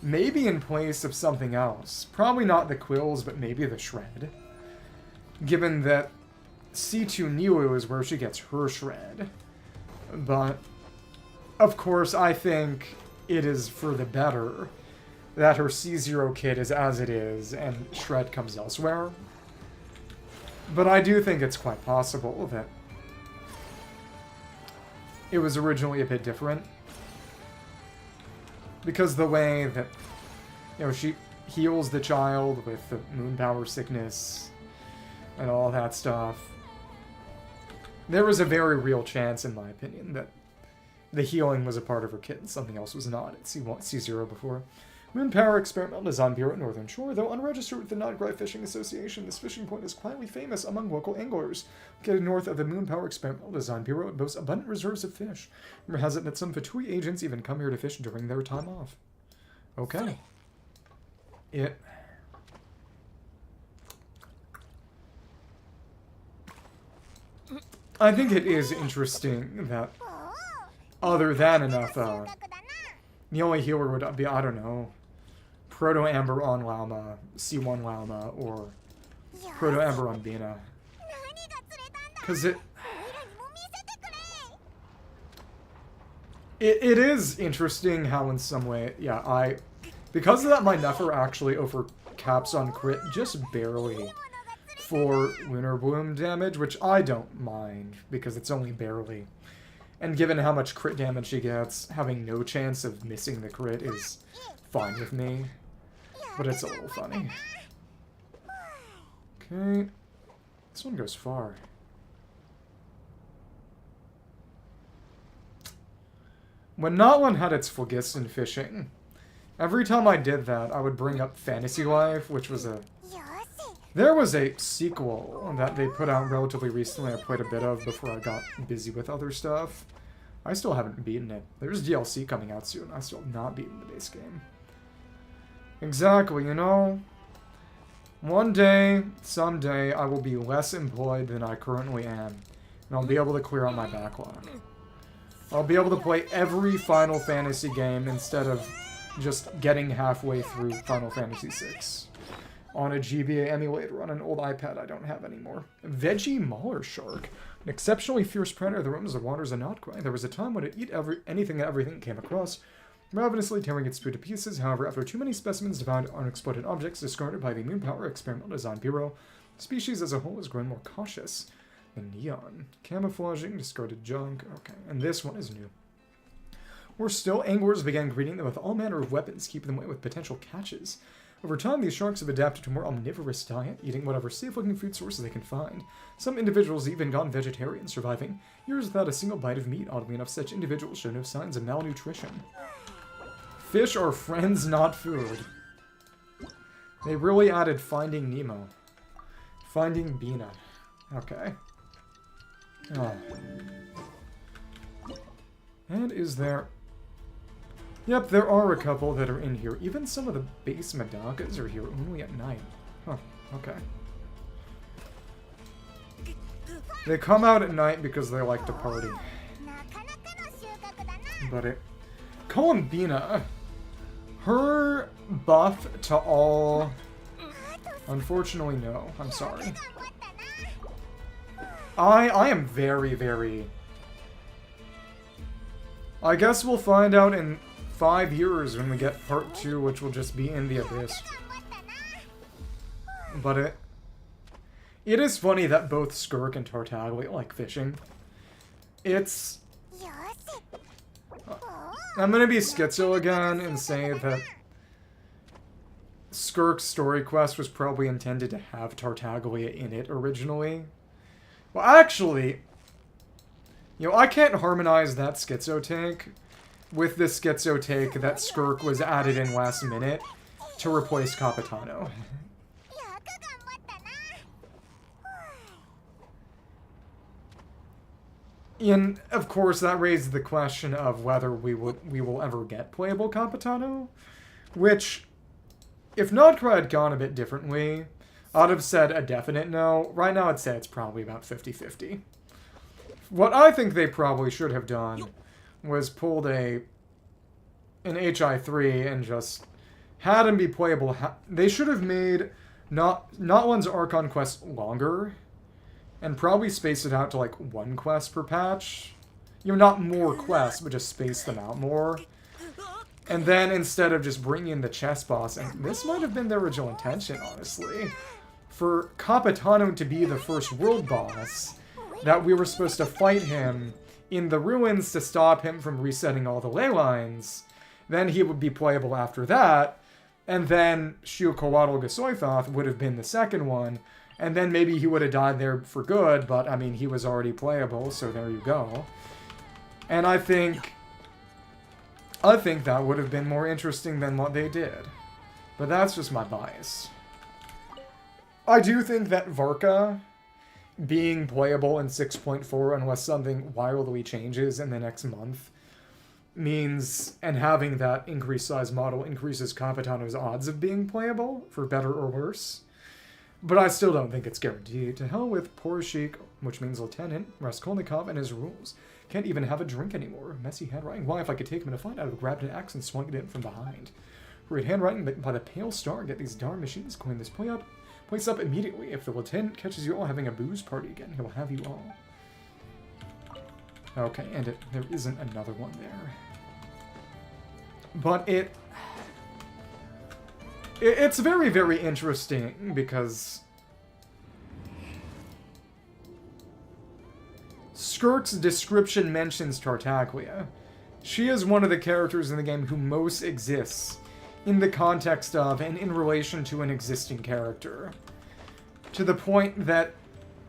Maybe in place of something else. Probably not the quills, but maybe the shred. Given that C2 Nilu is where she gets her shred. But, of course, I think it is for the better that her C0 kit is as it is, and shred comes elsewhere. But I do think it's quite possible that it was originally a bit different. Because the way that, you know, she heals the child with the moon power sickness and all that stuff, there was a very real chance, in my opinion, that the healing was a part of her kit and something else was not at C0 before. Moon Power Experimental Design Bureau at Northern Shore. Though unregistered with the Nod-Krai Fishing Association, this fishing point is quietly famous among local anglers. Located north of the Moon Power Experimental Design Bureau, it boasts abundant reserves of fish. Rumor has it that some Fatui agents even come here to fish during their time off. Okay. I think it is interesting that, other than enough, the only healer would be, I don't know, Proto-Amber on Llama, C1 Llama, or Proto-Amber on Bina. Because it is interesting how in some way, yeah, because of that, my Nefer actually overcaps on crit just barely for Lunar Bloom damage, which I don't mind, because it's only barely. And given how much crit damage she gets, having no chance of missing the crit is fine with me. But it's a little funny. Okay. This one goes far. When Notlan had its Phlogiston fishing, Every time I did that, I would bring up Fantasy Life, which was a... There was a sequel that they put out relatively recently I played a bit of before I got busy with other stuff. I still haven't beaten it. There's DLC coming out soon. I still have not beaten the base game. Exactly, you know? One day, someday, I will be less employed than I currently am. And I'll be able to clear out my backlog. I'll be able to play every Final Fantasy game instead of just getting halfway through Final Fantasy VI. On a GBA emulator on an old iPad I don't have anymore. Veggie Mauler Shark. An exceptionally fierce predator that roams the waters of Nod-Krai. There was a time when it ate anything and everything it came across, ravenously tearing its food to pieces. However, after too many specimens devoured unexploded objects discarded by the Moon Power Experimental Design Bureau, the species as a whole has grown more cautious. The Neon. Camouflaging, discarded junk. Okay, and this one is new. Where still, anglers began greeting them with all manner of weapons, keeping them away with potential catches. Over time, these sharks have adapted to a more omnivorous diet, eating whatever safe-looking food sources they can find. Some individuals even gone vegetarian, surviving years without a single bite of meat. Oddly enough, such individuals show no signs of malnutrition. Fish are friends, not food. They really added Finding Nemo. Finding Bina. Okay. Oh. And is there... Yep, there are a couple that are in here. Even some of the base Madakas are here only at night. Huh, okay. They come out at night because they like to party. But it... Columbina, her buff to all... Unfortunately, no. I'm sorry. I am very, very... I guess we'll find out in 5 years when we get part 2, which will just be in the Abyss. But it is funny that both Skirk and Tartaglia like fishing. It's... I'm gonna be schizo again and say that Skirk's story quest was probably intended to have Tartaglia in it originally. Well, actually, you know, I can't harmonize that schizo take with the schizo take that Skirk was added in last minute to replace Capitano. And, of course, that raises the question of whether we will ever get playable Capitano, which, if Nod-Krai had gone a bit differently, I'd have said a definite no. Right now, I'd say it's probably about 50-50. What I think they probably should have done was pulled an HI3 and just had him be playable. They should have made Not-One's Archon quest longer and probably spaced it out to, like, 1 quest per patch. You know, not more quests, but just space them out more. And then, instead of just bringing in the chess boss, and this might have been their original intention, honestly, for Capitano to be the first world boss, that we were supposed to fight him in the ruins to stop him from resetting all the ley lines. Then he would be playable after that, and then Shukowaddle Gasoithoth would have been the second one, and then maybe he would have died there for good, but, I mean, he was already playable, so there you go. And I think that would have been more interesting than what they did. But that's just my bias. I do think that Varka being playable in 6.4, unless something wildly changes in the next month, means, and having that increased size model increases Capitano's odds of being playable, for better or worse. But I still don't think it's guaranteed. To hell with Porosheik, which means Lieutenant, Raskolnikov and his rules. Can't even have a drink anymore. Messy handwriting. Why, if I could take him in a fight, I would have grabbed an axe and swung it in from behind. Read handwriting by the pale star. Get these darn machines. Clean this place up immediately. If the lieutenant catches you all having a booze party again, he'll have you all. Okay, and there isn't another one there. But it's very, very interesting because Skirk's description mentions Tartaglia. She is one of the characters in the game who most exists in the context of and in relation to an existing character. To the point that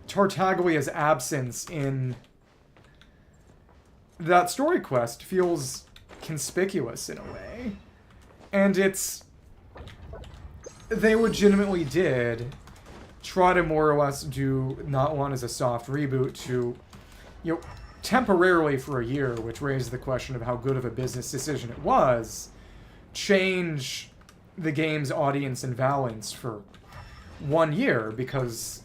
Tartaglia's absence in that story quest feels conspicuous in a way. And they legitimately did try to more or less do Not One as a soft reboot to, you know, temporarily for a year, which raised the question of how good of a business decision it was, change the game's audience and balance for 1 year, because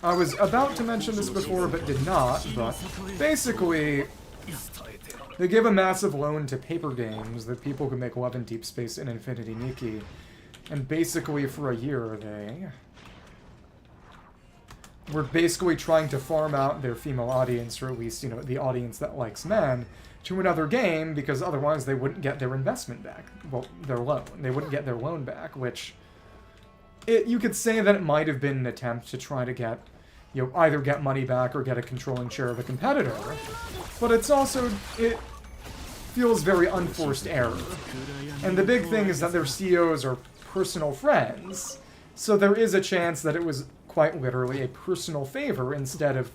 I was about to mention this before but did not, but basically they give a massive loan to paper games that people could make Love in Deep Space and Infinity Nikki, and basically for a year they were basically trying to farm out their female audience, or at least, you know, the audience that likes men, to another game, because otherwise they wouldn't get their investment back. Well, their loan. They wouldn't get their loan back, which you could say that it might have been an attempt to try to get, you know, either get money back or get a controlling share of a competitor. But it's also, it feels very unforced error. And the big thing is that their CEOs are personal friends, so there is a chance that it was quite literally a personal favor instead of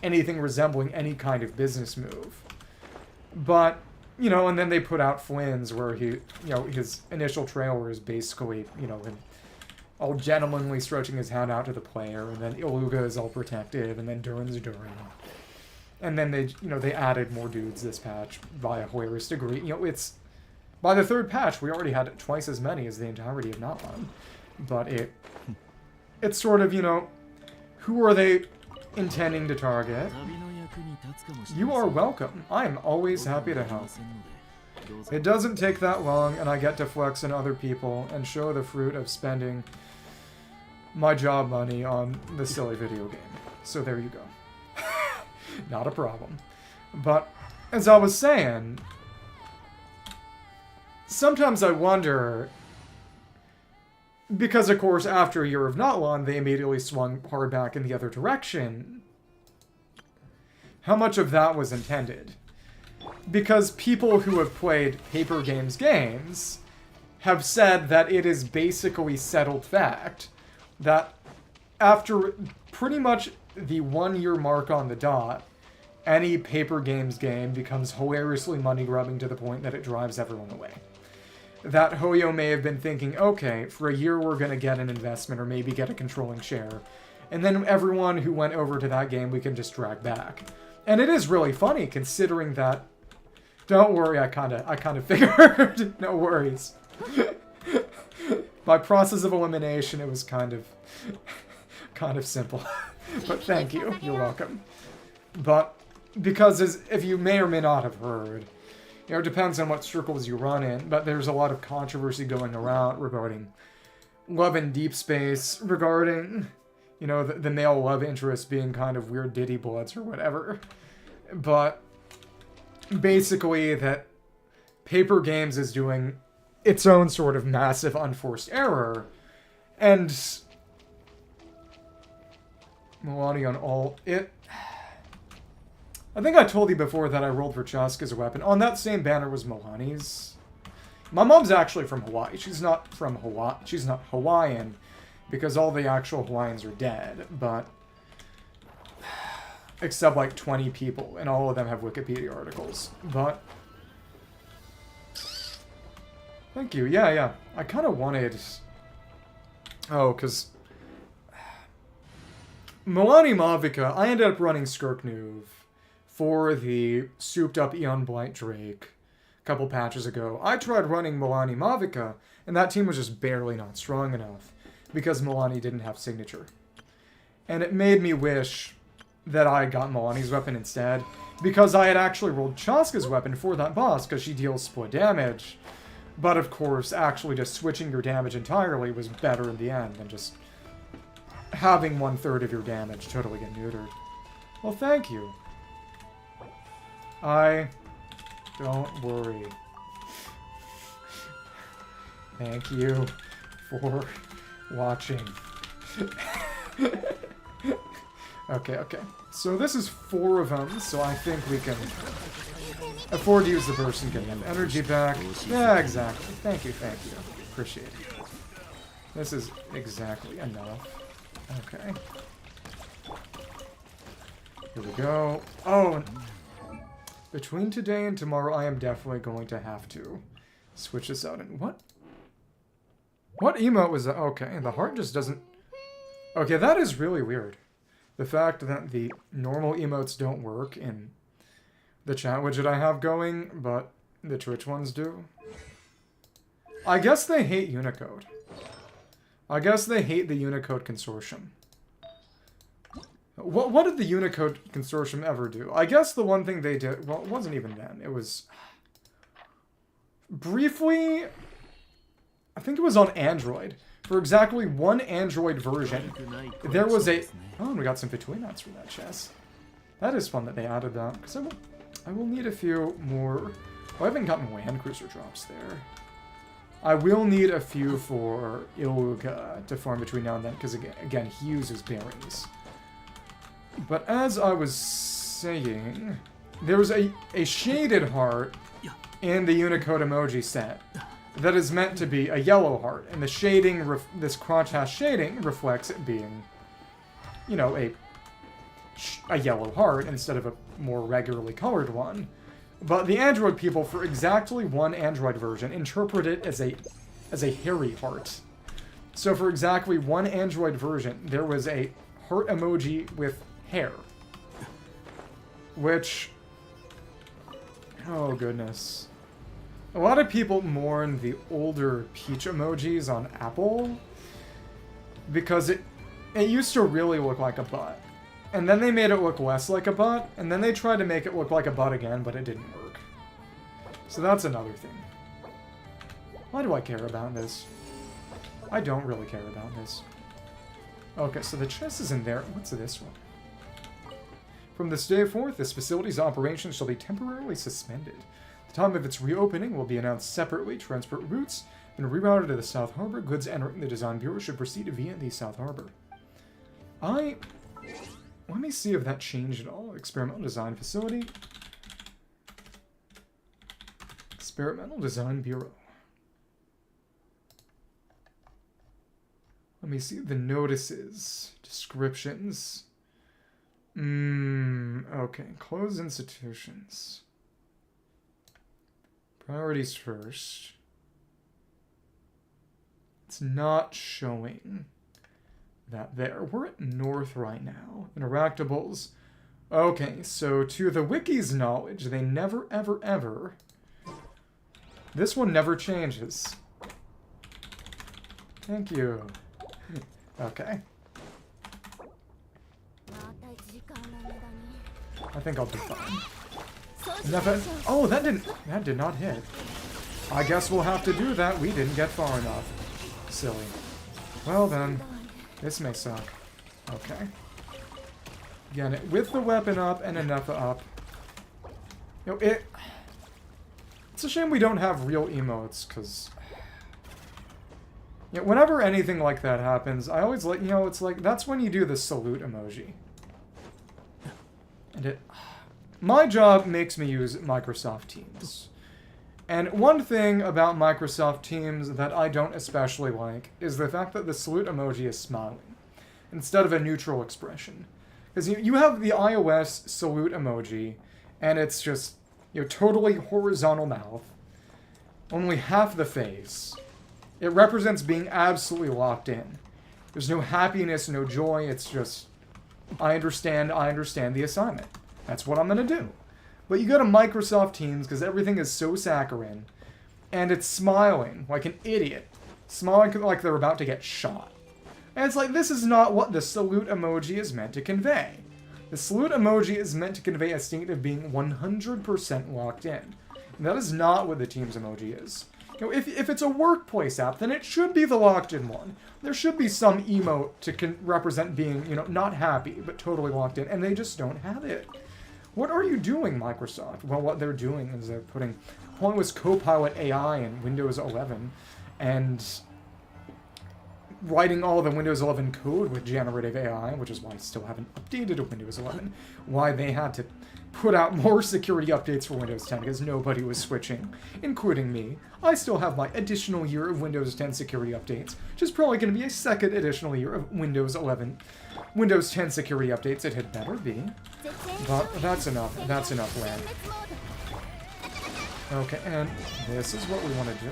anything resembling any kind of business move. But, you know, and then they put out Flynn's, where he, you know, his initial trailer is basically, you know, him all gentlemanly stretching his hand out to the player, and then Iluga is all protective, and then Durin's Durin. And then they, you know, they added more dudes this patch by a hilarious degree. You know, it's, by the third patch, we already had twice as many as the entirety of Not One. But it's sort of, you know, who are they intending to target? You are welcome. I am always happy to help. It doesn't take that long, and I get to flex on other people and show the fruit of spending my job money on the silly video game. So there you go. Not a problem. But, as I was saying, sometimes I wonder, because of course after a year of Not One, they immediately swung hard back in the other direction, how much of that was intended? Because people who have played paper games have said that it is basically settled fact that after pretty much the 1 year mark on the dot, any paper games game becomes hilariously money-grubbing to the point that it drives everyone away. That Hoyo may have been thinking, okay, for a year we're going to get an investment or maybe get a controlling share, and then everyone who went over to that game we can just drag back. And it is really funny considering that. Don't worry, I kind of figured. No worries. By process of elimination, it was kind of simple. But thank you. You're welcome. But because if you may or may not have heard, you know, it depends on what circles you run in, but there's a lot of controversy going around regarding Love in Deep Space, regarding, you know, the male love interest being kind of weird Diddy Bloods or whatever. But basically that paper games is doing its own sort of massive unforced error, and Milani on all it. I think I told you before that I rolled for Chasca's weapon. On that same banner was Milani's. My mom's actually from Hawaii. She's not from Hawaii. She's not Hawaiian, because all the actual Hawaiians are dead, but except like 20 people, and all of them have Wikipedia articles. But thank you. Yeah. I kind of wanted... Oh, because Milani Mavica, I ended up running Skirknuv for the souped-up Eon Blight Drake a couple patches ago. I tried running Milani Mavica, and that team was just barely not strong enough, because Milani didn't have signature. And it made me wish that I got Milani's weapon instead, because I had actually rolled Chasca's weapon for that boss, because she deals split damage. But of course, actually just switching your damage entirely was better in the end than just having 1/3 of your damage totally get neutered. Well, thank you. Don't worry. Thank you for watching. Okay. So this is 4 of them, so I think we can afford to use the burst and get an energy back. Yeah, exactly. Thank you. Appreciate it. This is exactly enough. Okay. Here we go. Oh, between today and tomorrow, I am definitely going to have to Switch this out and what? What emote was that? Okay, the heart just doesn't... Okay, that is really weird. The fact that the normal emotes don't work in the chat widget I have going, but the Twitch ones do. I guess they hate Unicode. I guess they hate the Unicode Consortium. What did the Unicode Consortium ever do? I guess the one thing they did... Well, it wasn't even them. It was... Briefly... I think it was on Android. For exactly one Android version, there was a... Oh, and we got some Fitui mats for that chest. That is fun that they added that. Because I will need a few more... Oh, I haven't gotten Land Cruiser drops there. I will need a few for Ilga to farm between now and then, because again, he uses berries. But as I was saying, there's a shaded heart in the Unicode emoji set that is meant to be a yellow heart, and the shading, this crotch hash shading, reflects it being, you know, a yellow heart instead of a more regularly colored one. But the Android people, for exactly one Android version, interpret it as a hairy heart. So for exactly one Android version, there was a heart emoji with hair. Which... Oh, goodness. A lot of people mourn the older Peach emojis on Apple because it used to really look like a butt. And then they made it look less like a butt, and then they tried to make it look like a butt again, but it didn't work. So that's another thing. Why do I care about this? I don't really care about this. Okay, so the chest is in there. What's this one? From this day forth, this facility's operations shall be temporarily suspended. The time of its reopening will be announced separately. Transport routes and rerouted to the South Harbor. Goods entering the Design Bureau should proceed via the South Harbor. Let me see if that changed at all. Experimental Design Facility. Experimental Design Bureau. Let me see the notices. Descriptions. Okay. Close institutions. Priorities first. It's not showing that there. We're at North right now. Interactables. Okay, so to the wiki's knowledge, they never, ever, ever... This one never changes. Thank you. Okay. I think I'll be fine. Enough. Oh, that did not hit. I guess we'll have to do that. We didn't get far enough. Silly. Well then, this may suck. Okay. Again, with the weapon up and enough up. You know, it's a shame we don't have real emotes, because... You know, whenever anything like that happens, I always like, you know, it's like, that's when you do the salute emoji. And my job makes me use Microsoft Teams. And one thing about Microsoft Teams that I don't especially like is the fact that the salute emoji is smiling instead of a neutral expression. Because you have the iOS salute emoji, and it's just, you know, totally horizontal mouth, only half the face. It represents being absolutely locked in. There's no happiness, no joy, it's just, I understand the assignment. That's what I'm gonna do. But you go to Microsoft Teams, because everything is so saccharine, and it's smiling like an idiot. Smiling like they're about to get shot. And it's like, this is not what the salute emoji is meant to convey. The salute emoji is meant to convey a state of being 100% locked in. And that is not what the Teams emoji is. You know, if it's a workplace app, then it should be the locked-in one. There should be some emote to represent being, you know, not happy, but totally locked in, and they just don't have it. What are you doing, Microsoft? Well, what they're doing is they're putting Pointless Copilot AI in Windows 11, and writing all the Windows 11 code with generative AI, which is why I still haven't updated Windows 11, why they had to put out more security updates for Windows 10, because nobody was switching, including me. I still have my additional year of Windows 10 security updates, which is probably going to be a second additional year of Windows 10 security updates. It had better be. But that's enough. That's enough land. Okay, and this is what we want to do.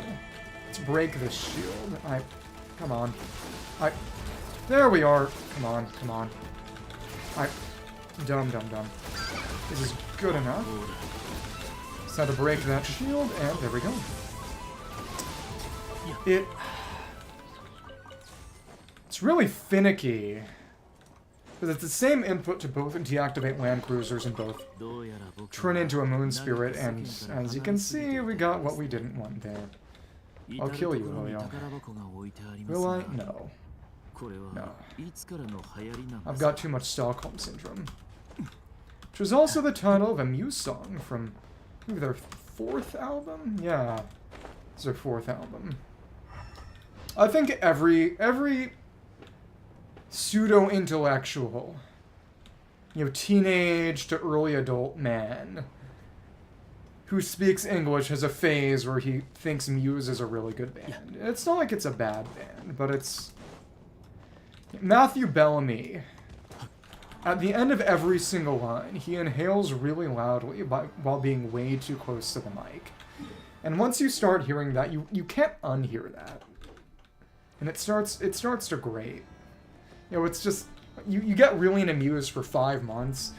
Let's break this shield. Come on. There we are. Come on, come on. Dumb. This is good enough. Just had to break that shield, and there we go. It's really finicky. Because it's the same input to both deactivate land cruisers and both turn into a moon spirit, and as you can see, we got what we didn't want there. I'll kill you, Leo. Will I? No. No. I've got too much Stockholm Syndrome. Which was also the title of a Muse song from maybe their 4th album? Yeah. It's their 4th album. I think every pseudo-intellectual, teenage to early adult man who speaks English has a phase where he thinks Muse is a really good band. It's not like it's a bad band, but it's... Matthew Bellamy, at the end of every single line, he inhales really loudly while being way too close to the mic. And once you start hearing that, you can't unhear that. And it starts to grate. It's just, you get really into Muse for 5 months,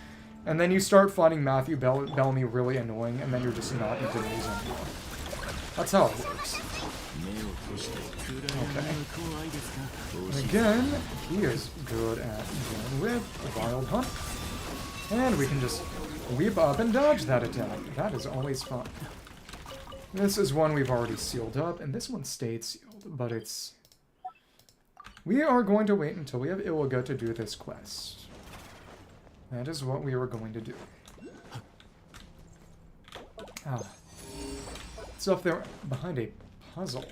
and then you start finding Matthew Bellamy really annoying, and then you're just not into Muse anymore. That's how it works. Okay. And again, he is good at dealing with a wild hunt. And we can just leap up and dodge that attack. That is always fun. This is one we've already sealed up, and this one stayed sealed, but it's... We are going to wait until we have Iliga to do this quest. That is what we are going to do. Ah. It's up there behind a puzzle.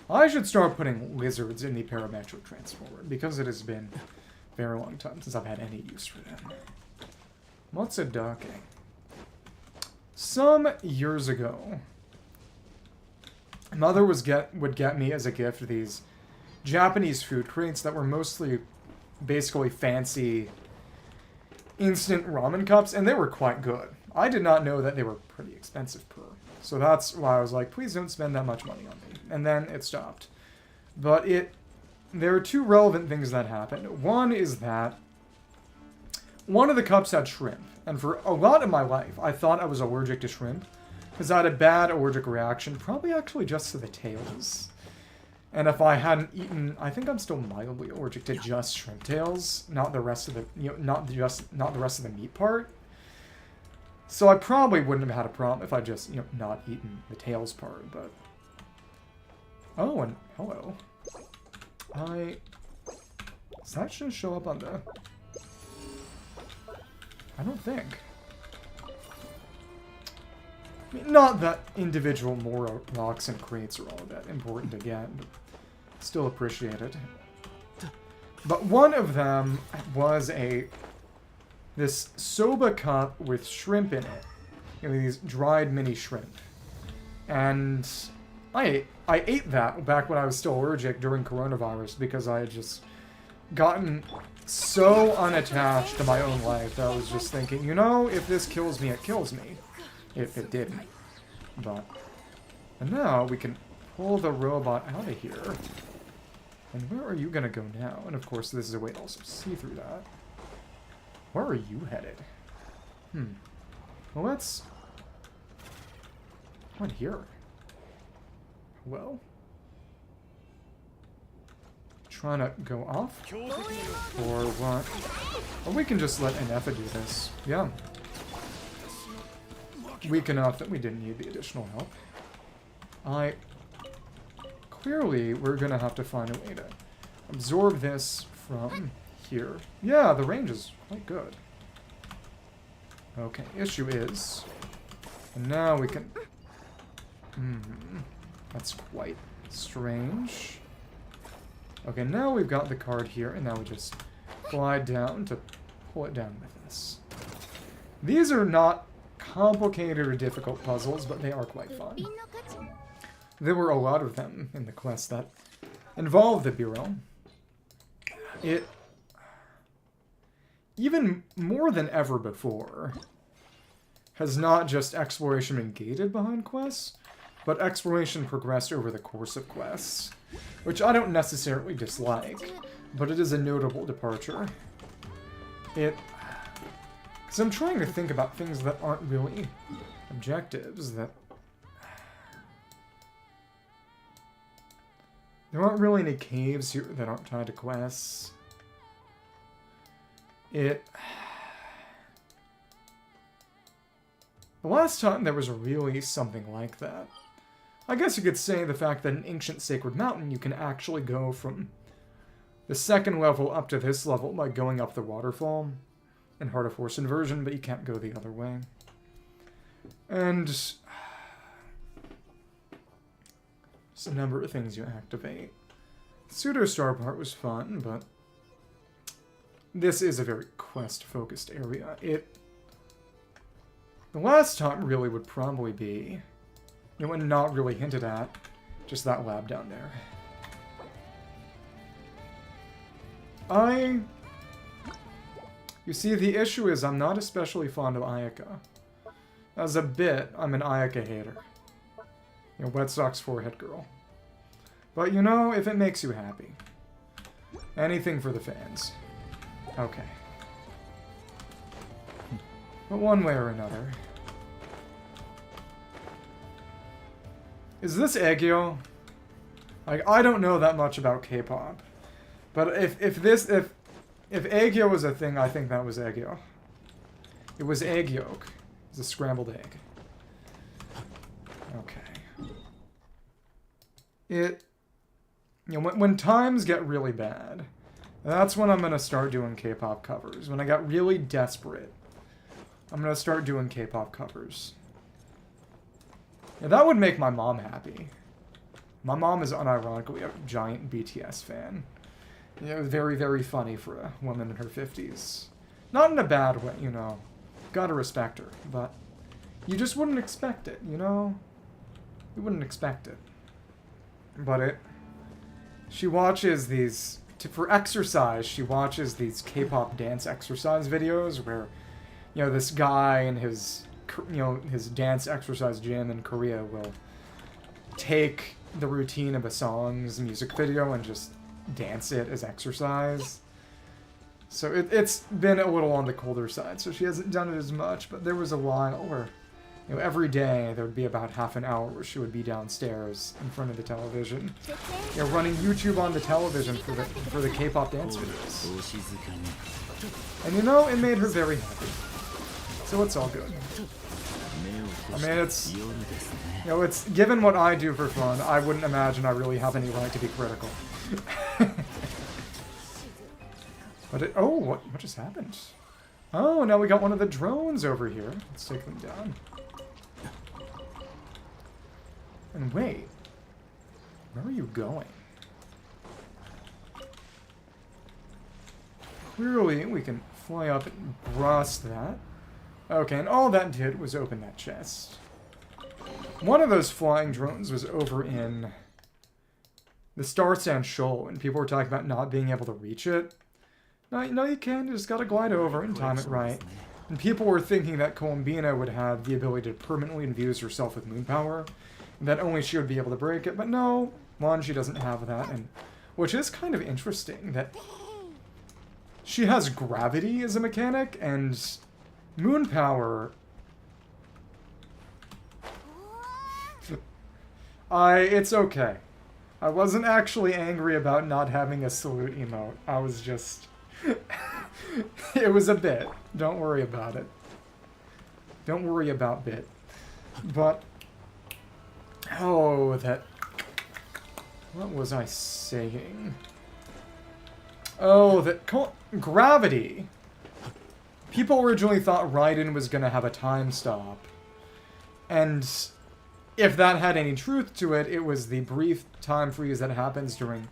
I should start putting lizards in the parametric transformer, because it has been a very long time since I've had any use for them. Motsudake. Some years ago, Mother would get me as a gift these Japanese food crates that were mostly basically fancy instant ramen cups, and they were quite good. I did not know that they were pretty expensive per. So that's why I was like, please don't spend that much money on me. And then it stopped. But there are 2 relevant things that happened. One is that one of the cups had shrimp. And for a lot of my life, I thought I was allergic to shrimp. Because I had a bad allergic reaction, probably actually just to the tails. And if I hadn't eaten, I think I'm still mildly allergic to just shrimp tails, not the rest of the, not the rest of the meat part. So I probably wouldn't have had a problem if I just, not eaten the tails part, but... Oh, and hello. Does that just show up on the... I don't think. I mean, not that individual Moro rocks and crates are all that important to get, but still appreciate it. But one of them was this soba cup with shrimp in it. These dried mini shrimp. And I ate that back when I was still allergic during coronavirus because I had just gotten so unattached to my own life that I was just thinking, if this kills me, it kills me. If it didn't. And now we can pull the robot out of here. And where are you gonna go now? And of course, this is a way to also see through that. Where are you headed? Well, let's... What here? Well? Trying to go off? Or what? Or we can just let Inefa do this. Yeah. Weak enough that we didn't need the additional help. Clearly, we're gonna have to find a way to absorb this from here. Yeah, the range is quite good. Okay, issue is... And now we can... That's quite strange. Okay, now we've got the card here, and now we just glide down to pull it down with us. These are not complicated or difficult puzzles, but they are quite fun. There were a lot of them in the quest that involved the Bureau. Even more than ever before, has not just exploration been gated behind quests, but exploration progressed over the course of quests, which I don't necessarily dislike, but it is a notable departure. Because I'm trying to think about things that aren't really objectives, that... There aren't really any caves here that aren't tied to quests. The last time there was really something like that. I guess you could say the fact that in Ancient Sacred Mountain you can actually go from the second level up to this level by going up the waterfall in Heart of Force Inversion, but you can't go the other way. And there's a number of things you activate. The Pseudo-Star part was fun, but this is a very quest-focused area. The last time really would probably be, you know, and not really hinted at, just that lab down there. You see, the issue is I'm not especially fond of Ayaka. As a bit, I'm an Ayaka hater. You know, wet socks forehead girl. But you know, if it makes you happy. Anything for the fans. Okay. But one way or another. Is this Aegyo? Like, I don't know that much about K-pop. But if Aegyo was a thing, I think that was Aegyo. It was egg yolk. It was a scrambled egg. Okay. You know, when times get really bad, that's when I'm going to start doing K-pop covers. When I got really desperate, I'm going to start doing K-pop covers. Yeah, that would make my mom happy. My mom is unironically a giant BTS fan. You know, very, very funny for a woman in her 50s. Not in a bad way, you know. Gotta respect her, but you just wouldn't expect it, you know? You wouldn't expect it. But she watches these, for exercise, she watches these K-pop dance exercise videos where, you know, this guy in his, you know, his dance exercise gym in Korea will take the routine of a song's music video and just dance it as exercise. So it's been a little on the colder side, so she hasn't done it as much, but there was a while where, you know, every day there would be about half an hour where she would be downstairs in front of the television, you know, running YouTube on the television for the K-pop dance videos. And you know, it made her very happy. So it's all good. I mean, it's, you know, it's, given what I do for fun, I wouldn't imagine I really have any right to be critical. But oh, what just happened? Oh, now we got one of the drones over here. Let's take them down. And wait, where are you going? Clearly, we can fly up and brust that. Okay, and all that did was open that chest. One of those flying drones was over in the Star Sand Shoal, and people were talking about not being able to reach it. No, you can. You just gotta glide over and time it right. And people were thinking that Columbina would have the ability to permanently infuse herself with moon power, and that only she would be able to break it. But no, one, she doesn't have that, and which is kind of interesting that she has gravity as a mechanic, and moon power. It's okay. I wasn't actually angry about not having a salute emote. I was just... it was a bit. Don't worry about it. Don't worry about bit. But... oh, that... what was I saying? Oh, that... gravity! People originally thought Raiden was going to have a time stop. And if that had any truth to it, it was the brief time freeze that happens during,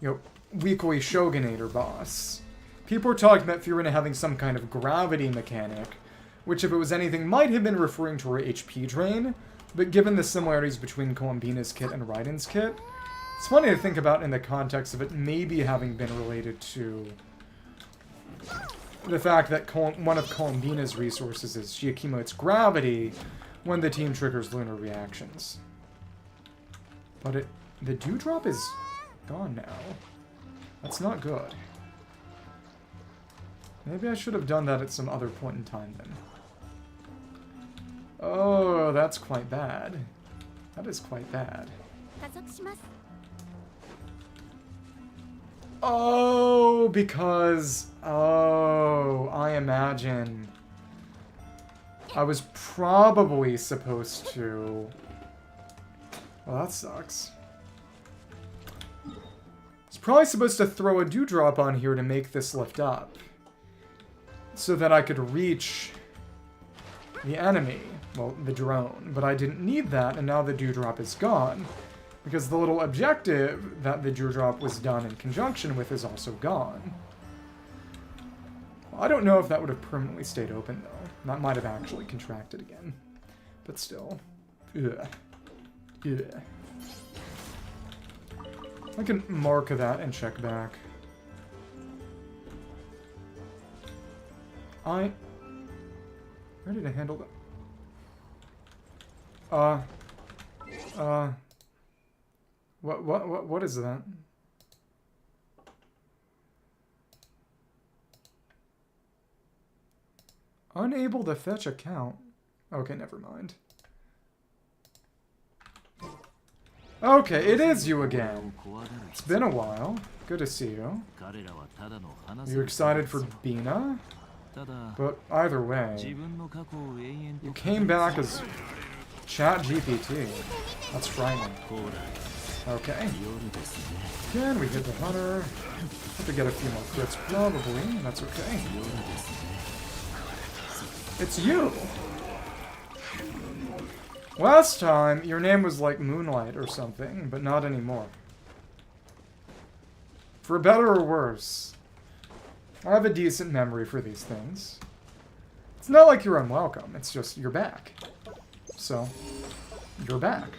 you know, weekly Shogunator boss. People were talking about Furina having some kind of gravity mechanic, which if it was anything might have been referring to her HP drain, but given the similarities between Columbina's kit and Raiden's kit, it's funny to think about in the context of it maybe having been related to the fact that one of Columbina's resources is she accumulates gravity when the team triggers lunar reactions. But the dewdrop is gone now. That's not good. Maybe I should have done that at some other point in time then. Oh, that's quite bad. That is quite bad. Oh, because... Oh, I imagine... I was probably supposed to... Well, that sucks. I was probably supposed to throw a dewdrop on here to make this lift up. So that I could reach the enemy. Well, the drone. But I didn't need that, and now the dewdrop is gone. Because the little objective that the dewdrop was done in conjunction with is also gone. Well, I don't know if that would have permanently stayed open, though. That might have actually contracted again. But still. Ugh. Ugh. I can mark that and check back. Ready to handle that. What is that? Unable to fetch account. Okay, never mind. Okay, it is you again. It's been a while. Good to see you. You excited for Bina? But either way, you came back as ChatGPT. That's frightening. Okay. Again, we hit the hunter. Have to get a few more crits, probably. That's okay. It's you! Last time, your name was like Moonlight or something, but not anymore. For better or worse. I have a decent memory for these things. It's not like you're unwelcome, it's just you're back. So, you're back.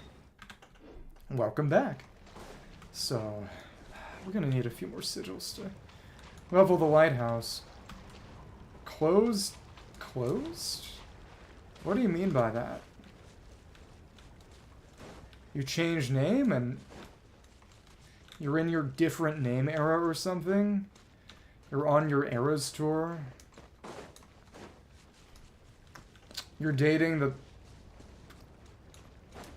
Welcome back. So, we're gonna need a few more sigils to level the lighthouse. Closed? Closed? What do you mean by that? You changed name and you're in your different name era or something? You're on your Eras tour? You're dating the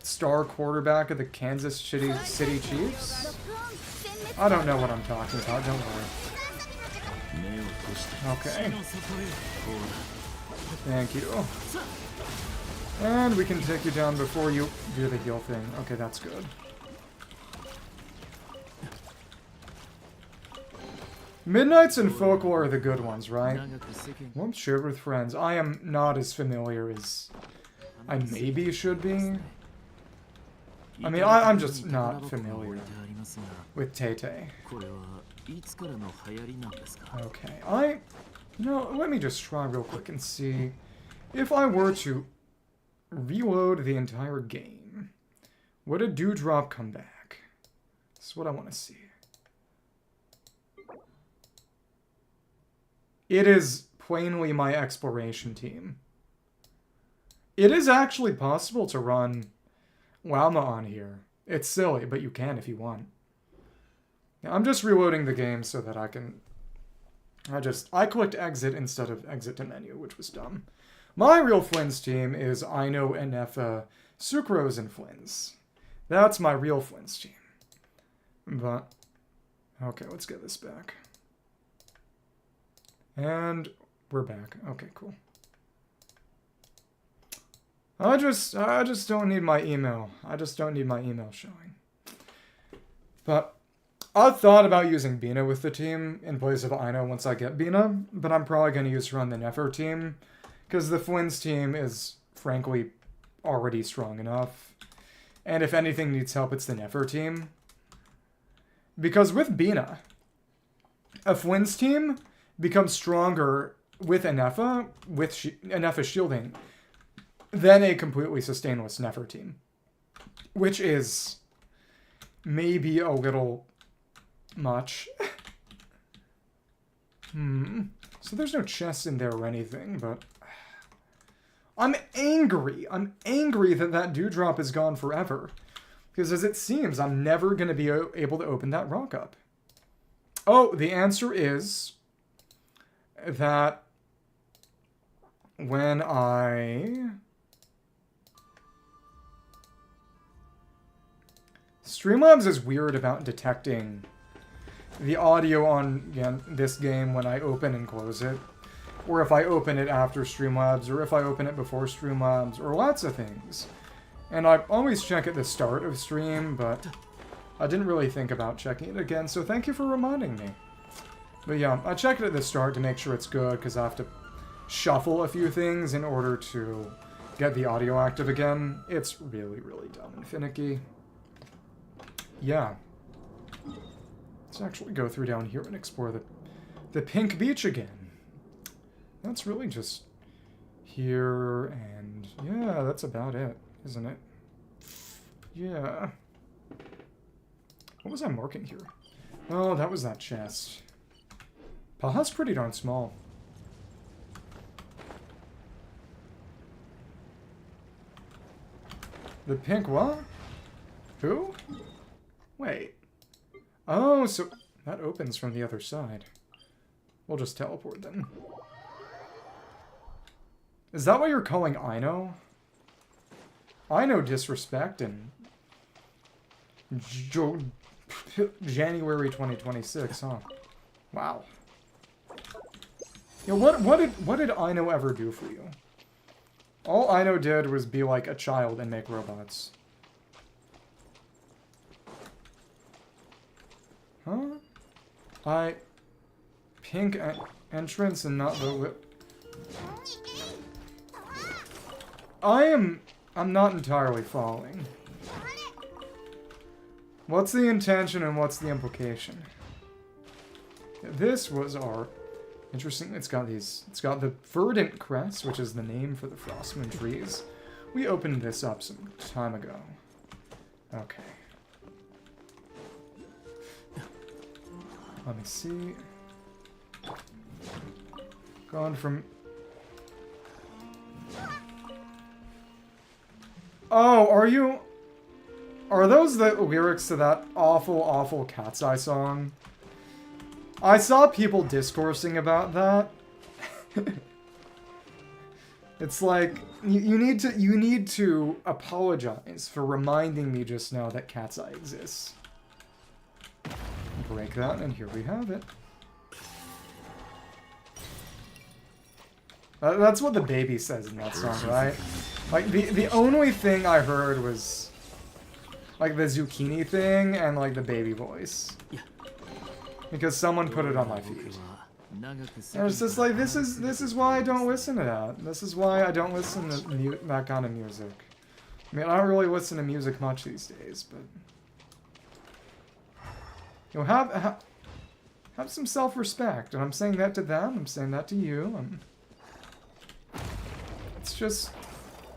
star quarterback of the Kansas City Chiefs? I don't know what I'm talking about, don't worry. Okay. Thank you. And we can take you down before you do the heal thing. Okay, that's good. Midnights and Folklore are the good ones, right? Won't share with friends. I am not as familiar as I maybe should be. I mean, I'm just not familiar with Tay-Tay. Okay, you know, let me just try real quick and see if I were to reload the entire game. Would a dewdrop come back? That's what I want to see. It is plainly my exploration team. It is actually possible to run Llama on here. It's silly, but you can if you want. Now, I'm just reloading the game so that I can... I clicked exit instead of exit to menu, which was dumb. My real Flynn's team is Aino, Enefa, Sucrose, and Flynn's. That's my real Flynn's team. But... Okay, let's get this back. And we're back. Okay, cool. I just don't need my email. I just don't need my email showing. But I thought about using Bina with the team in place of Aino once I get Bina, but I'm probably going to use her on the Nefer team, because the Flynn's team is, frankly, already strong enough. And if anything needs help, it's the Nefer team. Because with Bina, a Flynn's team becomes stronger with Enefa, with Enefa shielding, than a completely sustainless Nefer team. Which is maybe a little much. So there's no chest in there or anything, but... I'm angry. I'm angry that that dewdrop is gone forever. Because as it seems, I'm never going to be able to open that rock up. Oh, the answer is that when I... Streamlabs is weird about detecting the audio on this game when I open and close it. Or if I open it after Streamlabs, or if I open it before Streamlabs, or lots of things. And I always check at the start of stream, but I didn't really think about checking it again, so thank you for reminding me. But yeah, I check it at the start to make sure it's good, because I have to shuffle a few things in order to get the audio active again. It's really, really dumb and finicky. Yeah. Let's actually go through down here and explore the pink beach again. That's really just here, and yeah, that's about it, isn't it? Yeah. What was I marking here? Oh, that was that chest. Paha's pretty darn small. The pink what? Who? Wait. Oh, so that opens from the other side. We'll just teleport then. Is that what you're calling Ino? Ino disrespect and January 2026, huh? Wow. You know, what did Ino ever do for you? All Ino did was be like a child and make robots. Huh? Pink entrance and not the... I'm not entirely following. What's the intention and what's the implication? This was our... Interesting, it's got the verdant crest, which is the name for the frostmoon trees. We opened this up some time ago. Okay. Let me see. Gone from... Oh, are those the lyrics to that awful, awful Cat's Eye song? I saw people discoursing about that. It's like, you need to apologize for reminding me just now that Cat's Eye exists. Break that, and here we have it. That's what the baby says in that song, right? Like, the only thing I heard was, like, the zucchini thing and, like, the baby voice. Because someone put it on my feed. And it's just like, this is why I don't listen to that. This is why I don't listen to that kind of music. I mean, I don't really listen to music much these days, but... You know, have some self-respect. And I'm saying that to them, I'm saying that to you. It's just...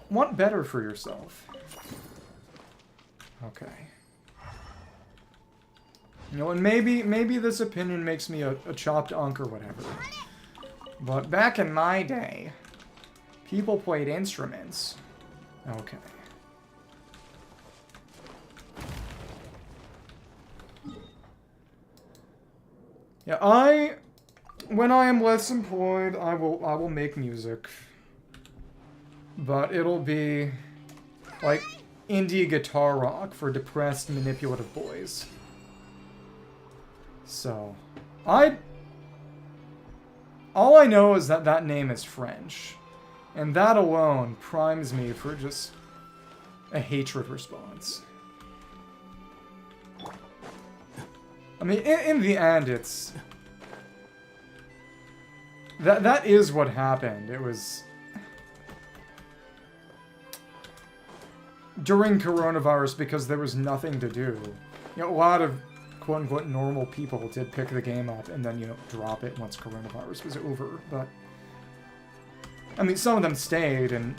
want better for yourself. Okay. You know, and maybe this opinion makes me a chopped unk or whatever. But back in my day, people played instruments. Okay. Yeah, when I am less employed, I will make music. But it'll be like indie guitar rock for depressed, manipulative boys. So, all I know is that that name is French. And that alone primes me for just a hatred response. I mean, in the end, it's... That is what happened. It was... during coronavirus, because there was nothing to do. You know, a lot of quote-unquote normal people did pick the game up and then, you know, drop it once coronavirus was over, but... I mean, some of them stayed, and,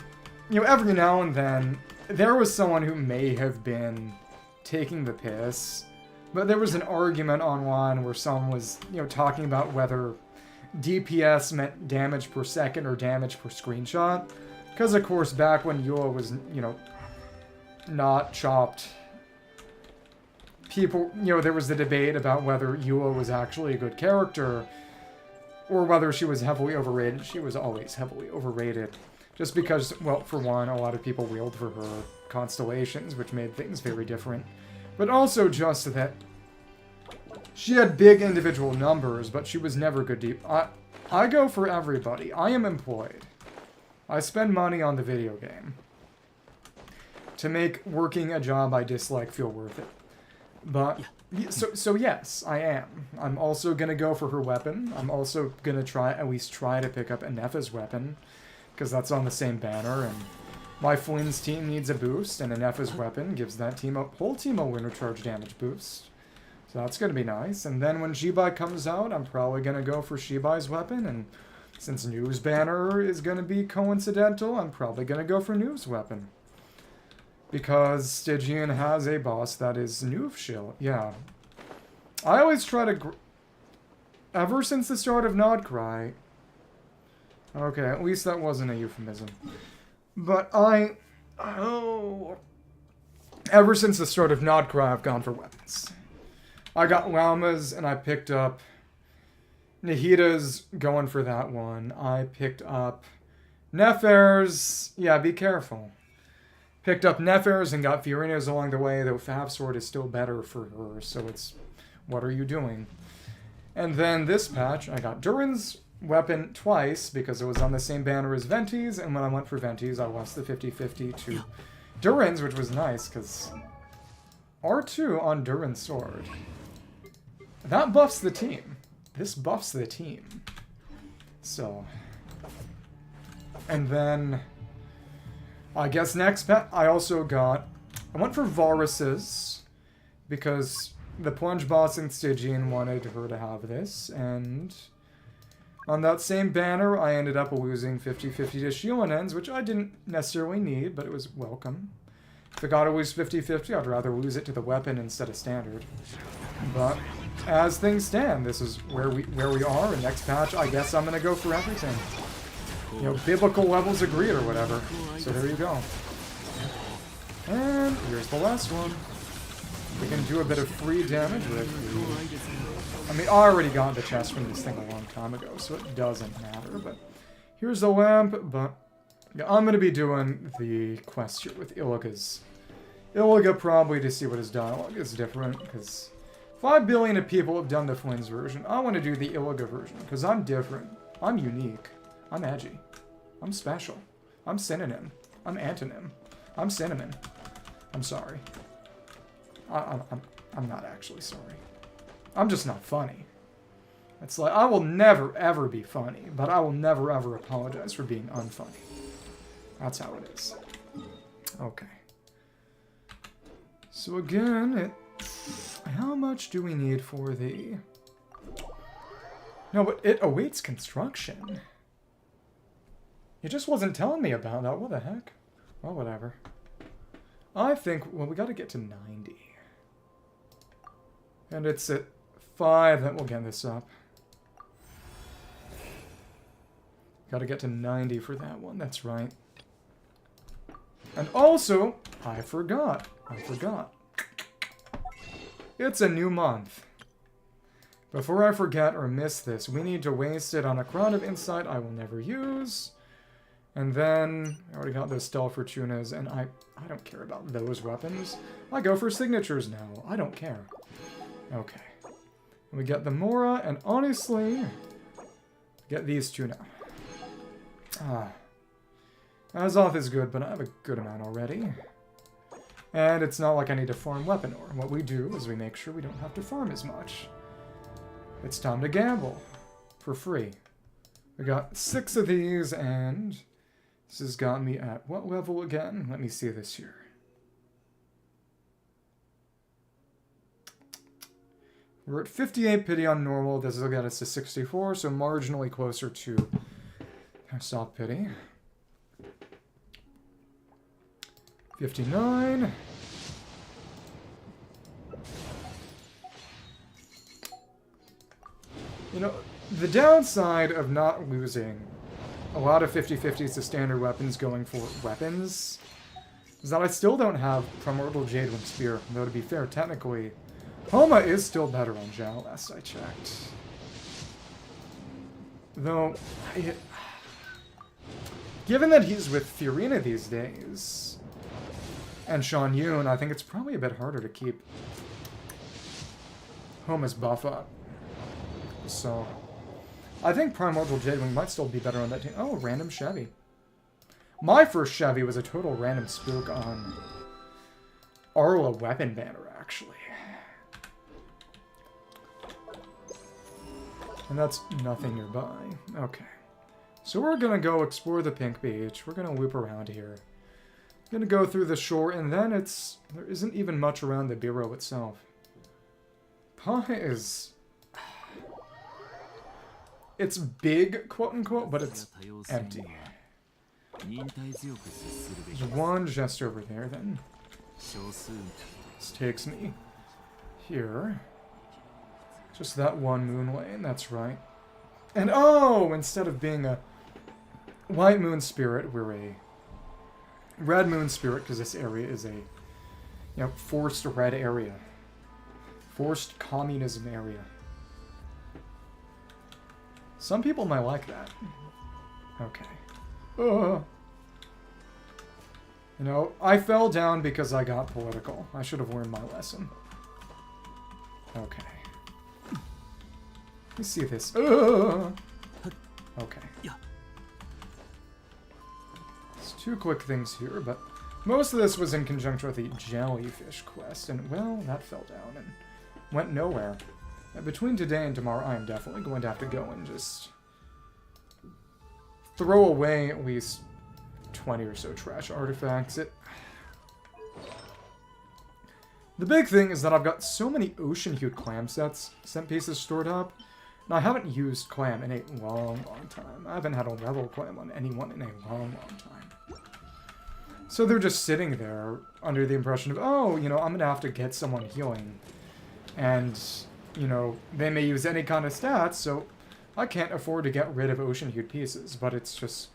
you know, every now and then, there was someone who may have been taking the piss, but there was an argument online where someone was, you know, talking about whether DPS meant damage per second or damage per screenshot. Because, of course, back when Yua was, you know, not chopped, people, you know, there was the debate about whether Yua was actually a good character or whether she was heavily overrated. She was always heavily overrated. Just because, well, for one, a lot of people wailed for her constellations, which made things very different. But also just that she had big individual numbers, but she was never good deep. I go for everybody. I am employed. I spend money on the video game to make working a job I dislike feel worth it. But, so yes, I am. I'm also going to go for her weapon. I'm also going to at least try to pick up Anepha's weapon, because that's on the same banner, and my Flynn's team needs a boost, and Anepha's weapon gives that whole team a winter charge damage boost. So that's going to be nice. And then when Shibai comes out, I'm probably going to go for Shibai's weapon, and since Nu's banner is going to be coincidental, I'm probably going to go for Nu's weapon. Because Stygian has a boss that is Nu's shield. Yeah. I always try to... Ever since the start of Nod-Krai... Okay, at least that wasn't a euphemism. But ever since the start of Nod-Krai, I've gone for weapons. I got Lauma's, and I picked up... Nahita's going for that one. I picked up Nefer's. Yeah, be careful. Picked up Nefer's and got Furina's along the way, though Fab Sword is still better for her, so it's... What are you doing? And then this patch, I got Durin's weapon twice, because it was on the same banner as Venti's, and when I went for Venti's, I lost the 50-50 to Durin's, which was nice, because R2 on Durin's sword. That buffs the team. This buffs the team. So. And then, I guess next pet, I went for Varus's, because the plunge boss in Stygian wanted her to have this, and on that same banner, I ended up losing 50-50 to Shielenens, which I didn't necessarily need, but it was welcome. If I gotta lose 50-50, I'd rather lose it to the weapon instead of standard. But as things stand, this is where we are, and next patch, I guess I'm gonna go for everything. You know, biblical levels agreed or whatever. So there you go. And here's the last one. We can do a bit of free damage with I mean, I already got the chest from this thing a long time ago, so it doesn't matter, but here's the lamp, but yeah, I'm gonna be doing the quest here with Illiga's. Illiga probably to see what his dialogue is different, because 5 billion of people have done the Flynn's version. I want to do the Illiga version, because I'm different. I'm unique. I'm edgy. I'm special. I'm synonym. I'm antonym. I'm cinnamon. I'm sorry. I'm not actually sorry. I'm just not funny. It's like, I will never, ever be funny, but I will never, ever apologize for being unfunny. That's how it is. Okay. So again, how much do we need for the... No, but it awaits construction. It just wasn't telling me about that. What the heck? Well, whatever. I think, well, we gotta get to 90. And it's at 5 that we'll get this up. Gotta get to 90 for that one, that's right. And also, I forgot. It's a new month. Before I forget or miss this, we need to waste it on a Crown of Insight I will never use. And then, I already got those Stealth Fortunas, and I don't care about those weapons. I go for signatures now. I don't care. Okay. We get the Mora, and honestly, get these two now. Azoth is good, but I have a good amount already. And it's not like I need to farm weapon ore. What we do is we make sure we don't have to farm as much. It's time to gamble. For free. We got 6 of these, and this has got me at what level again? Let me see this here. We're at 58 pity on normal. This will get us to 64, so marginally closer to soft pity. 59. You know, The downside of not losing a lot of 50-50s to standard weapons going for weapons is that I still don't have Primordial Jadewing Spear. Though to be fair, technically, Homa is still better on Zhao, last I checked. Though, given that he's with Furina these days, and Shan Yun, I think it's probably a bit harder to keep Homa's buff up. So, I think Primordial Jadewing might still be better on that team. Oh, random Chevy. My first Chevy was a total random spook on Arla Weapon Banner, actually. And that's nothing nearby. Okay. So we're gonna go explore the Pink Beach. We're gonna loop around here. Gonna go through the shore, and then there isn't even much around the bureau itself. Paha is... It's big, quote-unquote, but it's empty. There's one just over there, then. This takes me here. Just that one moon lane, that's right. And oh, instead of being a white moon spirit, we're a red moon spirit, because this area is a, forced red area. Forced communism area. Some people might like that. Okay. I fell down because I got political. I should have learned my lesson. Okay. Let me see this. Okay. There's two quick things here, but most of this was in conjunction with the jellyfish quest, and, well, that fell down and went nowhere. Between today and tomorrow, I am definitely going to have to go and just throw away at least 20 or so trash artifacts. The big thing is that I've got so many ocean-hued clam scent pieces stored up, and I haven't used clam in a long, long time. I haven't had a level clam on anyone in a long, long time. So they're just sitting there under the impression of, oh, I'm going to have to get someone healing. And, they may use any kind of stats, so I can't afford to get rid of ocean-hued pieces. But it's just,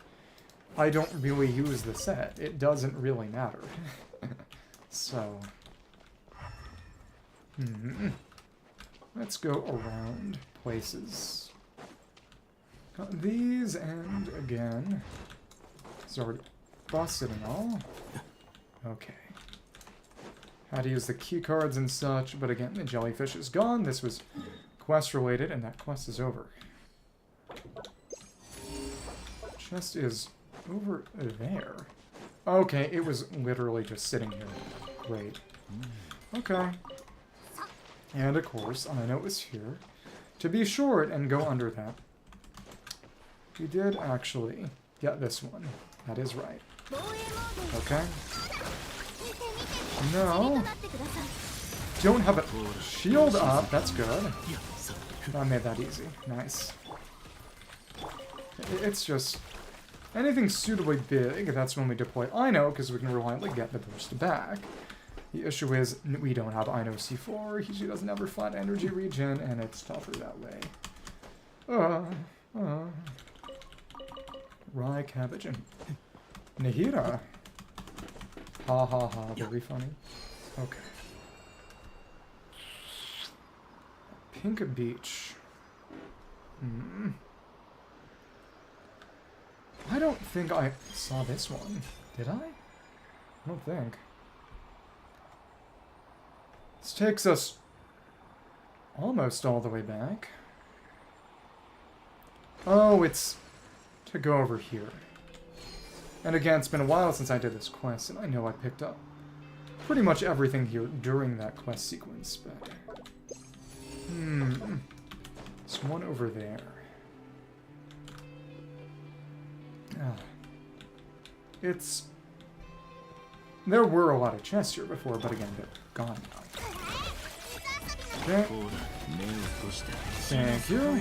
I don't really use the set. It doesn't really matter. So, let's go around places. Got these, and again, it's already busted and all. Okay. How to use the key cards and such, but again, the jellyfish is gone. This was quest related, and that quest is over. Chest is over there. Okay, it was literally just sitting here. Great. Okay. And of course, I know it was here. To be short and go under that. We did actually get this one. That is right. Okay. No. Don't have a shield up. That's good. I made that easy. Nice. It's just... anything suitably big, that's when we deploy Ino, because we can reliably get the burst back. The issue is, we don't have Ino C4, he doesn't have her flat energy regen, and it's tougher that way. Rye, cabbage, and Nahira. Ha ha ha, very funny. Okay. Pink Beach. I don't think I saw this one. Did I? I don't think. This takes us almost all the way back. Oh, it's to go over here. And again, it's been a while since I did this quest, and I know I picked up pretty much everything here during that quest sequence, but... There's one over there. It's... there were a lot of chests here before, but again, they're gone now. Okay. Thank you.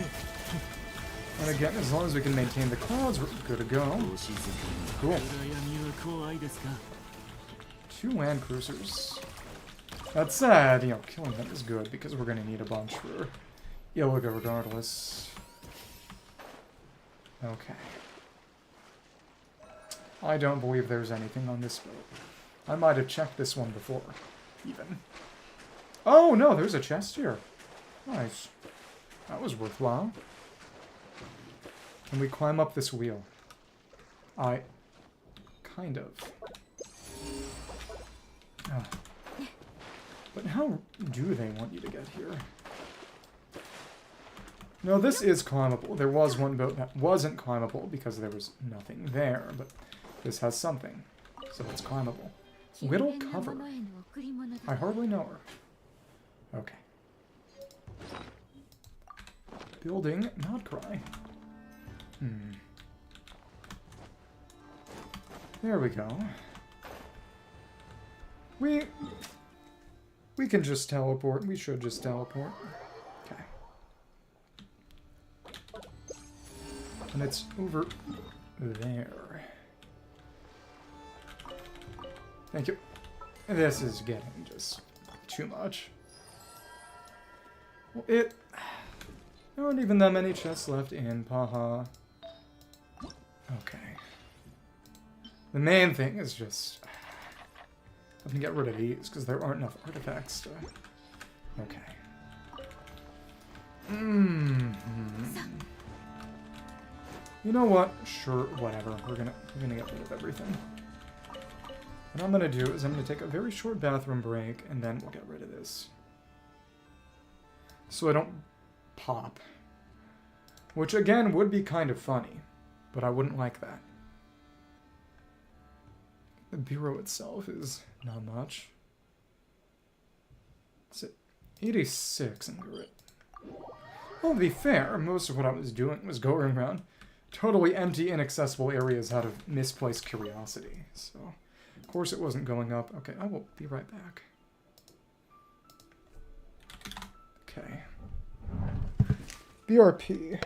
And again, as long as we can maintain the clouds, we're good to go. Cool. 2 land cruisers. That said, killing them is good, because we're going to need a bunch for Illiga regardless. Okay. I don't believe there's anything on this boat. I might have checked this one before, even. Oh, no, there's a chest here. Nice. That was worthwhile. Can we climb up this wheel? Kind of. But how do they want you to get here? No, this is climbable. There was one boat that wasn't climbable because there was nothing there, but this has something, so it's climbable. Whittle cover. I hardly know her. Okay. Building Nod-Krai. There we go. We can just teleport. We should just teleport. Okay. And it's over there. Thank you. This is getting just too much. Well, there aren't even that many chests left in Paha. Okay. The main thing is just having to get rid of these because there aren't enough artifacts to. Okay. You know what? Sure, whatever. We're gonna get rid of everything. What I'm gonna do is I'm gonna take a very short bathroom break and then we'll get rid of this. So I don't pop. Which again would be kind of funny, but I wouldn't like that. The bureau itself is not much. It's at 86 in grit. Well, to be fair, most of what I was doing was going around totally empty, inaccessible areas out of misplaced curiosity. So, of course it wasn't going up. Okay, I will be right back. Okay. BRP.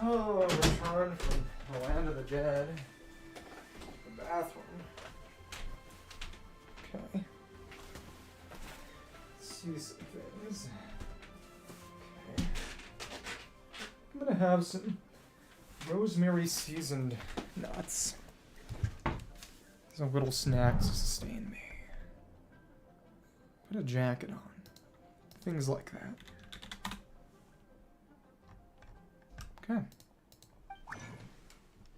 Oh, return from the land of the dead. The bathroom. Okay. Let's see some things. Okay. I'm gonna have some rosemary seasoned nuts. Some little snacks to sustain me. Put a jacket on. Things like that. Okay.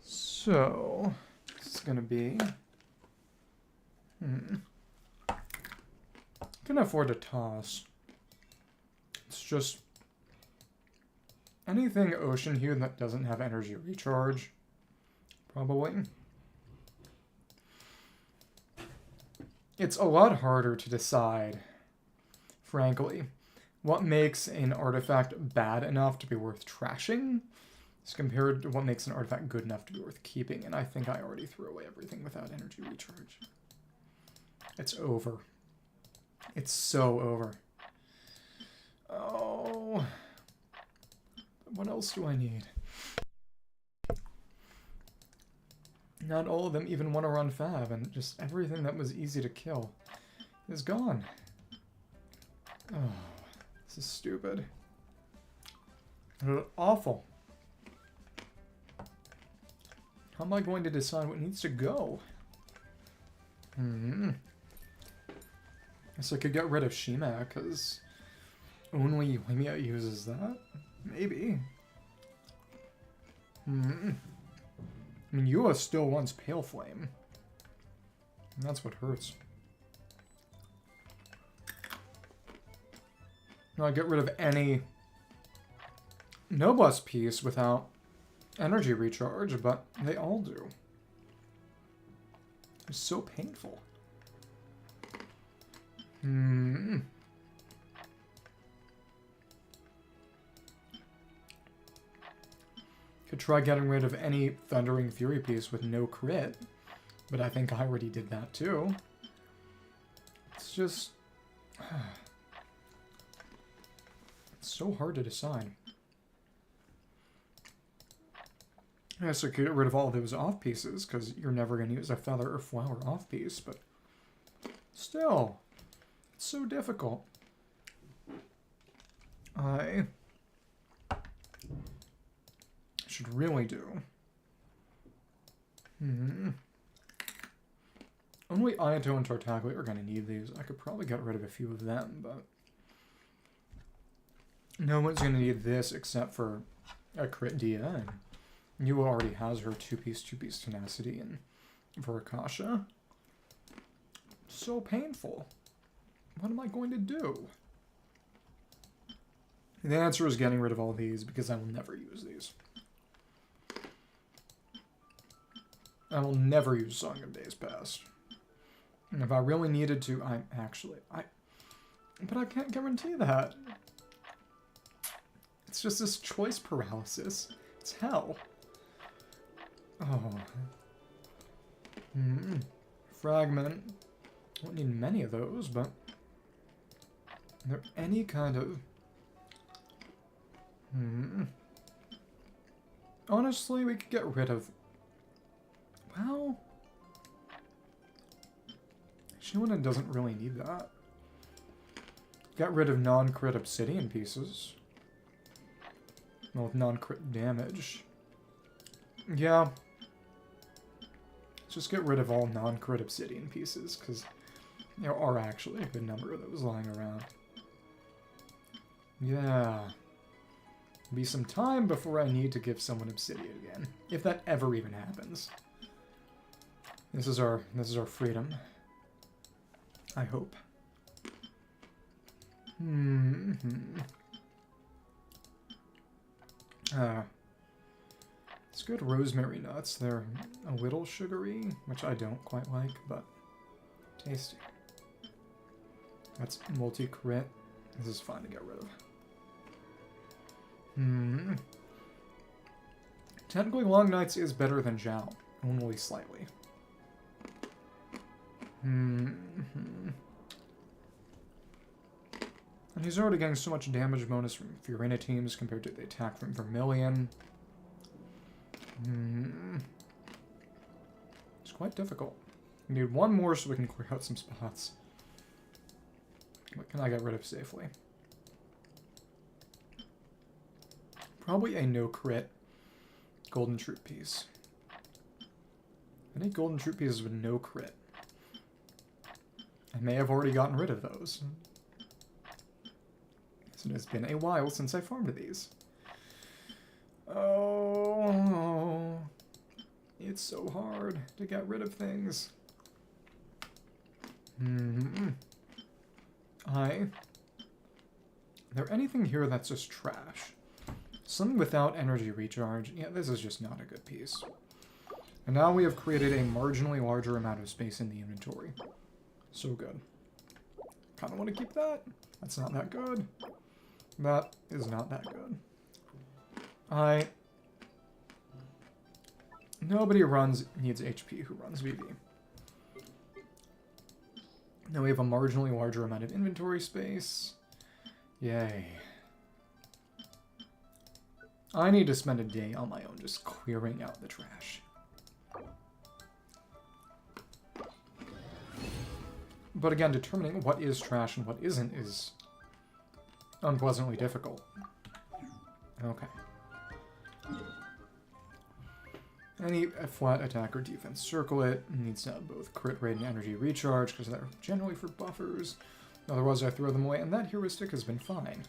So, this is gonna be... Can afford to toss. It's just... anything ocean here that doesn't have energy recharge. Probably. It's a lot harder to decide, frankly, what makes an artifact bad enough to be worth trashing as compared to what makes an artifact good enough to be worth keeping, and I think I already threw away everything without energy recharge. It's over. It's so over. Oh. What else do I need? Not all of them even want to run fab, and just everything that was easy to kill is gone. Oh, this is stupid. Awful. How am I going to decide what needs to go? Guess I could get rid of Shima, because only Limia uses that? Maybe. I mean, Yua still wants Pale Flame. And that's what hurts. Now I get rid of any Noblesse piece without energy recharge, but they all do. It's so painful. Could try getting rid of any Thundering Fury piece with no crit, but I think I already did that too. It's just... it's so hard to decide. I guess I could get rid of all those off pieces, because you're never going to use a feather or flower off piece, but still, it's so difficult. I should really do. Only Ayato and Tartaglia are going to need these. I could probably get rid of a few of them, but no one's going to need this except for a crit Dia, and Yua already has her 2-piece tenacity and Verakasha. So painful. What am I going to do? The answer is getting rid of all these, because I will never use these. I will never use Song of Days Past. And if I really needed to, but I can't guarantee that. It's just this choice paralysis. It's hell. Oh. Fragment. I don't need many of those, but... Are there any kind of... Honestly, we could get rid of... Well... Shiwana doesn't really need that. Got rid of non-crit obsidian pieces. Well, with non-crit damage. Yeah. Let's just get rid of all non-crit obsidian pieces, because there are actually a good number of those lying around. Yeah. Be some time before I need to give someone obsidian again. If that ever even happens. This is our freedom. I hope. It's good rosemary nuts. They're a little sugary, which I don't quite like, but tasty. That's multi-crit. This is fun to get rid of. Technically, Long Nights is better than Zhao, only slightly. And he's already getting so much damage bonus from Furina teams compared to the attack from Vermilion. It's quite difficult. We need one more so we can clear out some spots. What can I get rid of safely? Probably a no crit golden troop piece. Any golden troop pieces with no crit? I may have already gotten rid of those. It has been a while since I farmed these. Oh, it's so hard to get rid of things. Is there anything here that's just trash? Something without energy recharge. Yeah, this is just not a good piece. And now we have created a marginally larger amount of space in the inventory. So good. Kind of want to keep that. That's not that good. That is not that good. Nobody needs HP who runs VV. Now we have a marginally larger amount of inventory space. Yay. I need to spend a day on my own just clearing out the trash. But again, determining what is trash and what isn't is unpleasantly difficult. Okay. Any flat attack or defense, circle it. Needs to have both crit rate and energy recharge, because they're generally for buffers. Otherwise I throw them away, and that heuristic has been fine.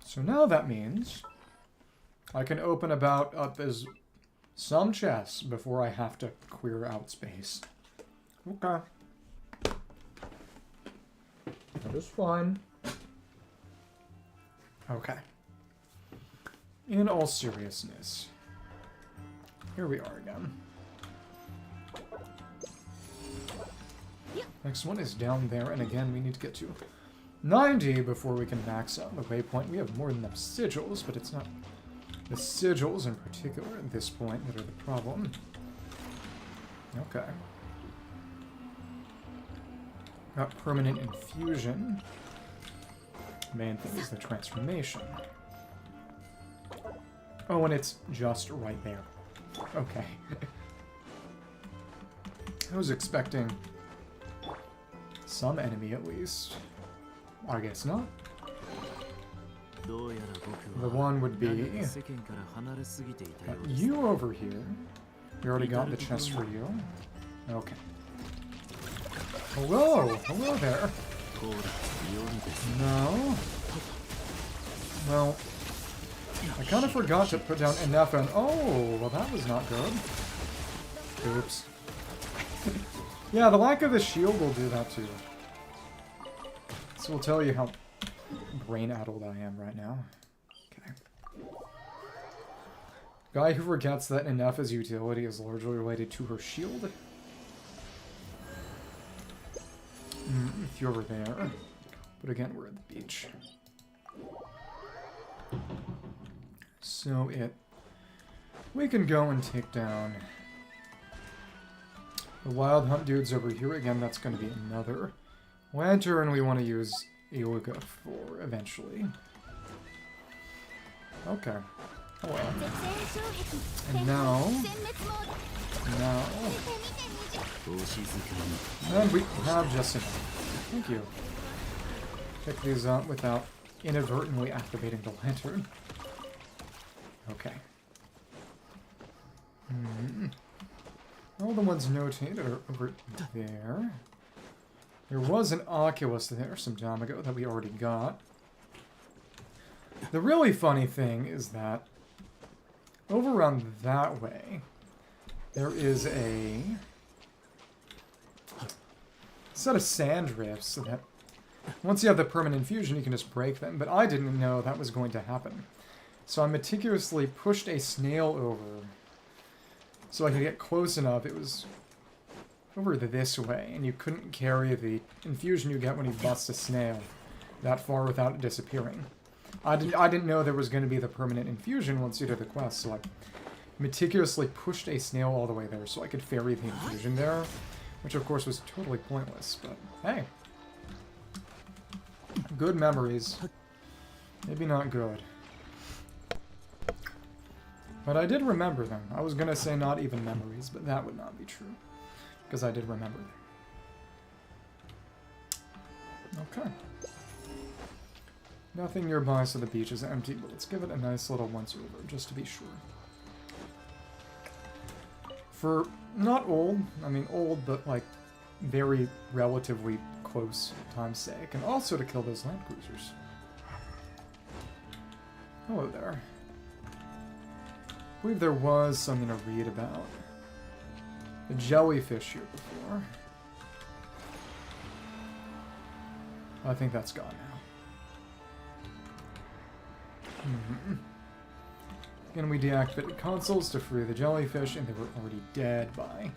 So now that means I can open about up as some chests before I have to clear out space. Okay. That is fine. Okay. In all seriousness, here we are again. Next one is down there, and again we need to get to 90 before we can max out the waypoint. We have more than enough sigils, but it's not the sigils in particular at this point that are the problem. Okay. Got permanent infusion. Main thing is the transformation. Oh, and it's just right there. Okay. I was expecting some enemy at least. I guess not. The one would be you over here. We already got the chest for you. Okay. Hello! Hello there! No? Well, I kind of forgot to put down enough and... Oh, well that was not good. Oops. Yeah, the lack of the shield will do that too. This will tell you how brain-addled I am right now. Okay. Guy who forgets that enough as utility is largely related to her shield. If you're over there. But again, we're at the beach. So we can go and take down the Wild Hunt dudes over here. Again, that's going to be another lantern we want to use Iluka for eventually. Okay. Hello. And now... And we have just enough. Thank you. Pick these up without inadvertently activating the lantern. Okay. All the ones notated are over there. There was an Oculus there some time ago that we already got. The really funny thing is that over around that way, there is a set of sand drifts so that once you have the permanent infusion, you can just break them. But I didn't know that was going to happen. So I meticulously pushed a snail over so I could get close enough. It was over this way, and you couldn't carry the infusion you get when you bust a snail that far without it disappearing. I didn't know there was going to be the permanent infusion once you did the quest, so I meticulously pushed a snail all the way there so I could ferry the infusion there, which of course was totally pointless, but hey. Good memories. Maybe not good. But I did remember them. I was gonna say not even memories, but that would not be true. Because I did remember them. Okay. Nothing nearby, so the beach is empty, but let's give it a nice little once-over, just to be sure. For not old, I mean old, but like very relatively close time's sake, and also to kill those land cruisers. Hello there. I believe there was something to read about the jellyfish here before. I think that's gone now. Again, we deactivated consoles to free the jellyfish, and they were already dead by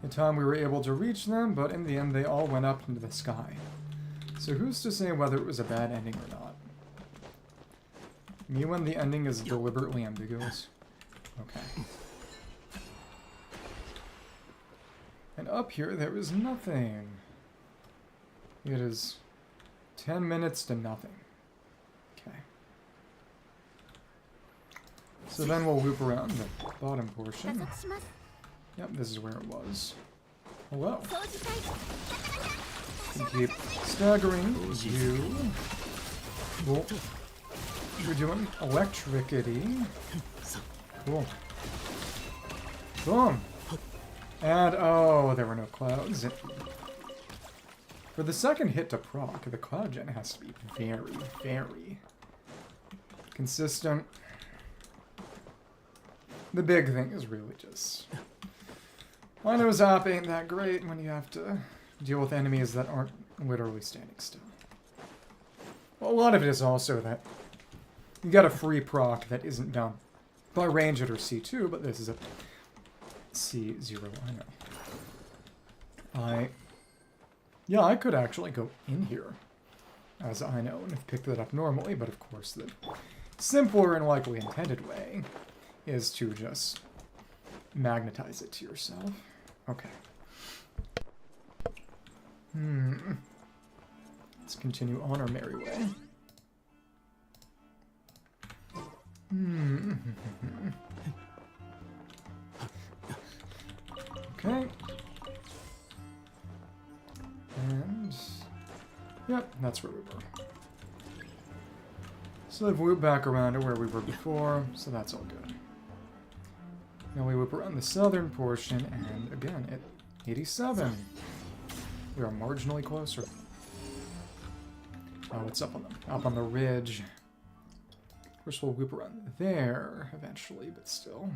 the time we were able to reach them, but in the end they all went up into the sky. So who's to say whether it was a bad ending or not? Me when the ending is deliberately ambiguous? Okay. And up here there is nothing. It is 10 minutes to nothing. Okay. So then we'll loop around the bottom portion. Yep, this is where it was. Hello. And keep staggering you. Cool. We're doing electricity. Cool. Boom. And, oh, there were no clouds. For the second hit to proc, the cloud gen has to be very, very consistent. The big thing is really just... I know Zap ain't that great when you have to deal with enemies that aren't literally standing still. Well, a lot of it is also that you get a free proc that isn't done by Ranged or C2, but this is a C0, I know. Yeah, I could actually go in here, as I know, and have picked it up normally, but of course the simpler and likely intended way is to just magnetize it to yourself. Okay. Let's continue on our merry way. Okay. And... yep, that's where we were. So they've looped back around to where we were before, so that's all good. Now we loop around the southern portion, and again, at 87. We are marginally closer. Oh, it's up on the ridge. Of course, we'll loop around there eventually, but still.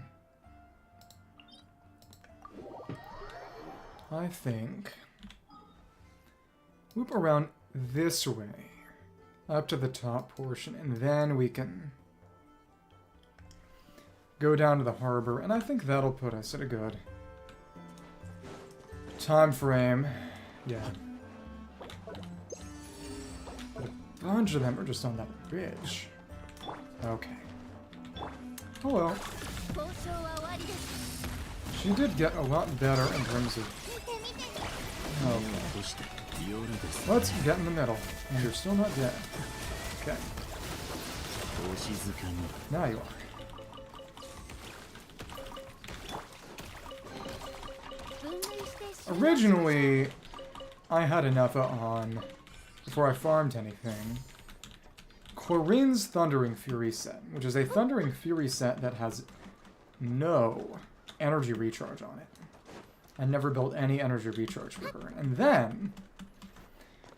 I think... loop around this way, up to the top portion, and then we can go down to the harbor, and I think that'll put us at a good time frame. Yeah. But a bunch of them are just on that ridge. Okay. Hello. She did get a lot better in terms of... okay. Let's get in the middle. And you're still not dead. Okay. Now you are. Originally, I had enough on, before I farmed anything, Chlorine's Thundering Fury set, which is a Thundering Fury set that has no energy recharge on it. I never built any energy recharge for her. And then,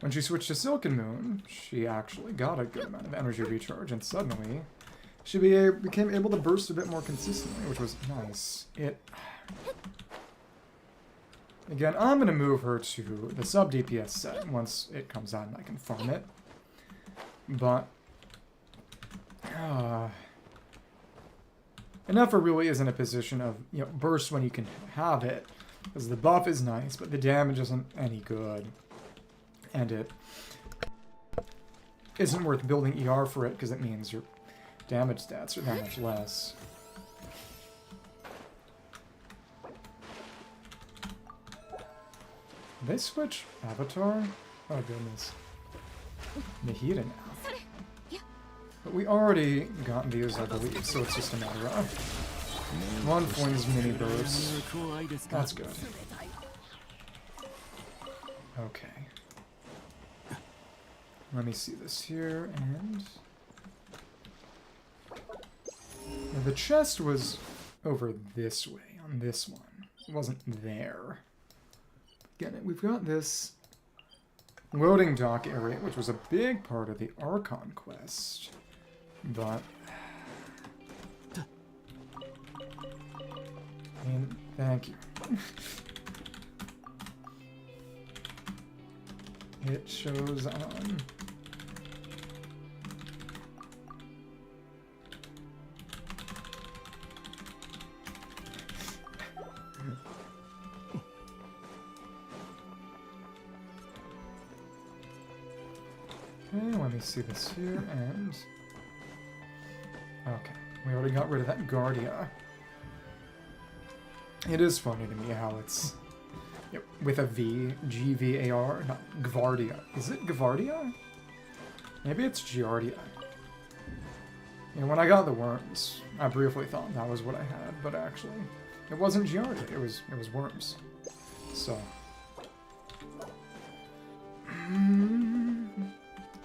when she switched to Silvermoon, she actually got a good amount of energy recharge, and suddenly she became able to burst a bit more consistently, which was nice. Again, I'm going to move her to the sub-DPS set once it comes out and I can farm it. But... Enough really is in a position of, you know, burst when you can have it. Because the buff is nice, but the damage isn't any good. And it isn't worth building ER for it, because it means your damage stats are that much less. Did they switch Avatar? Oh goodness. Nahida now. But we already got these, I believe, so it's just a matter of One flings mini burst. That's good. Okay. Let me see this here, and... Now the chest was over this way, on this one. It wasn't there. Again, we've got this loading dock area, which was a big part of the Archon quest. But... I mean, thank you. It shows on. Okay, let me see this here, and... Okay, we already got rid of that Guardia. It is funny to me how it's... Yep, with a V, G-V-A-R, not Gvardia. Is it Gvardia? Maybe it's Giardia. You know, when I got the worms, I briefly thought that was what I had, but actually, it wasn't Giardia, it was worms. So...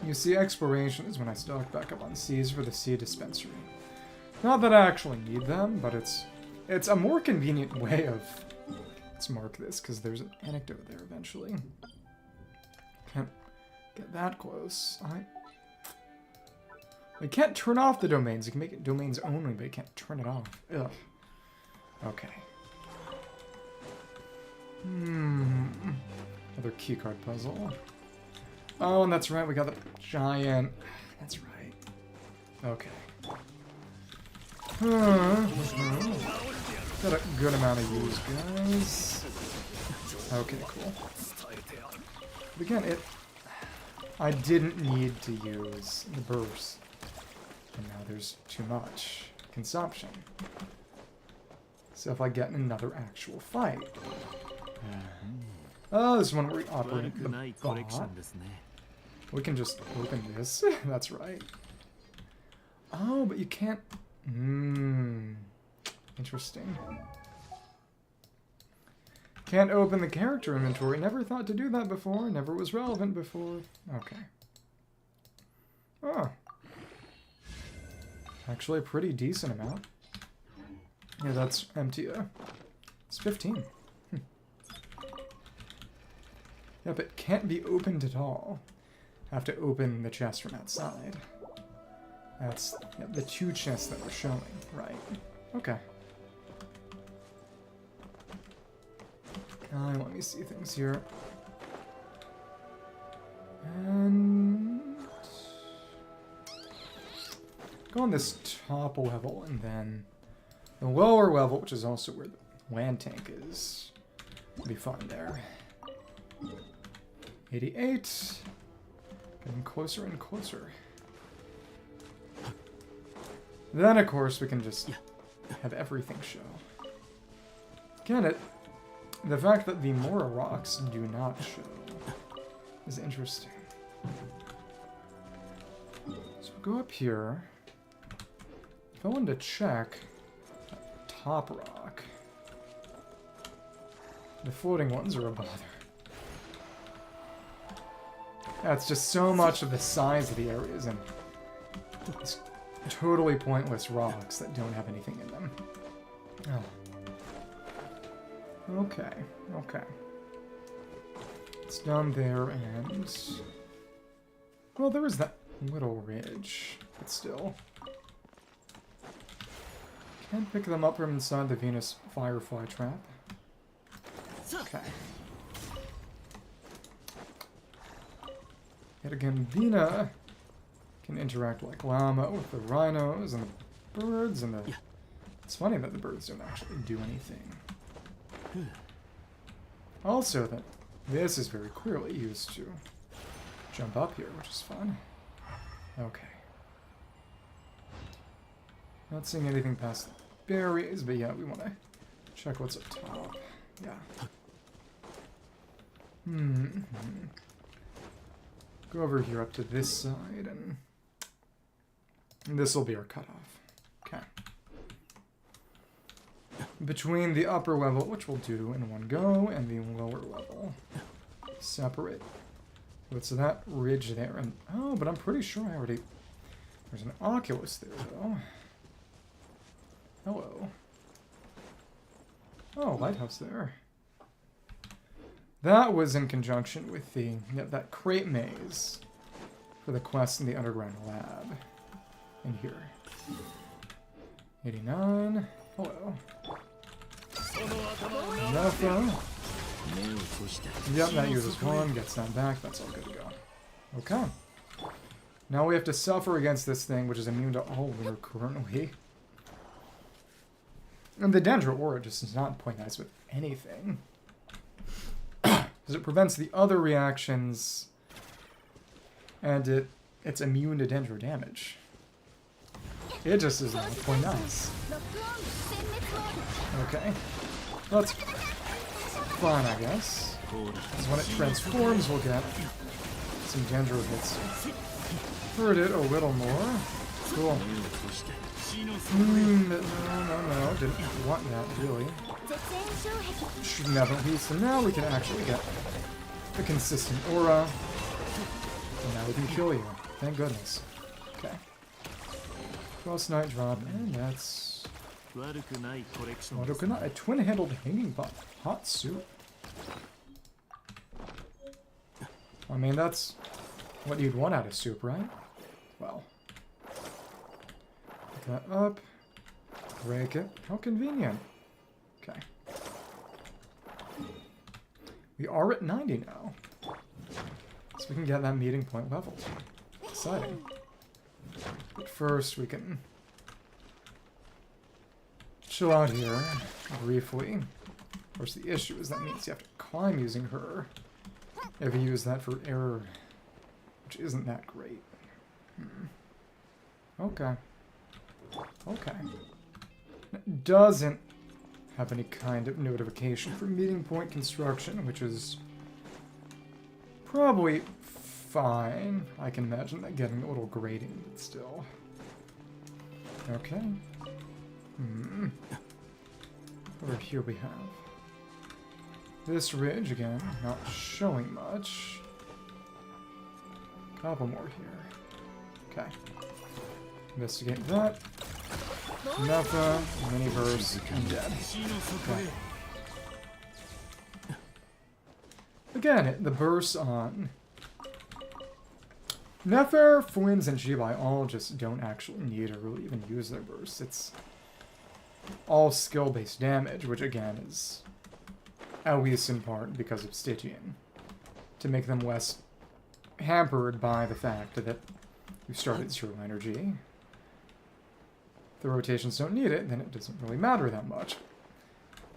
You see, exploration is when I stock back up on C's for the sea dispensary. Not that I actually need them, but it's a more convenient way of... Let's mark this, because there's an anecdote there eventually. Can't get that close. We can't turn off the domains. You can make it domains only, but you can't turn it off. Ugh. Okay. Another keycard puzzle. Oh, and that's right, we got the giant... That's right. Okay. Got a good amount of use, guys. Okay, cool. But again, I didn't need to use the burst. And now there's too much consumption. So if I get in another actual fight... Oh, this is one where we operate the bot. We can just open this. That's right. Oh, but you can't... Interesting. Can't open the character inventory. Never thought to do that before. Never was relevant before. Okay. Oh. Actually a pretty decent amount. Yeah, that's empty. It's 15. Yep, it can't be opened at all. Have to open the chest from outside. That's the two chests that we're showing, right? Okay. Let me see things here. And go on this top level, and then the lower level, which is also where the land tank is. It'll be fun there. 88. Getting closer and closer. Then, of course, we can just have everything show. Again, the fact that the Mora rocks do not show is interesting. So we'll go up here. If I wanted to check that top rock, the floating ones are a bother. Yeah, it's just so much of the size of the areas and these totally pointless rocks that don't have anything in them. Oh. Okay, okay. It's down there and... Well, there was that little ridge, but still. Can't pick them up from inside the Venus Firefly trap. Okay. Yet again, Vina can interact like Llama with the rhinos and the birds and the... It's funny that the birds don't actually do anything. Also, that this is very clearly used to jump up here, which is fun. Okay. Not seeing anything past the berries, but yeah, we want to check what's up top. Yeah. Go over here up to this side, and this will be our cutoff. Okay. between the upper level, which we'll do in one go, and the lower level. Separate. What's that ridge there? And oh, but I'm pretty sure I already... There's an Oculus there, though. Hello. Oh, lighthouse there. That was in conjunction with the that crate maze for the quest in the underground lab. In here. 89. Hello. Nothing. Yep, that uses one, gets that back, that's all good to go. Okay. Now we have to suffer against this thing, which is immune to all lure currently. And the Dendro Aura just does not play nice with anything. Because it prevents the other reactions, and it's immune to Dendro damage. It just is not play nice. Okay. That's fine, I guess. Because when it transforms, we'll get some Dendro hits. Hurt it a little more. Cool. No. Didn't want that, really. Shouldn't have at least. So now we can actually get a consistent aura. And now we can kill you. Thank goodness. Okay. Cross Night drop, and that's... A twin-handled hanging pot. Hot soup. I mean, that's what you'd want out of soup, right? Well. Pick that up. Break it. How convenient. Okay. We are at 90 now. So we can get that meeting point level. Exciting. But first, we can chill out here briefly. Of course, the issue is that means you have to climb using her. If you use that for error, which isn't that great. Okay. Okay. It doesn't have any kind of notification for meeting point construction, which is probably fine. I can imagine that getting a little grating, but still. Okay. Over here we have this ridge again, not showing much. Couple more here. Okay. Investigate that. Neffa, mini-verse, and dead. Okay. Again, the bursts on Nefer, Fwins, and Shibai all just don't actually need or really even use their bursts. It's all skill-based damage, which again is at least in part because of Stygian, to make them less hampered by the fact that you started zero energy. If the rotations don't need it, then it doesn't really matter that much.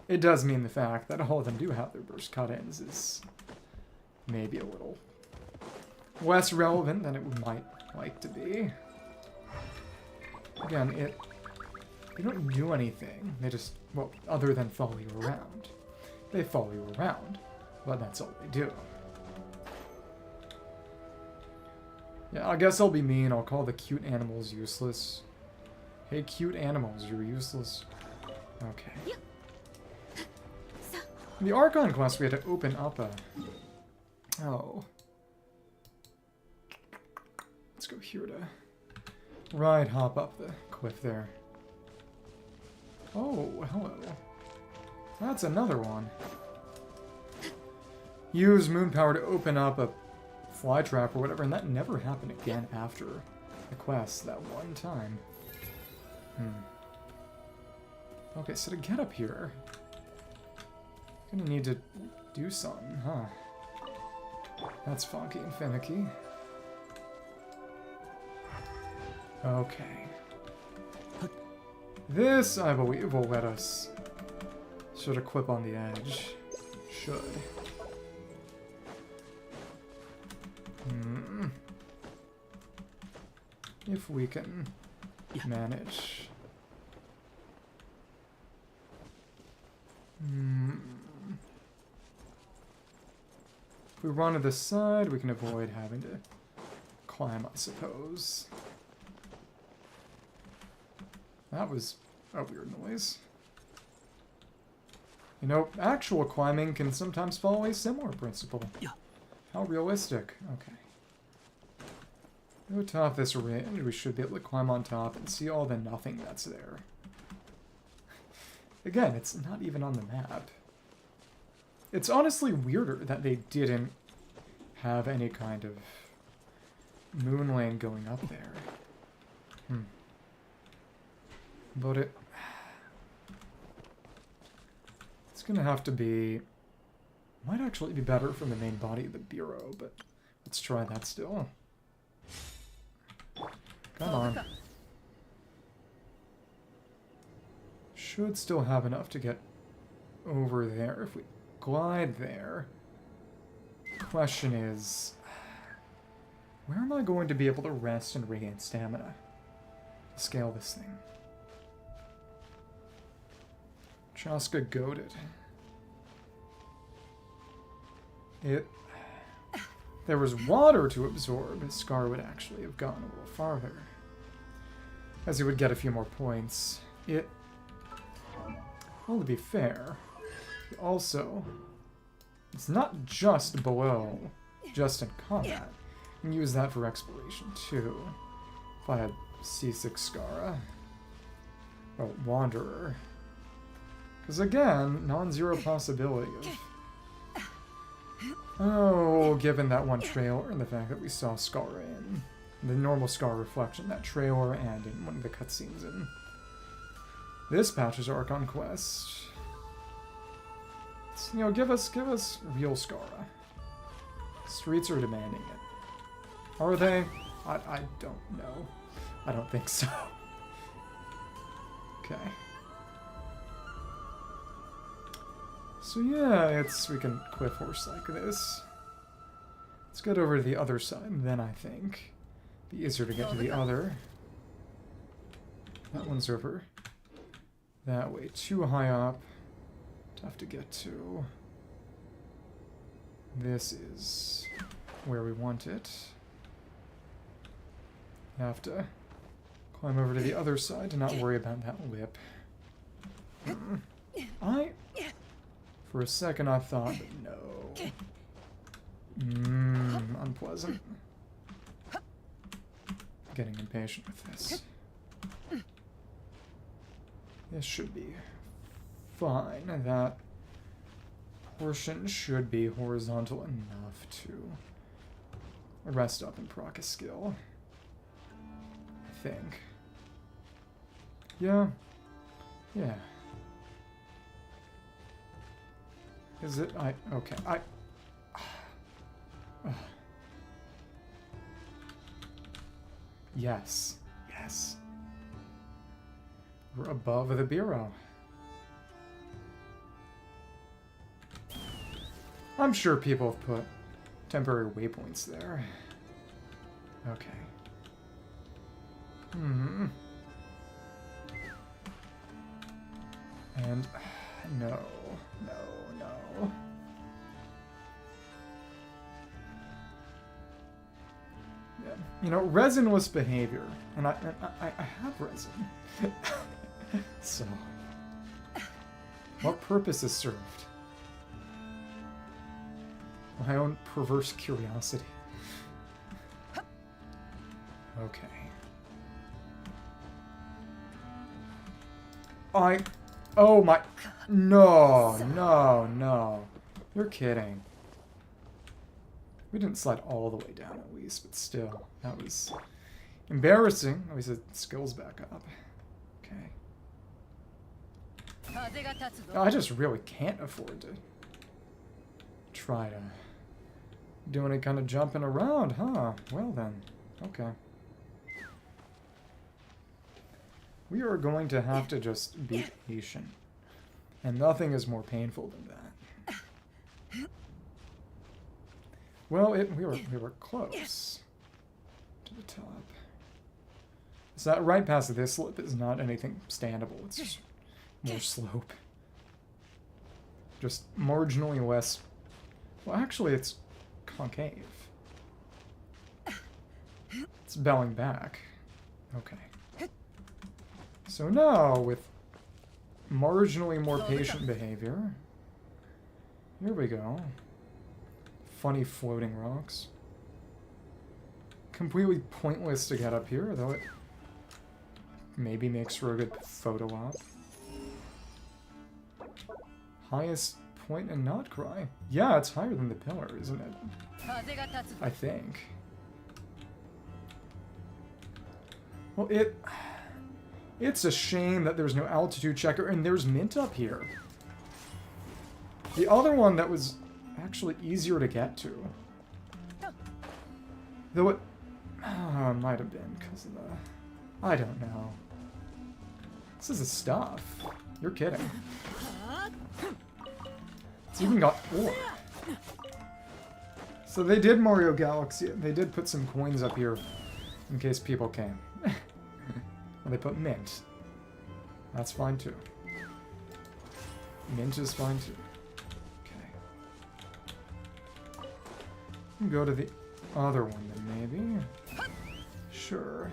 It does mean the fact that all of them do have their burst cut-ins is maybe a little less relevant than it might like to be. Again, they don't do anything. They just, well, other than follow you around. They follow you around, but that's all they do. Yeah, I guess I'll be mean. I'll call the cute animals useless. Hey, cute animals, you're useless. Okay. In the Archon class, we had to open up a... Oh. Let's go here to... Right, hop up the cliff there. Oh, hello. That's another one. Use moon power to open up a fly trap or whatever, and that never happened again after the quest that one time. Okay, so to get up here, gonna need to do something, huh? That's funky and finicky. Okay. This, I believe, will let us sort of clip on the edge. Should. If we can manage. If we run to the side, we can avoid having to climb, I suppose. That was a weird noise. You know, actual climbing can sometimes follow a similar principle. How realistic. Okay. Go top this ridge. We should be able to climb on top and see all the nothing that's there. Again, it's not even on the map. It's honestly weirder that they didn't have any kind of moon lane going up there. But it's gonna have to be... Might actually be better from the main body of the bureau, but let's try that still. Come on. Should still have enough to get over there if we glide there. Question is, where am I going to be able to rest and regain stamina to scale this thing? Chasca goaded. There was water to absorb, Scar would actually have gone a little farther. As he would get a few more points. Well, to be fair, also, it's not just below, just in combat. You can use that for exploration, too. If I had C6 Scara. Oh, Wanderer. Because again, non-zero possibility of... Oh, given that one trailer and the fact that we saw Scar in the normal Scar reflection, that trailer, and in one of the cutscenes in this patch's Archon Quest. You know, give us real Scara. Streets are demanding it. Are they? I don't know. I don't think so. Okay. So yeah, we can cliff horse like this. Let's get over to the other side, then I think. Be easier to get to the other. That one's over. That way, too high up. Tough to get to. This is where we want it. Have to climb over to the other side to not worry about that lip. For a second I thought, but no. Unpleasant. Getting impatient with this. This should be fine. That portion should be horizontal enough to rest up and proc a skill. I think. Yeah. Yeah. Is it? Okay. Yes. Yes. We're above the bureau. I'm sure people have put temporary waypoints there. Okay. And no. Yeah. You know, resinless behavior, and I have resin. So, what purpose is served? My own perverse curiosity. Okay. Oh my... No. You're kidding. We didn't slide all the way down at least, but still. That was embarrassing. At least the skills back up. Okay. I just really can't afford to try to do any kind of jumping around, huh? Well then. Okay. We are going to have to just be patient. And nothing is more painful than that. Well, we were close to the top. So that right past this lip is not anything standable. It's just more slope. Just marginally less... Well, actually, it's concave. It's belling back. Okay. So now, with marginally more patient behavior. Here we go. Funny floating rocks. Completely pointless to get up here, though it maybe makes for a good photo op. Highest point in Nod-Krai. Yeah, it's higher than the pillar, isn't it? I think. Well, it's a shame that there's no altitude checker, and there's mint up here. The other one that was actually easier to get to. Though it might have been because of the... I don't know. This is the stuff. You're kidding. It's even got ore. So they did Mario Galaxy. They did put some coins up here in case people came. And they put mint. That's fine too. Mint is fine too. Okay. Go to the other one then, maybe. Sure.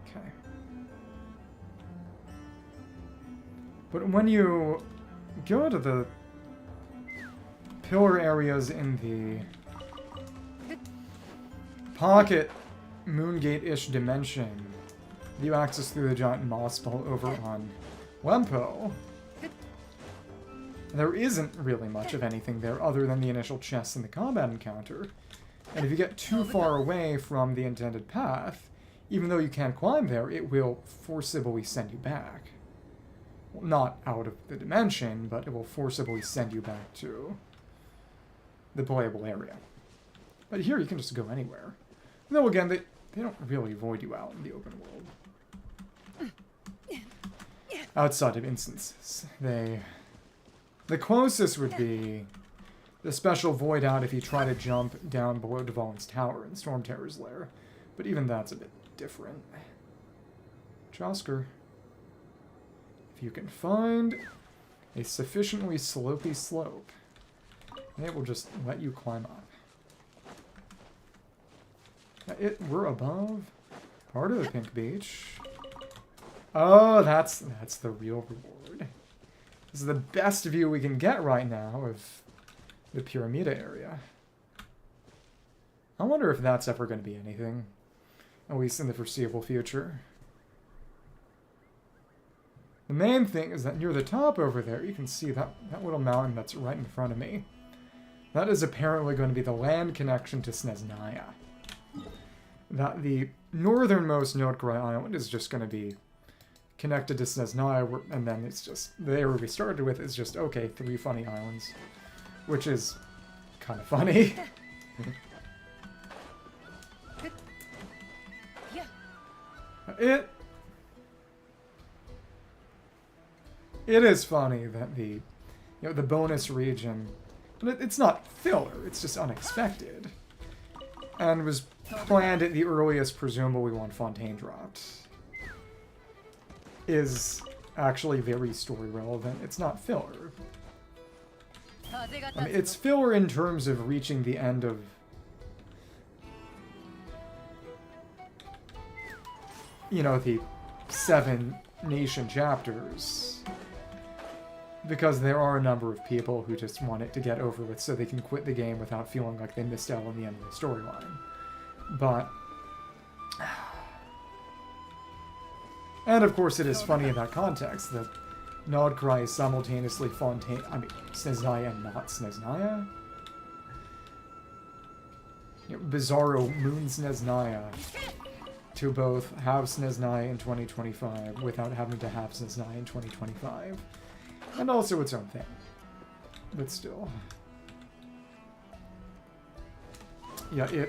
Okay. But when you go to the pillar areas in the pocket Moongate-ish dimension, you access through the giant moss ball over on Lempo. There isn't really much of anything there other than the initial chests and the combat encounter. And if you get too far away from the intended path, even though you can't climb there, it will forcibly send you back. Well, not out of the dimension, but it will forcibly send you back to the playable area. But here you can just go anywhere. Though again, they don't really void you out in the open world. Outside of instances, the closest would be the special void out if you try to jump down below Dvalin's tower in Storm Terror's lair. But even that's a bit different. Chasca. If you can find a sufficiently slopey slope, it will just let you climb up. We're above part of the pink beach. Oh, that's the real reward. This is the best view we can get right now of the Pyramida area. I wonder if that's ever going to be anything, at least in the foreseeable future. The main thing is that near the top over there, you can see that little mountain that's right in front of me. That is apparently going to be the land connection to Snezhnaya. That the northernmost Nod-Krai island is just going to be connected to Snezhnaya, and then it's just, the area we started with is just, okay, 3 funny islands. Which is kind of funny. It is funny that the bonus region, but it's not filler, it's just unexpected. And was planned at the earliest presumably when Fontaine dropped. Is actually very story relevant. It's not filler. I mean, it's filler in terms of reaching the end of the 7 nation chapters. Because there are a number of people who just want it to get over with so they can quit the game without feeling like they missed out on the end of the storyline. But... And of course it is funny in that context that Nod-Krai is simultaneously Snezhnaya and not Snezhnaya. Bizarro Moon Snezhnaya to both have Snezhnaya in 2025 without having to have Snezhnaya in 2025. And also its own thing. But still. Yeah,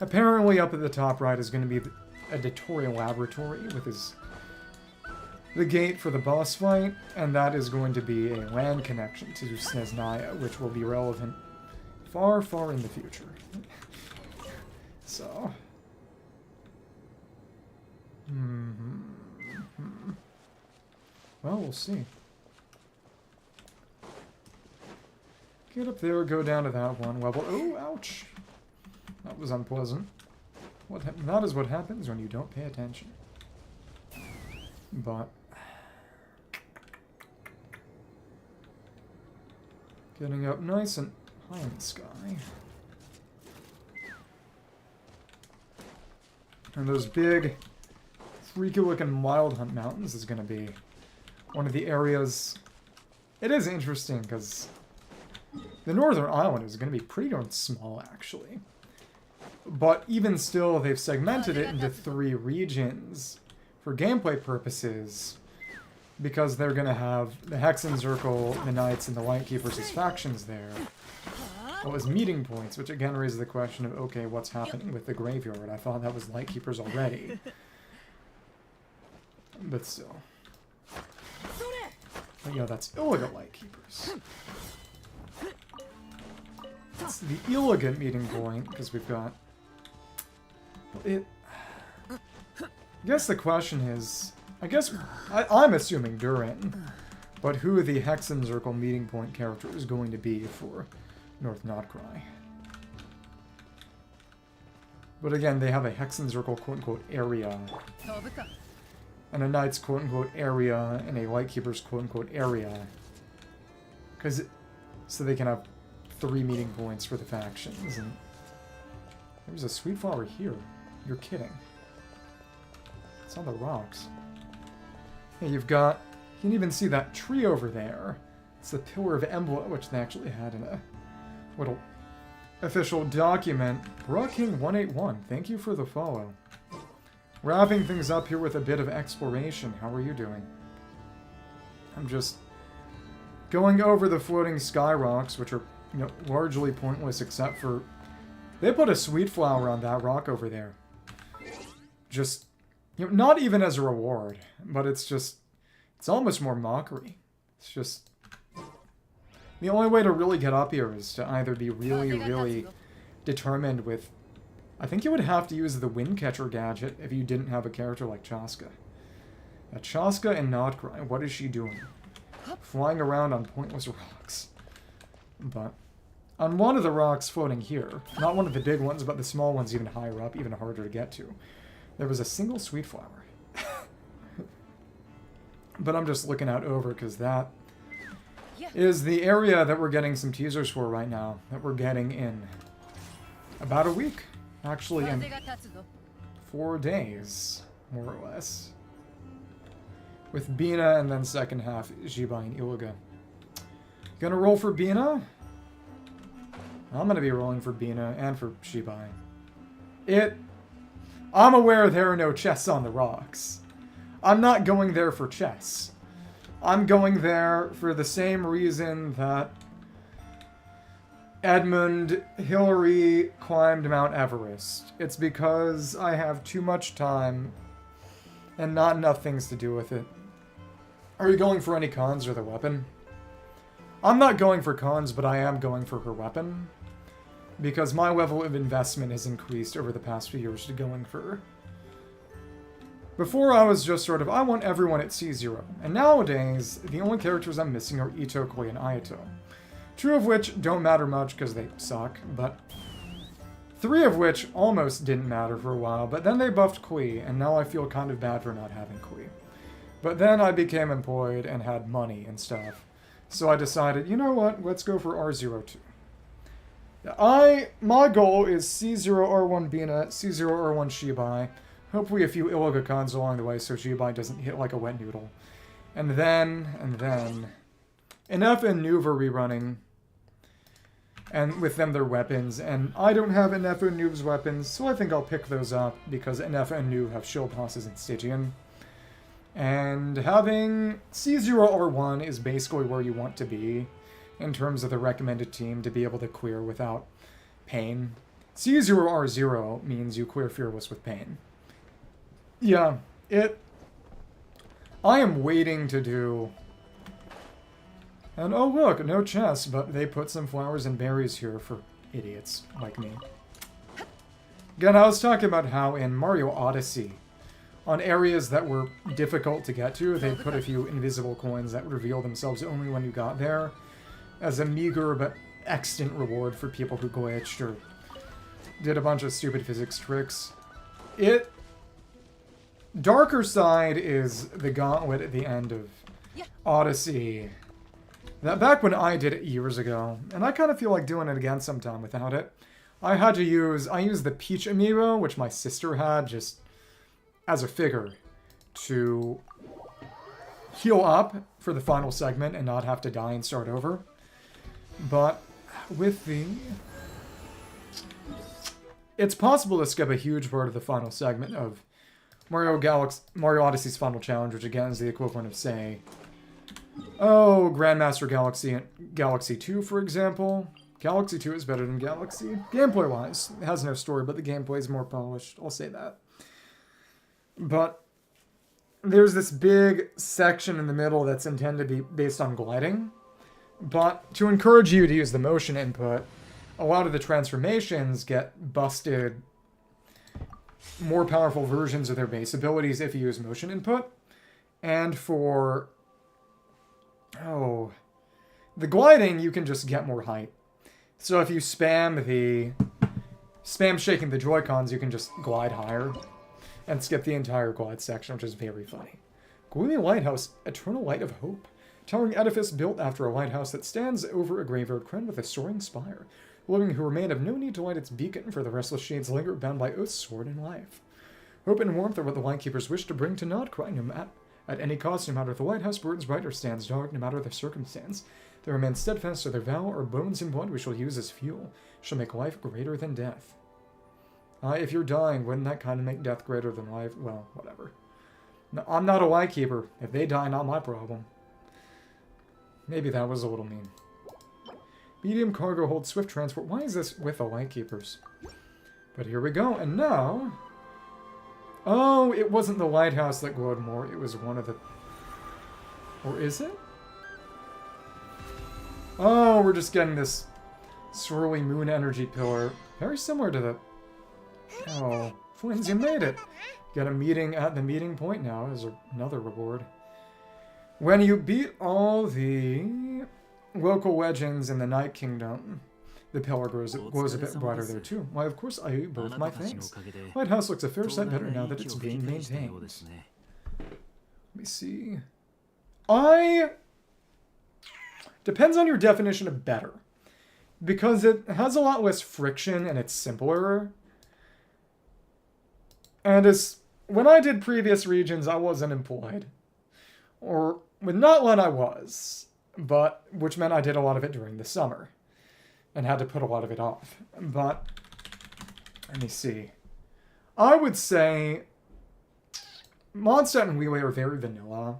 apparently up at the top right is going to be a tutorial laboratory with the gate for the boss fight, and that is going to be a land connection to Snezhnaya, which will be relevant far, far in the future. So... Well, we'll see. Get up there, go down to that one level. Oh, ouch! That was unpleasant. That is what happens when you don't pay attention. But... Getting up nice and high in the sky. And those big, freaky-looking Wild Hunt Mountains is going to be one of the areas... It is interesting, because the Northern Island is going to be pretty darn small, actually. But even still, they've segmented it into 3 regions for gameplay purposes, because they're going to have the Hexen Circle, the Knights, and the Lightkeepers as factions there. Well, as meeting points, which again raises the question of, okay, what's happening with the graveyard? I thought that was Lightkeepers already. But still. But yeah, that's Illiga Lightkeepers. It's the Illiga meeting point, because we've got... I guess the question is... I'm assuming Durin, but who the Hexen Circle meeting point character is going to be for North Nod-Krai. But again, they have a Hexen Circle quote-unquote area, and a Knight's quote-unquote area, and a Lightkeeper's quote-unquote area. So they can have 3 meeting points for the factions, and there's a sweet flower here. You're kidding. It's on the rocks. Hey, you can even see that tree over there. It's the Pillar of Embla, which they actually had in a little official document. Brocking181, thank you for the follow. Wrapping things up here with a bit of exploration. How are you doing? I'm just going over the floating sky rocks, which are, largely pointless except for... They put a sweet flower on that rock over there. Just... not even as a reward, but it's almost more mockery. It's just... The only way to really get up here is to either be really, really determined with... I think you would have to use the Windcatcher gadget if you didn't have a character like Chasca. Chasca and Nod-Krai, what is she doing? Flying around on pointless rocks. But on one of the rocks floating here, not one of the big ones, but the small ones even higher up, even harder to get to, there was a single sweet flower. But I'm just looking out over because that is the area that we're getting some teasers for right now. That we're getting in about a week. Actually, in 4 days, more or less. With Bina and then second half, Jibai and Illiga. Gonna roll for Bina? I'm gonna be rolling for Bina and for Jibai. I'm aware there are no chests on the rocks. I'm not going there for chests. I'm going there for the same reason that Edmund Hillary climbed Mount Everest. It's because I have too much time and not enough things to do with it. Are you going for any cons or the weapon? I'm not going for cons, but I am going for her weapon. Because my level of investment has increased over the past few years to going for... Before I was just sort of, I want everyone at C0. And nowadays, the only characters I'm missing are Ito, Koi, and Ayato. 2 of which don't matter much because they suck, but 3 of which almost didn't matter for a while, but then they buffed Kui, and now I feel kind of bad for not having Kui. But then I became employed and had money and stuff. So I decided, you know what, let's go for R02. My goal is C0R1 Bina, C0R1 Shibai, hopefully a few Illiga cons along the way so Shibai doesn't hit like a wet noodle. And then... Enough and Nuve are rerunning, and with them their weapons, and I don't have Enough and Nuve's weapons, so I think I'll pick those up, because Enough and Nuve have shield bosses in Stygian. And having C0R1 is basically where you want to be, in terms of the recommended team to be able to clear without pain. C0R0 means you clear Fearless with pain. Yeah, I am waiting to do... And oh look, no chests, but they put some flowers and berries here for idiots like me. Again, I was talking about how in Mario Odyssey, on areas that were difficult to get to, they put a few invisible coins that reveal themselves only when you got there, as a meager but extant reward for people who glitched or did a bunch of stupid physics tricks. Darker Side is the gauntlet at the end of Odyssey, That back when I did it years ago, and I kind of feel like doing it again sometime without it. I used the Peach amiibo, which my sister had, just as a figure, to heal up for the final segment and not have to die and start over. But with the... It's possible to skip a huge part of the final segment of Mario Odyssey's final challenge, which again is the equivalent of, say, Grandmaster Galaxy 2, for example. Galaxy 2 is better than Galaxy. Gameplay-wise, it has no story, but the gameplay is more polished. I'll say that. But there's this big section in the middle that's intended to be based on gliding. But to encourage you to use the motion input, a lot of the transformations get busted more powerful versions of their base abilities if you use motion input. And for... the gliding, you can just get more height. So if you spam shaking the Joy-Cons, you can just glide higher and skip the entire glide section, which is very funny. Gloomy Lighthouse, Eternal Light of Hope. Towering edifice built after a lighthouse that stands over a graveyard crowned with a soaring spire. The living who remain have no need to light its beacon, for the restless shades linger bound by oath, sword, and life. Hope and warmth are what the Lightkeepers wish to bring to Nod-Krai, at any cost, no matter if the lighthouse burns bright or stands dark, no matter the circumstance. They remain steadfast to their vow, our bones and blood we shall use as fuel, shall make life greater than death. If you're dying, wouldn't that kind of make death greater than life? Well, whatever. No, I'm not a Lightkeeper. If they die, not my problem. Maybe that was a little mean. Medium cargo holds swift transport. Why is this with the Lightkeepers? But here we go, and now... Oh, it wasn't the lighthouse that glowed more, it was one of the... Or is it? Oh, we're just getting this swirly moon energy pillar. Very similar to the... Oh, Twins, you made it! Get a meeting at the meeting point now as another reward. When you beat all the local legends in the Night Kingdom, the pillar glows a bit brighter there too. Why, of course, I owe you both my thanks. Lighthouse looks a fair sight better now that it's being maintained. Let me see. Depends on your definition of better. Because it has a lot less friction and it's simpler. And when I did previous regions, I wasn't employed. Or, with Notland I was. But, which meant I did a lot of it during the summer. And had to put a lot of it off. But, let me see. I would say Mondstadt and Wheelway are very vanilla.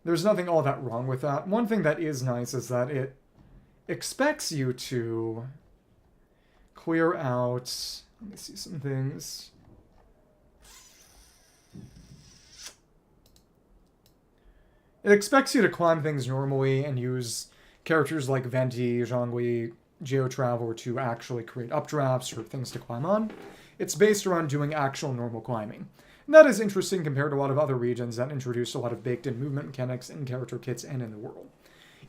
There's nothing all that wrong with that. One thing that is nice is that it expects you to clear out... Let me see some things. It expects you to climb things normally and use characters like Venti, Zhongli, Geotravel to actually create updrafts or things to climb on. It's based around doing actual normal climbing. And that is interesting compared to a lot of other regions that introduce a lot of baked-in movement mechanics in character kits and in the world.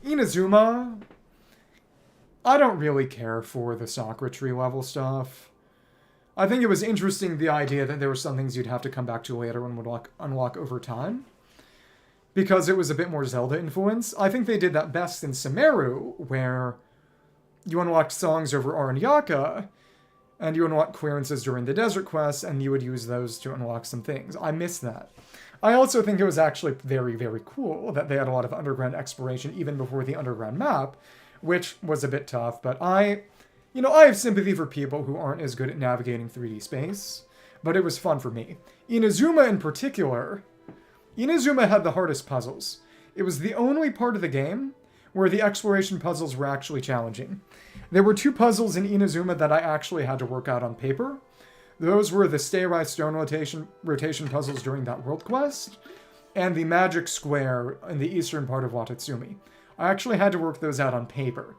Inazuma, I don't really care for the Sakura Tree level stuff. I think it was interesting, the idea that there were some things you'd have to come back to later and would unlock over time. Because it was a bit more Zelda influence. I think they did that best in Sumeru, where you unlocked songs over Aranyaka, and you unlock clearances during the desert quests, and you would use those to unlock some things. I miss that. I also think it was actually very, very cool that they had a lot of underground exploration even before the underground map, which was a bit tough, but I have sympathy for people who aren't as good at navigating 3D space, but it was fun for me. Inazuma in particular, Inazuma had the hardest puzzles. It was the only part of the game where the exploration puzzles were actually challenging. There were 2 puzzles in Inazuma that I actually had to work out on paper. Those were the Stay Right Stone rotation puzzles during that world quest, and the Magic Square in the eastern part of Watatsumi. I actually had to work those out on paper.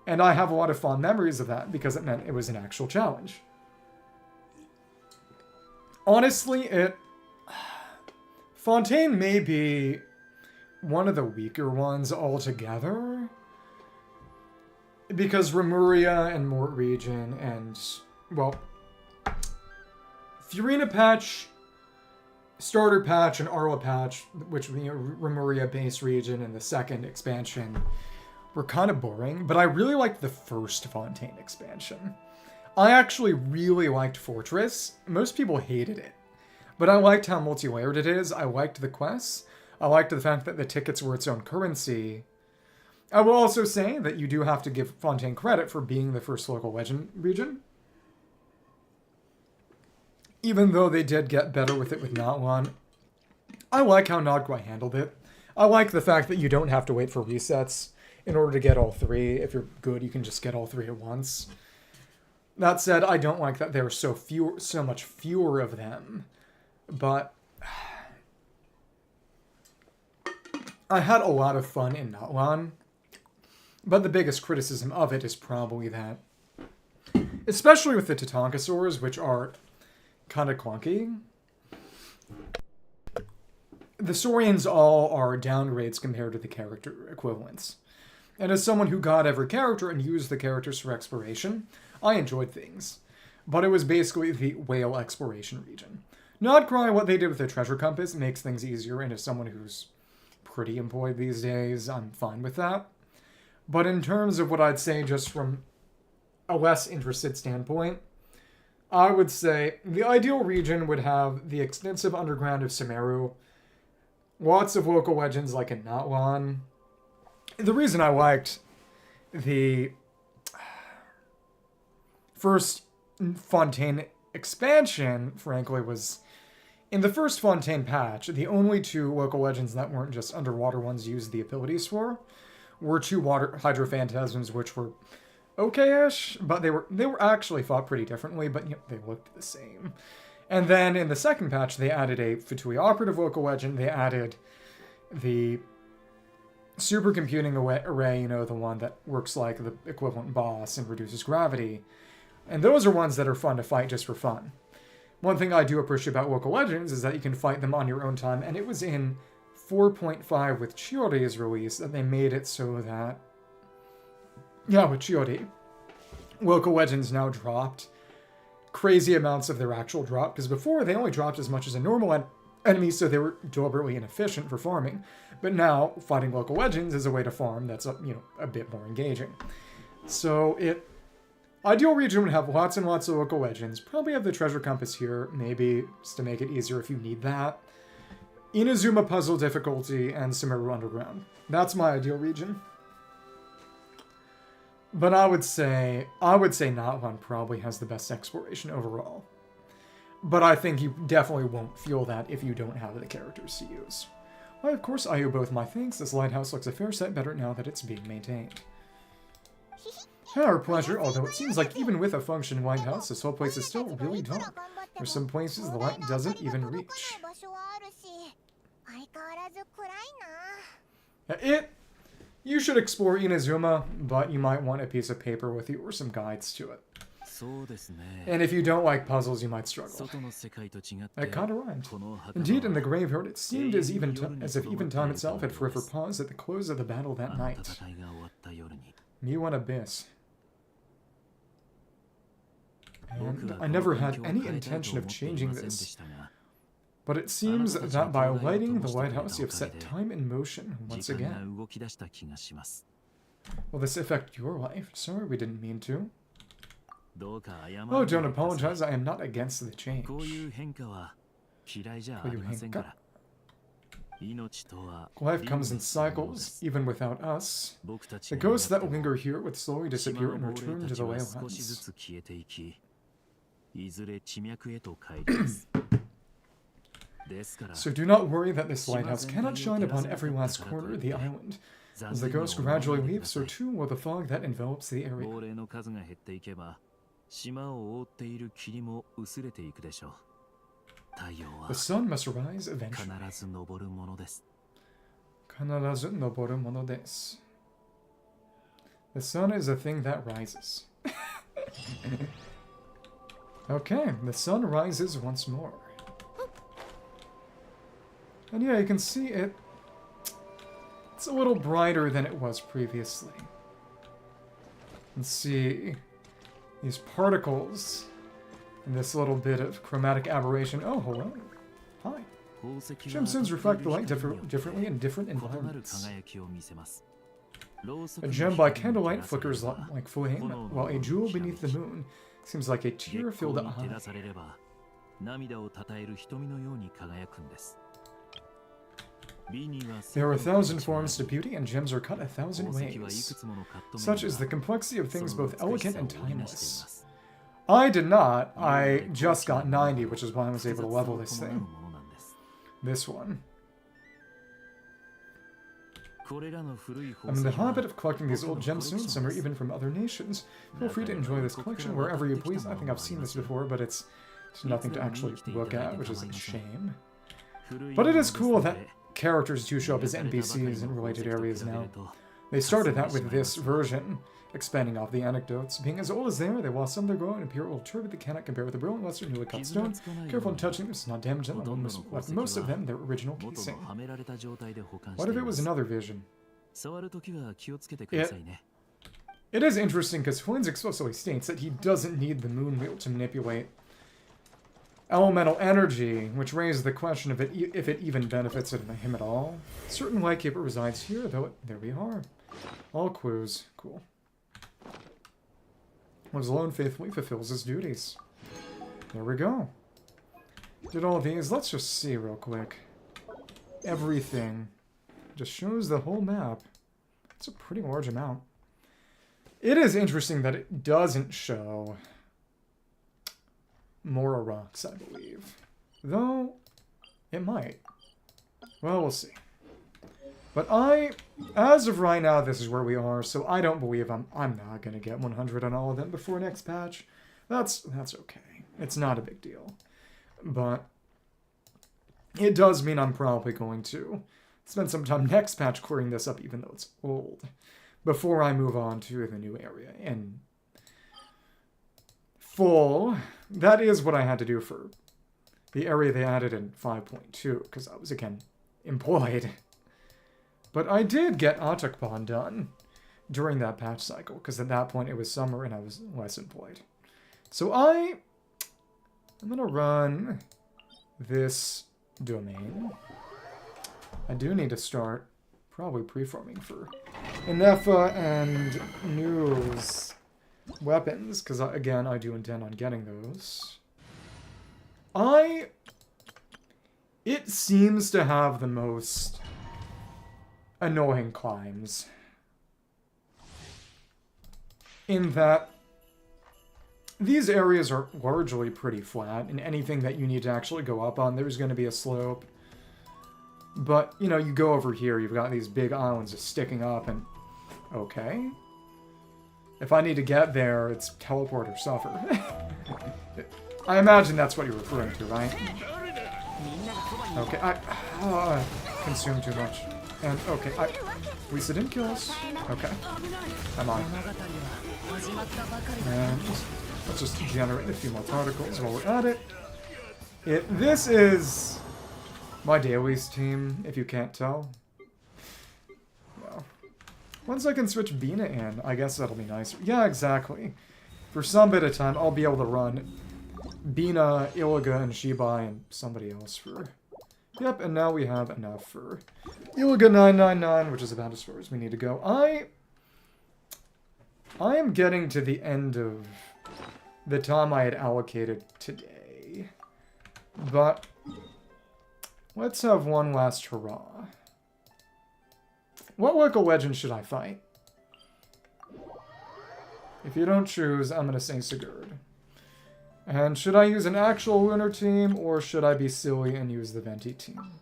And I have a lot of fond memories of that because it meant it was an actual challenge. Honestly, Fontaine may be one of the weaker ones altogether. Because Remuria and Mort Region and, well, Furina patch, starter patch, and Arla patch, which, Remuria base region and the second expansion, were kind of boring, but I really liked the first Fontaine expansion. I actually really liked Fortress. Most people hated it, but I liked how multi-layered it is. I liked the quests. I liked the fact that the tickets were its own currency. I will also say that you do have to give Fontaine credit for being the first local legend region. Even though they did get better with it with Nod-Krai. I like how Nod-Krai handled it. I like the fact that you don't have to wait for resets in order to get all three. If you're good, you can just get all three at once. That said, I don't like that there are so much fewer of them. But I had a lot of fun in Nod-Krai. But the biggest criticism of it is probably that, especially with the Tatankasaurs, which are kind of clunky, the Saurians all are downgrades compared to the character equivalents. And as someone who got every character and used the characters for exploration, I enjoyed things. But it was basically the whale exploration region. Nod-Krai, what they did with the treasure compass makes things easier, and as someone who's pretty employed these days, I'm fine with that. But in terms of what I'd say just from a less interested standpoint, I would say the ideal region would have the extensive underground of Sumeru, lots of local legends like in Nod-Krai. The reason I liked the first Fontaine expansion, frankly, was in the first Fontaine patch, the only two local legends that weren't just underwater ones used the abilities for were two water Hydrophantasms, which were okay-ish, but they were actually fought pretty differently, but they looked the same. And then in the second patch, they added a Fatui operative local legend. They added the supercomputing array, the one that works like the equivalent boss and reduces gravity. And those are ones that are fun to fight just for fun. One thing I do appreciate about local legends is that you can fight them on your own time, and it was in 4.5 with Chiori's release that they made it so that, with Chiori, local legends now dropped crazy amounts of their actual drop, because before they only dropped as much as a normal enemy, so they were deliberately inefficient for farming. But now, fighting local legends is a way to farm that's a bit more engaging. So ideal region would have lots and lots of local legends. Probably have the treasure compass here, maybe just to make it easier if you need that. Inazuma puzzle difficulty and Sumeru underground. That's my ideal region. But I would say Nod-Krai probably has the best exploration overall. But I think you definitely won't feel that if you don't have the characters to use. Why, of course, I owe both my thanks. This lighthouse looks a fair sight better now that it's being maintained. Our pleasure, although it seems like even with a functioning lighthouse, this whole place is still really dark. For some places, the light doesn't even reach. You should explore Inazuma, but you might want a piece of paper with you or some guides to it. And if you don't like puzzles, you might struggle. That kind of rhymed. Indeed, in the graveyard, it seemed as if even time itself had forever paused at the close of the battle that night. Muon Abyss. And I never had any intention of changing this. But it seems that by lighting the lighthouse, you have set time in motion once again. Will this affect your life? Sorry, we didn't mean to. Oh, don't apologize. I am not against the change. Life comes in cycles, even without us. The ghosts that linger here would slowly disappear and return to the leylands. So do not worry that this lighthouse cannot shine upon every last corner of the island. As the ghost gradually leaves, so too will the fog that envelops the area. The sun must rise eventually. Kanarazu noboru mono desu. The sun is a thing that rises. Okay, the sun rises once more. And yeah, you can see it's a little brighter than it was previously. Let's see these particles and this little bit of chromatic aberration. Oh, hello. Hi. Gemstones reflect the light differently in different environments. A gem by candlelight flickers like flame, while a jewel beneath the moon seems like a tear-filled eye. There are 1,000 forms to beauty, and gems are cut 1,000 ways. Such is the complexity of things both elegant and timeless. I did not. I just got 90, which is why I was able to level this thing. This one. I'm in the habit of collecting these old gemstones, some are even from other nations. Feel free to enjoy this collection wherever you please. I think I've seen this before, but it's nothing to actually look at, which is a shame. But it is cool that characters do show up as NPCs in related areas now. They started that with this version, expanding off the anecdotes. Being as old as they are, they lost some of their glow and appear a little turbid. They cannot compare with the brilliant luster newly cut stone. Careful in touching this, not damage them. Left most of them their original casing. What if it was another vision? It is interesting because Flynn explicitly states that he doesn't need the moon wheel to manipulate elemental energy, which raises the question of if it even benefits him at all. Certain Lightkeeper resides here, though there we are. All clues. Cool. Lives alone faithfully, fulfills his duties. There we go. Did all these. Let's just see real quick. Everything. Just shows the whole map. It's a pretty large amount. It is interesting that it doesn't show Mora rocks, I believe. Though, it might. Well, we'll see. But as of right now, this is where we are, so I don't believe I'm not going to get 100 on all of them before next patch. That's okay. It's not a big deal. But it does mean I'm probably going to spend some time next patch clearing this up, even though it's old, before I move on to the new area. And full, that is what I had to do for the area they added in 5.2, because I was, again, employed. But I did get atop done during that patch cycle, because at that point it was summer and I was less employed. So I'm going to run this domain. I do need to start probably pre-farming for Inefa and News weapons, because again, I do intend on getting those. It seems to have the most annoying climbs, in that these areas are largely pretty flat, and anything that you need to actually go up on, there's going to be a slope. But, you know, you go over here, you've got these big islands just sticking up, and okay. If I need to get there, it's teleport or suffer. I imagine that's what you're referring to, right? Okay, I consumed too much. And, okay, at least it didn't kill us. Okay. I'm on. And let's just generate a few more particles while we're at it. This is my dailies team, if you can't tell. Well, once I can switch Bina in, I guess that'll be nicer. Yeah, exactly. For some bit of time, I'll be able to run Bina, Illiga, and Shibai, and somebody else for... Yep, and now we have enough for Illiga 999, which is about as far as we need to go. I am getting to the end of the time I had allocated today. But let's have one last hurrah. What local legend should I fight? If you don't choose, I'm going to say Sigurd. And should I use an actual lunar team, or should I be silly and use the Venti team?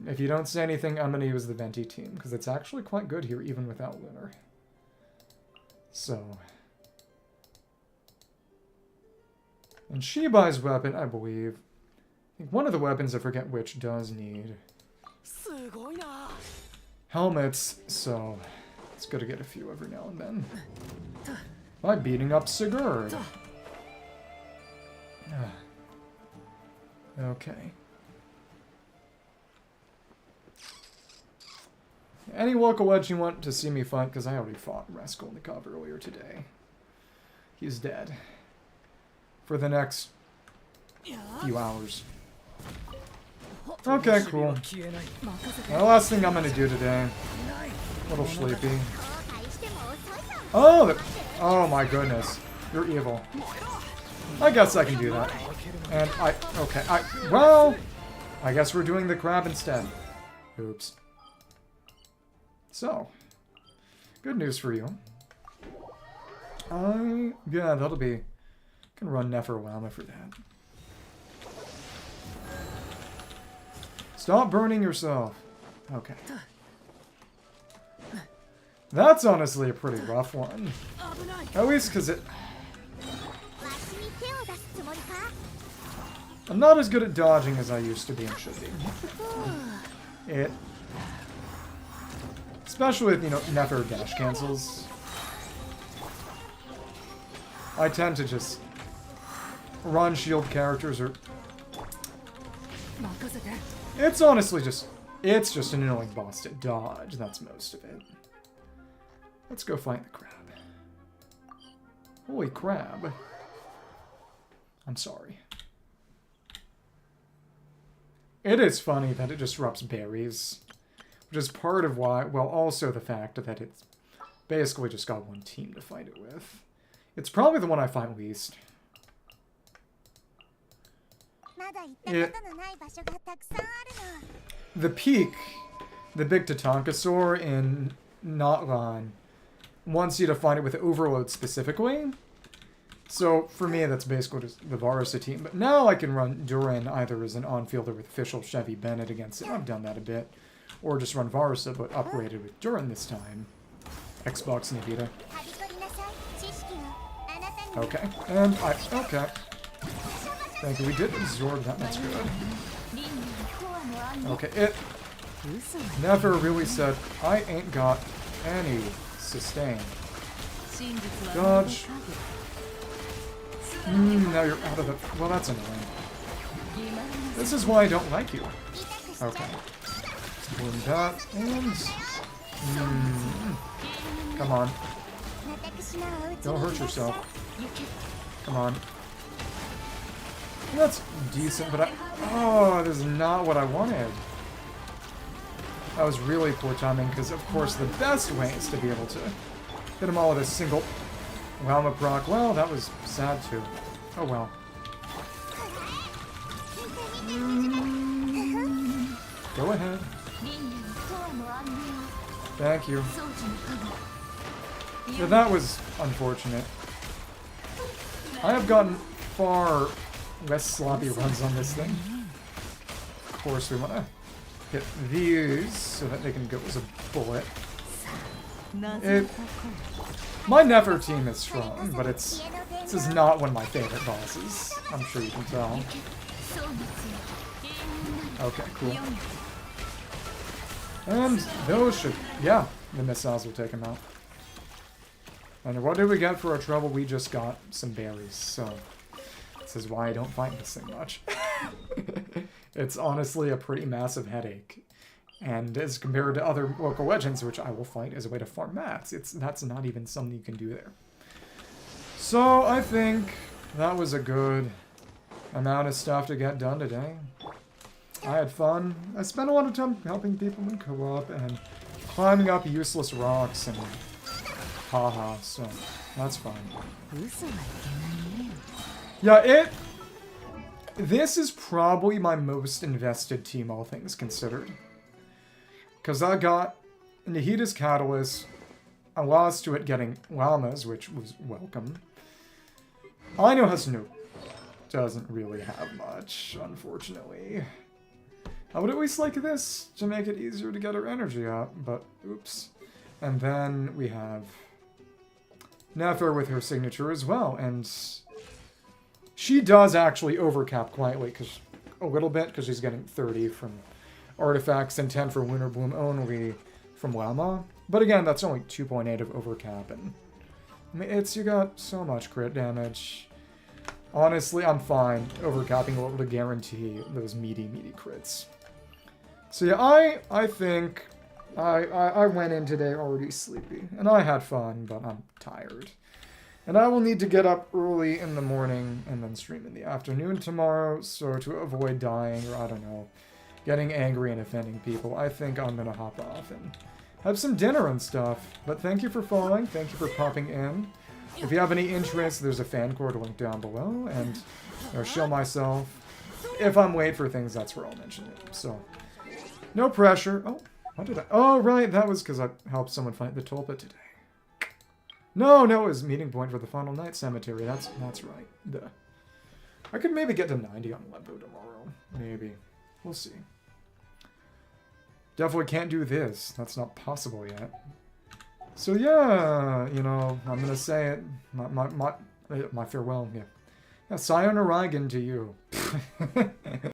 If you don't say anything, I'm going to use the Venti team, because it's actually quite good here, even without lunar. So. And Shibai's weapon, I believe. I think one of the weapons, I forget which, does need helmets, so it's good to get a few every now and then. By beating up Sigurd. Okay. Any local edge you want to see me fight? Because I already fought Raskolnikov earlier today. He's dead. For the next few hours. Okay, cool. The last thing I'm going to do today Little sleepy. Oh, oh my goodness. You're evil. I guess I can do that. And okay, well, I guess we're doing the crab instead. Oops. So, good news for you. Yeah, that'll be, can run Neferwama for that. Stop burning yourself. Okay. That's honestly a pretty rough one. At least because it... I'm not as good at dodging as I used to be and should be. Especially with, you know, Nefer dash cancels. I tend to just run shield characters or... It's honestly just... It's just an annoying boss to dodge. That's most of it. Let's go fight the crab. Holy crab. I'm sorry. It is funny that it disrupts berries. Which is part of why... Well, also the fact that it's basically just got one team to fight it with. It's probably the one I find least. The peak, the big Tatankasaur in Nod-Krai, wants you to find it with Overload specifically. So for me, that's basically just the Varsa team. But now I can run Durin either as an on-fielder with official Chevy Bennett against it. I've done that a bit. Or just run Varsa, but upgraded with Durin this time. Xbox Navita. Okay, and okay. Thank you, we did absorb that, that's good. Okay, it never really said, I ain't got any sustain. Dodge. Now you're out of the... Well, that's annoying. This is why I don't like you. Okay. Boom that, and... Come on. Don't hurt yourself. Come on. That's decent, but oh, this is not what I wanted. That was really poor timing, because of course the best way is to be able to hit them all with a single Walma proc. Well, that was sad too. Oh well. Go ahead. Thank you. Yeah, that was unfortunate. I have gotten far less sloppy runs on this thing. Of course, we want to hit these so that they can go as a bullet. My Nefer team is strong, but this is not one of my favorite bosses. I'm sure you can tell. Okay, cool. And those should... Yeah, the missiles will take them out. And what did we get for our trouble? We just got some berries, so... This is why I don't fight this thing much. It's honestly a pretty massive headache. And as compared to other local legends, which I will fight as a way to farm mats, that's not even something you can do there. So I think that was a good amount of stuff to get done today. I had fun. I spent a lot of time helping people in co-op and climbing up useless rocks and Paha, so that's fine. Yeah, this is probably my most invested team, all things considered. Because I got Nahita's Catalyst, I lost to it getting Llamas, which was welcome. I know Hasnu doesn't really have much, unfortunately. I would at least like this to make it easier to get her energy up, but oops. And then we have Nefer with her signature as well, and she does actually overcap quietly, a little bit, because she's getting 30 from artifacts and 10 for Winter Bloom only from Llama. But again, that's only 2.8 of overcap, and I mean, you got so much crit damage. Honestly, I'm fine overcapping a little to guarantee those meaty crits. So yeah, I think I went in today already sleepy, and I had fun, but I'm tired. And I will need to get up early in the morning and then stream in the afternoon tomorrow, so to avoid dying or, I don't know, getting angry and offending people, I think I'm going to hop off and have some dinner and stuff. But thank you for following. Thank you for popping in. If you have any interest, there's a fan cord link down below. And I'll show myself. If I'm late for things, that's where I'll mention it. So, no pressure. Oh, what did I... Oh, right. That was because I helped someone find the tulpa today. No, it was meeting point for the final night cemetery. That's right. Duh. I could maybe get to 90 on Lembo tomorrow. Maybe. We'll see. Definitely can't do this. That's not possible yet. So yeah, you know, I'm gonna say it. My farewell. Yeah. Yeah, sayonara to you.